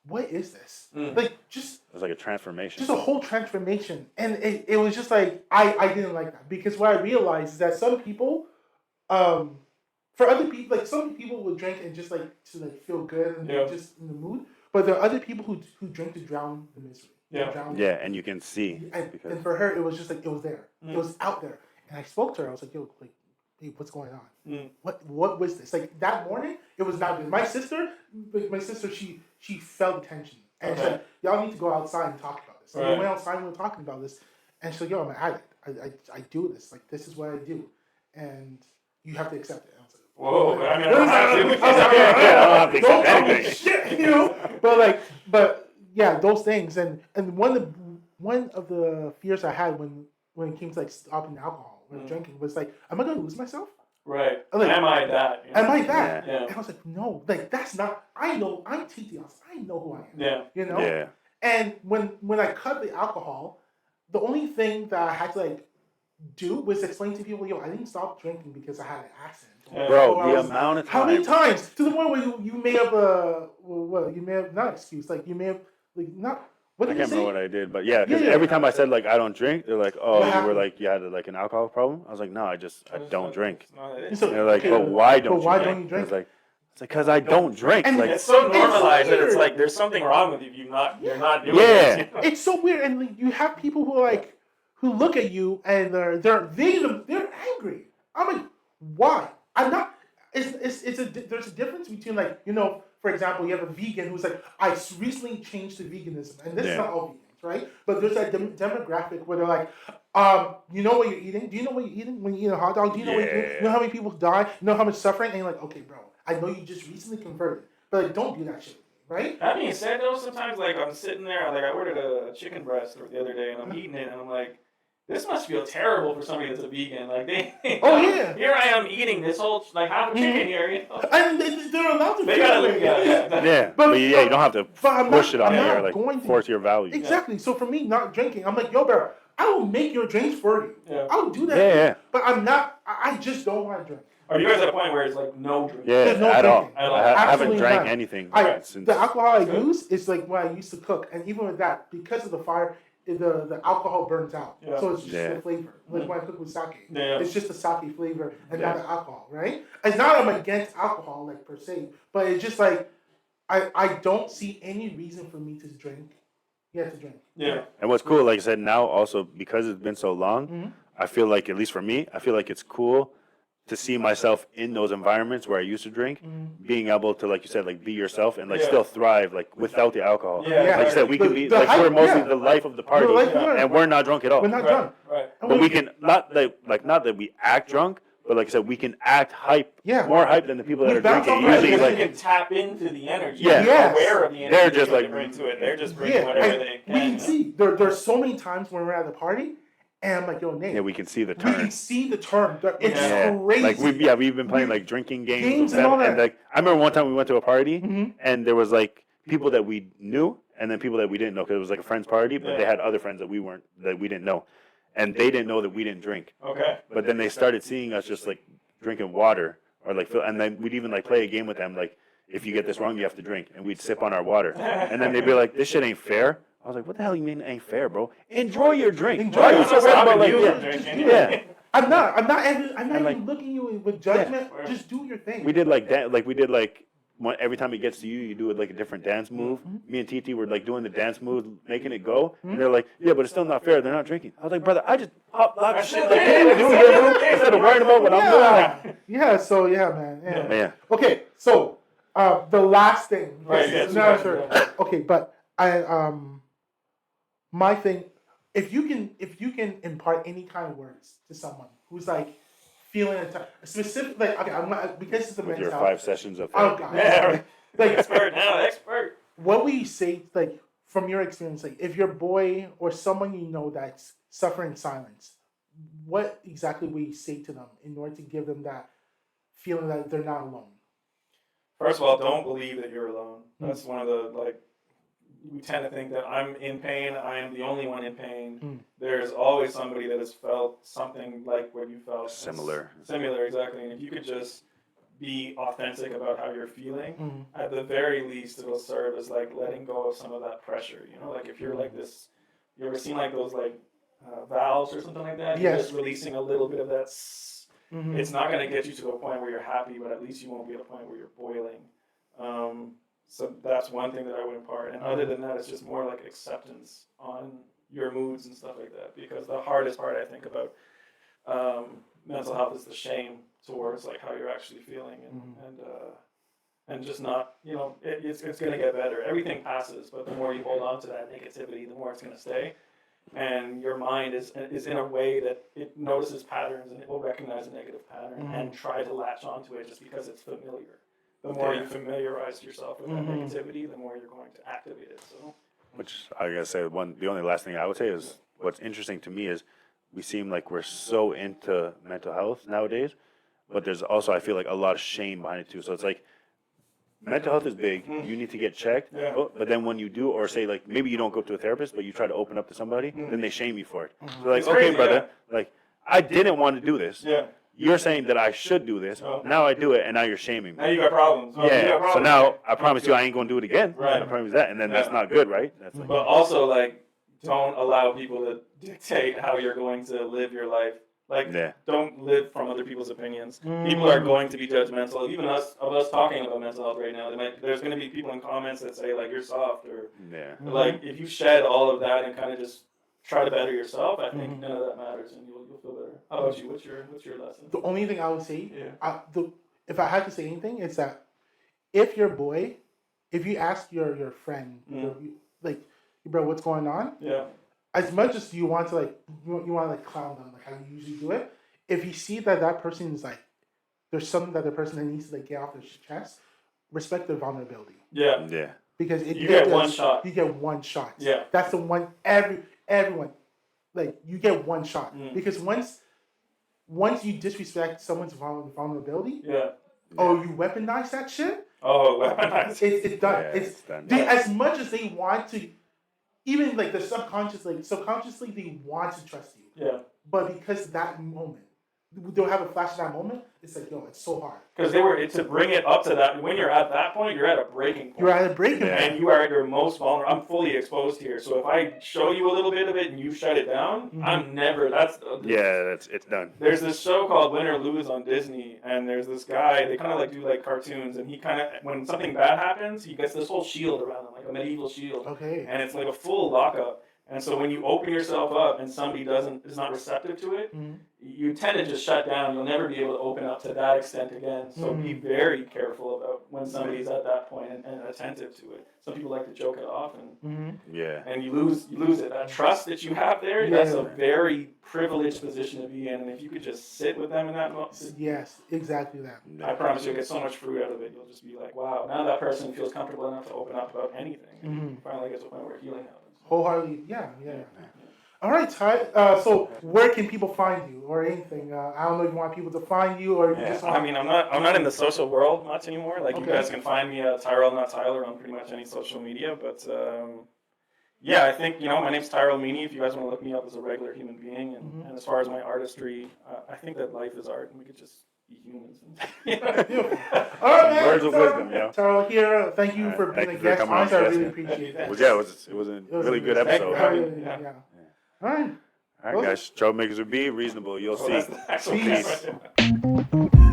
[SPEAKER 1] what is this? Like just
[SPEAKER 2] it was like a transformation.
[SPEAKER 1] Just a whole transformation, and it was just like I didn't like that because what I realized is that some people, for other people, like some people would drink and just like to like feel good and just in the mood, but there are other people who drink to drown the misery.
[SPEAKER 2] And you can see.
[SPEAKER 1] And for her, it was just like it was there. It was out there, and I spoke to her. I was like, "Yo, like, hey, what's going on? What was this?" Like that morning, it was not good. My sister, she felt the tension, and she's like, "Y'all need to go outside and talk about this." And we went outside and we were talking about this, and she's like, "Yo, I'm an addict. I do this. Like this is what I do, and you have to accept it." And I was like,
[SPEAKER 3] "Whoa!" I mean,
[SPEAKER 2] I don't have to accept anything.
[SPEAKER 1] Shit, you know. But yeah, those things, and one of the fears I had when it came to like stopping alcohol, when drinking, was like, am I going to lose myself?
[SPEAKER 3] Right.
[SPEAKER 1] Like,
[SPEAKER 3] am I that? You know?
[SPEAKER 1] Am I that?
[SPEAKER 3] Yeah.
[SPEAKER 1] And I was like, no, like that's not. I know I'm TT. I know who I am.
[SPEAKER 3] Yeah.
[SPEAKER 1] You know.
[SPEAKER 2] Yeah.
[SPEAKER 1] And when I cut the alcohol, the only thing that I had to like do was explain to people, yo, I didn't stop drinking because I had an accident.
[SPEAKER 3] Yeah.
[SPEAKER 2] Bro, the amount of times.
[SPEAKER 1] How many times? To the point where you may have you may have not excuse, like you may have like not. What did
[SPEAKER 2] I can't
[SPEAKER 1] you say?
[SPEAKER 2] remember what I did, but because every time I said like I don't drink, they're like, oh, you were like you had like an alcohol problem. I was like, no, I don't drink. And they're like, but why don't you drink? I was like, it's like because I don't drink.
[SPEAKER 1] And
[SPEAKER 2] like
[SPEAKER 3] it's so normalized that it's like there's something wrong with you. You're not doing it.
[SPEAKER 1] You know? It's so weird, and like, you have people who look at you and they're angry. I'm like, why? I'm not. There's a difference between like, you know, for example, you have a vegan who's like, I recently changed to veganism, and this is not all vegans, right? But there's that demographic where they're like, you know what you're eating? Do you know what you're eating when you eat a hot dog? Do you know what you're eating? You know how many people die? You know how much suffering? And you're like, okay, bro, I know you just recently converted, but like, don't do that shit, right?
[SPEAKER 3] That being said, though, sometimes like I'm sitting there, like I ordered a chicken breast the other day, and I'm eating it, and I'm like, this must feel terrible for somebody that's a vegan. Like here I am eating this whole like half a chicken here, you know.
[SPEAKER 1] And they're allowed to.
[SPEAKER 3] They gotta live.
[SPEAKER 2] But you don't have to push it on there, like force your value.
[SPEAKER 1] Exactly. So for me, not drinking, I'm like, yo, bro, I will make your drinks for you.
[SPEAKER 3] Yeah.
[SPEAKER 1] I will do that.
[SPEAKER 2] Yeah.
[SPEAKER 1] But I'm not. I just don't want to drink.
[SPEAKER 3] Are you guys at a point where it's like no drinking?
[SPEAKER 2] Yeah,
[SPEAKER 1] no
[SPEAKER 2] at all.
[SPEAKER 1] drinking.
[SPEAKER 2] I haven't
[SPEAKER 1] Absolutely
[SPEAKER 2] drank
[SPEAKER 1] not.
[SPEAKER 2] anything since.
[SPEAKER 1] The alcohol I use is like when I used to cook, and even with that, because of the fire, the alcohol burns out.
[SPEAKER 3] Yeah.
[SPEAKER 1] So it's just the flavor. Like when I cook with sake,
[SPEAKER 3] Yeah.
[SPEAKER 1] it's just the sake flavor and not the alcohol, right? It's not I'm against alcohol like per se, but it's just like I don't see any reason for me to drink. To drink.
[SPEAKER 3] Yeah.
[SPEAKER 2] And what's cool, like I said, now also because it's been so long, I feel like, at least for me, I feel like it's cool to see myself in those environments where I used to drink, being able to, like you said, like be yourself and like still thrive, like without the alcohol.
[SPEAKER 3] Yeah.
[SPEAKER 2] Like you said, we can be like we're mostly the life of the party, and we're not drunk at all.
[SPEAKER 1] We're not drunk.
[SPEAKER 3] Right.
[SPEAKER 2] But we can not that we act drunk, but like I said, we can act hype, more hype than the people that are drinking. Usually, like
[SPEAKER 3] you can tap into the energy.
[SPEAKER 2] Yeah.
[SPEAKER 3] You're aware of the energy.
[SPEAKER 2] They're just like
[SPEAKER 3] bring to it. They're just bringing whatever they can.
[SPEAKER 1] We can see there's so many times when we're at the party. And I'm like, yo, Nate.
[SPEAKER 2] Yeah, we can see the
[SPEAKER 1] We
[SPEAKER 2] turn.
[SPEAKER 1] can see the turn. It's crazy.
[SPEAKER 2] Like we've been playing like drinking games
[SPEAKER 1] and all that.
[SPEAKER 2] And like I remember one time we went to a party and there was like people that we knew and then people that we didn't know because it was like a friend's party, but they had other friends that we didn't know, and they didn't know that we didn't drink.
[SPEAKER 3] Okay.
[SPEAKER 2] But then they started seeing us just like drinking water or like, and then we'd even like play a game with them like, if you get this wrong, you have to drink, and we'd sip on our water, and then they'd be like, this shit ain't fair. I was like, what the hell you mean ain't fair, bro? Enjoy your drink. Why are you so worried about like
[SPEAKER 1] I'm not even looking at you with judgment. Yeah. Just do your thing.
[SPEAKER 2] We did every time it gets to you, you do it like a different dance move. Me and TT were like doing the dance move, making it go, and they're like, yeah, but it's still not fair. They're not drinking. I was like, brother, I just pop lock shit. Like, can you do your move instead of worrying about what I'm doing?
[SPEAKER 1] Yeah. So man.
[SPEAKER 2] Yeah.
[SPEAKER 1] Okay. So the last thing.
[SPEAKER 3] Right. Yes,
[SPEAKER 1] okay, but my thing, if you can impart any kind of words to someone who's like feeling a specific, like, okay, I'm not, because it's a
[SPEAKER 2] With
[SPEAKER 1] men's
[SPEAKER 2] your
[SPEAKER 1] health.
[SPEAKER 2] 5 sessions of
[SPEAKER 1] Oh
[SPEAKER 2] therapy.
[SPEAKER 1] god.
[SPEAKER 3] Yeah, right.
[SPEAKER 1] Like,
[SPEAKER 3] expert.
[SPEAKER 1] what would you say, like, from your experience, like, if your boy or someone you know that's suffering in silence, what exactly would you say to them in order to give them that feeling that they're not alone?
[SPEAKER 3] First of all, don't believe that you're alone. That's one of the, like, we tend to think that I'm in pain, I am the only one in pain. There's always somebody that has felt something like what you felt.
[SPEAKER 2] Similar,
[SPEAKER 3] exactly. And if you could just be authentic about how you're feeling, at the very least, it'll serve as like letting go of some of that pressure. You know, like if you're like this, you ever seen like those like valves or something like that? You're just releasing a little bit of that. It's not going to get you to a point where you're happy, but at least you won't be at a point where you're boiling. So that's one thing that I would impart. And other than that, it's just more like acceptance on your moods and stuff like that. Because the hardest part I think about mental health is the shame towards like how you're actually feeling and just not, you know, it's going to get better. Everything passes, but the more you hold on to that negativity, the more it's going to stay. And your mind is in a way that it notices patterns and it will recognize a negative pattern and try to latch onto it just because it's familiar. The more you familiarize yourself with that negativity, the more you're going to activate it. So,
[SPEAKER 2] which I gotta say, the only last thing I would say is what's interesting to me is we seem like we're so into mental health nowadays, but there's also, I feel like, a lot of shame behind it too. So it's like mental health is big. You need to get checked. But then when you do, or say like maybe you don't go to a therapist, but you try to open up to somebody, then they shame you for it. So like,
[SPEAKER 3] it's
[SPEAKER 2] okay,
[SPEAKER 3] crazy,
[SPEAKER 2] brother, like I didn't want to do this.
[SPEAKER 3] yeah.
[SPEAKER 2] You're saying that I should do this. Now I do it, and now you're shaming me.
[SPEAKER 3] Now you got problems.
[SPEAKER 2] Yeah. So now I promise you I ain't gonna do it again.
[SPEAKER 3] Right.
[SPEAKER 2] I promise that, and then that's not good, right? That's like,
[SPEAKER 3] But also, like, don't allow people to dictate how you're going to live your life. Like, don't live from other people's opinions. People are going to be judgmental. Even us talking about mental health right now, there's going to be people in comments that say like you're soft or like if you shed all of that and kind of just try to better yourself, I think none of that matters and you'll feel better. How about you? What's your lesson?
[SPEAKER 1] The only thing I would say, if I had to say anything, is that if your boy, if you ask your friend, like, bro, what's going on?
[SPEAKER 3] Yeah.
[SPEAKER 1] As much as you want to like, you want to like clown them, like how you usually do it, if you see that person is like, there's something that the person that needs to like get off their chest, respect their vulnerability.
[SPEAKER 3] Yeah.
[SPEAKER 2] Yeah.
[SPEAKER 1] Because
[SPEAKER 3] you get one shot.
[SPEAKER 1] You get one shot.
[SPEAKER 3] Yeah.
[SPEAKER 1] That's the one everyone, like you get one shot. Because once you disrespect someone's vulnerability, oh, you weaponize that shit.
[SPEAKER 3] Oh, weaponize.
[SPEAKER 1] It's done.
[SPEAKER 2] Yeah,
[SPEAKER 1] it's
[SPEAKER 2] done.
[SPEAKER 1] As much as they want to, even like the subconsciously they want to trust you.
[SPEAKER 3] Yeah.
[SPEAKER 1] But because that moment, they'll have a flash of that moment. It's like, yo, it's so hard.
[SPEAKER 3] Because to bring it up to that, when you're at that point, you're at a breaking point.
[SPEAKER 1] You're at a breaking point.
[SPEAKER 3] And you are at your most vulnerable. I'm fully exposed here. So if I show you a little bit of it and you shut it down, I'm never,
[SPEAKER 2] it's done.
[SPEAKER 3] There's this show called Win or Lose on Disney, and there's this guy, they kind of like do like cartoons, and he kind of, when something bad happens, he gets this whole shield around him, like a medieval shield.
[SPEAKER 1] Okay.
[SPEAKER 3] And it's like a full lockup. And so when you open yourself up and somebody is not receptive to it, you tend to just shut down. You'll never be able to open up to that extent again. So be very careful about when somebody's at that point and attentive to it. Some people like to joke it off, and you lose it. That trust that you have there, that's a very privileged position to be in. And if you could just sit with them in that moment,
[SPEAKER 1] yes, exactly that.
[SPEAKER 3] I promise you'll get so much fruit out of it. You'll just be like, wow, now that person feels comfortable enough to open up about anything. And finally get to a point where healing happens.
[SPEAKER 1] Wholeheartedly, yeah. All right, Ty. So, where can people find you, or anything? I don't know if you want people to find you, or you just want.
[SPEAKER 3] I mean, I'm not in the social world much anymore. Like you guys can find me at Tyrell, not Tyler, on pretty much any social media. But I think my name's Tyrell Meany. If you guys want to look me up as a regular human being, and as far as my artistry, I think that life is art, and we could just be humans.
[SPEAKER 1] All right, man.
[SPEAKER 2] Words of wisdom,
[SPEAKER 1] Tyrell here. Thank you for being a guest. I really appreciate that.
[SPEAKER 2] It was a really good episode.
[SPEAKER 1] All right.
[SPEAKER 2] All right, guys. Troublemakers would be reasonable. You'll see.
[SPEAKER 3] Peace.
[SPEAKER 1] Peace.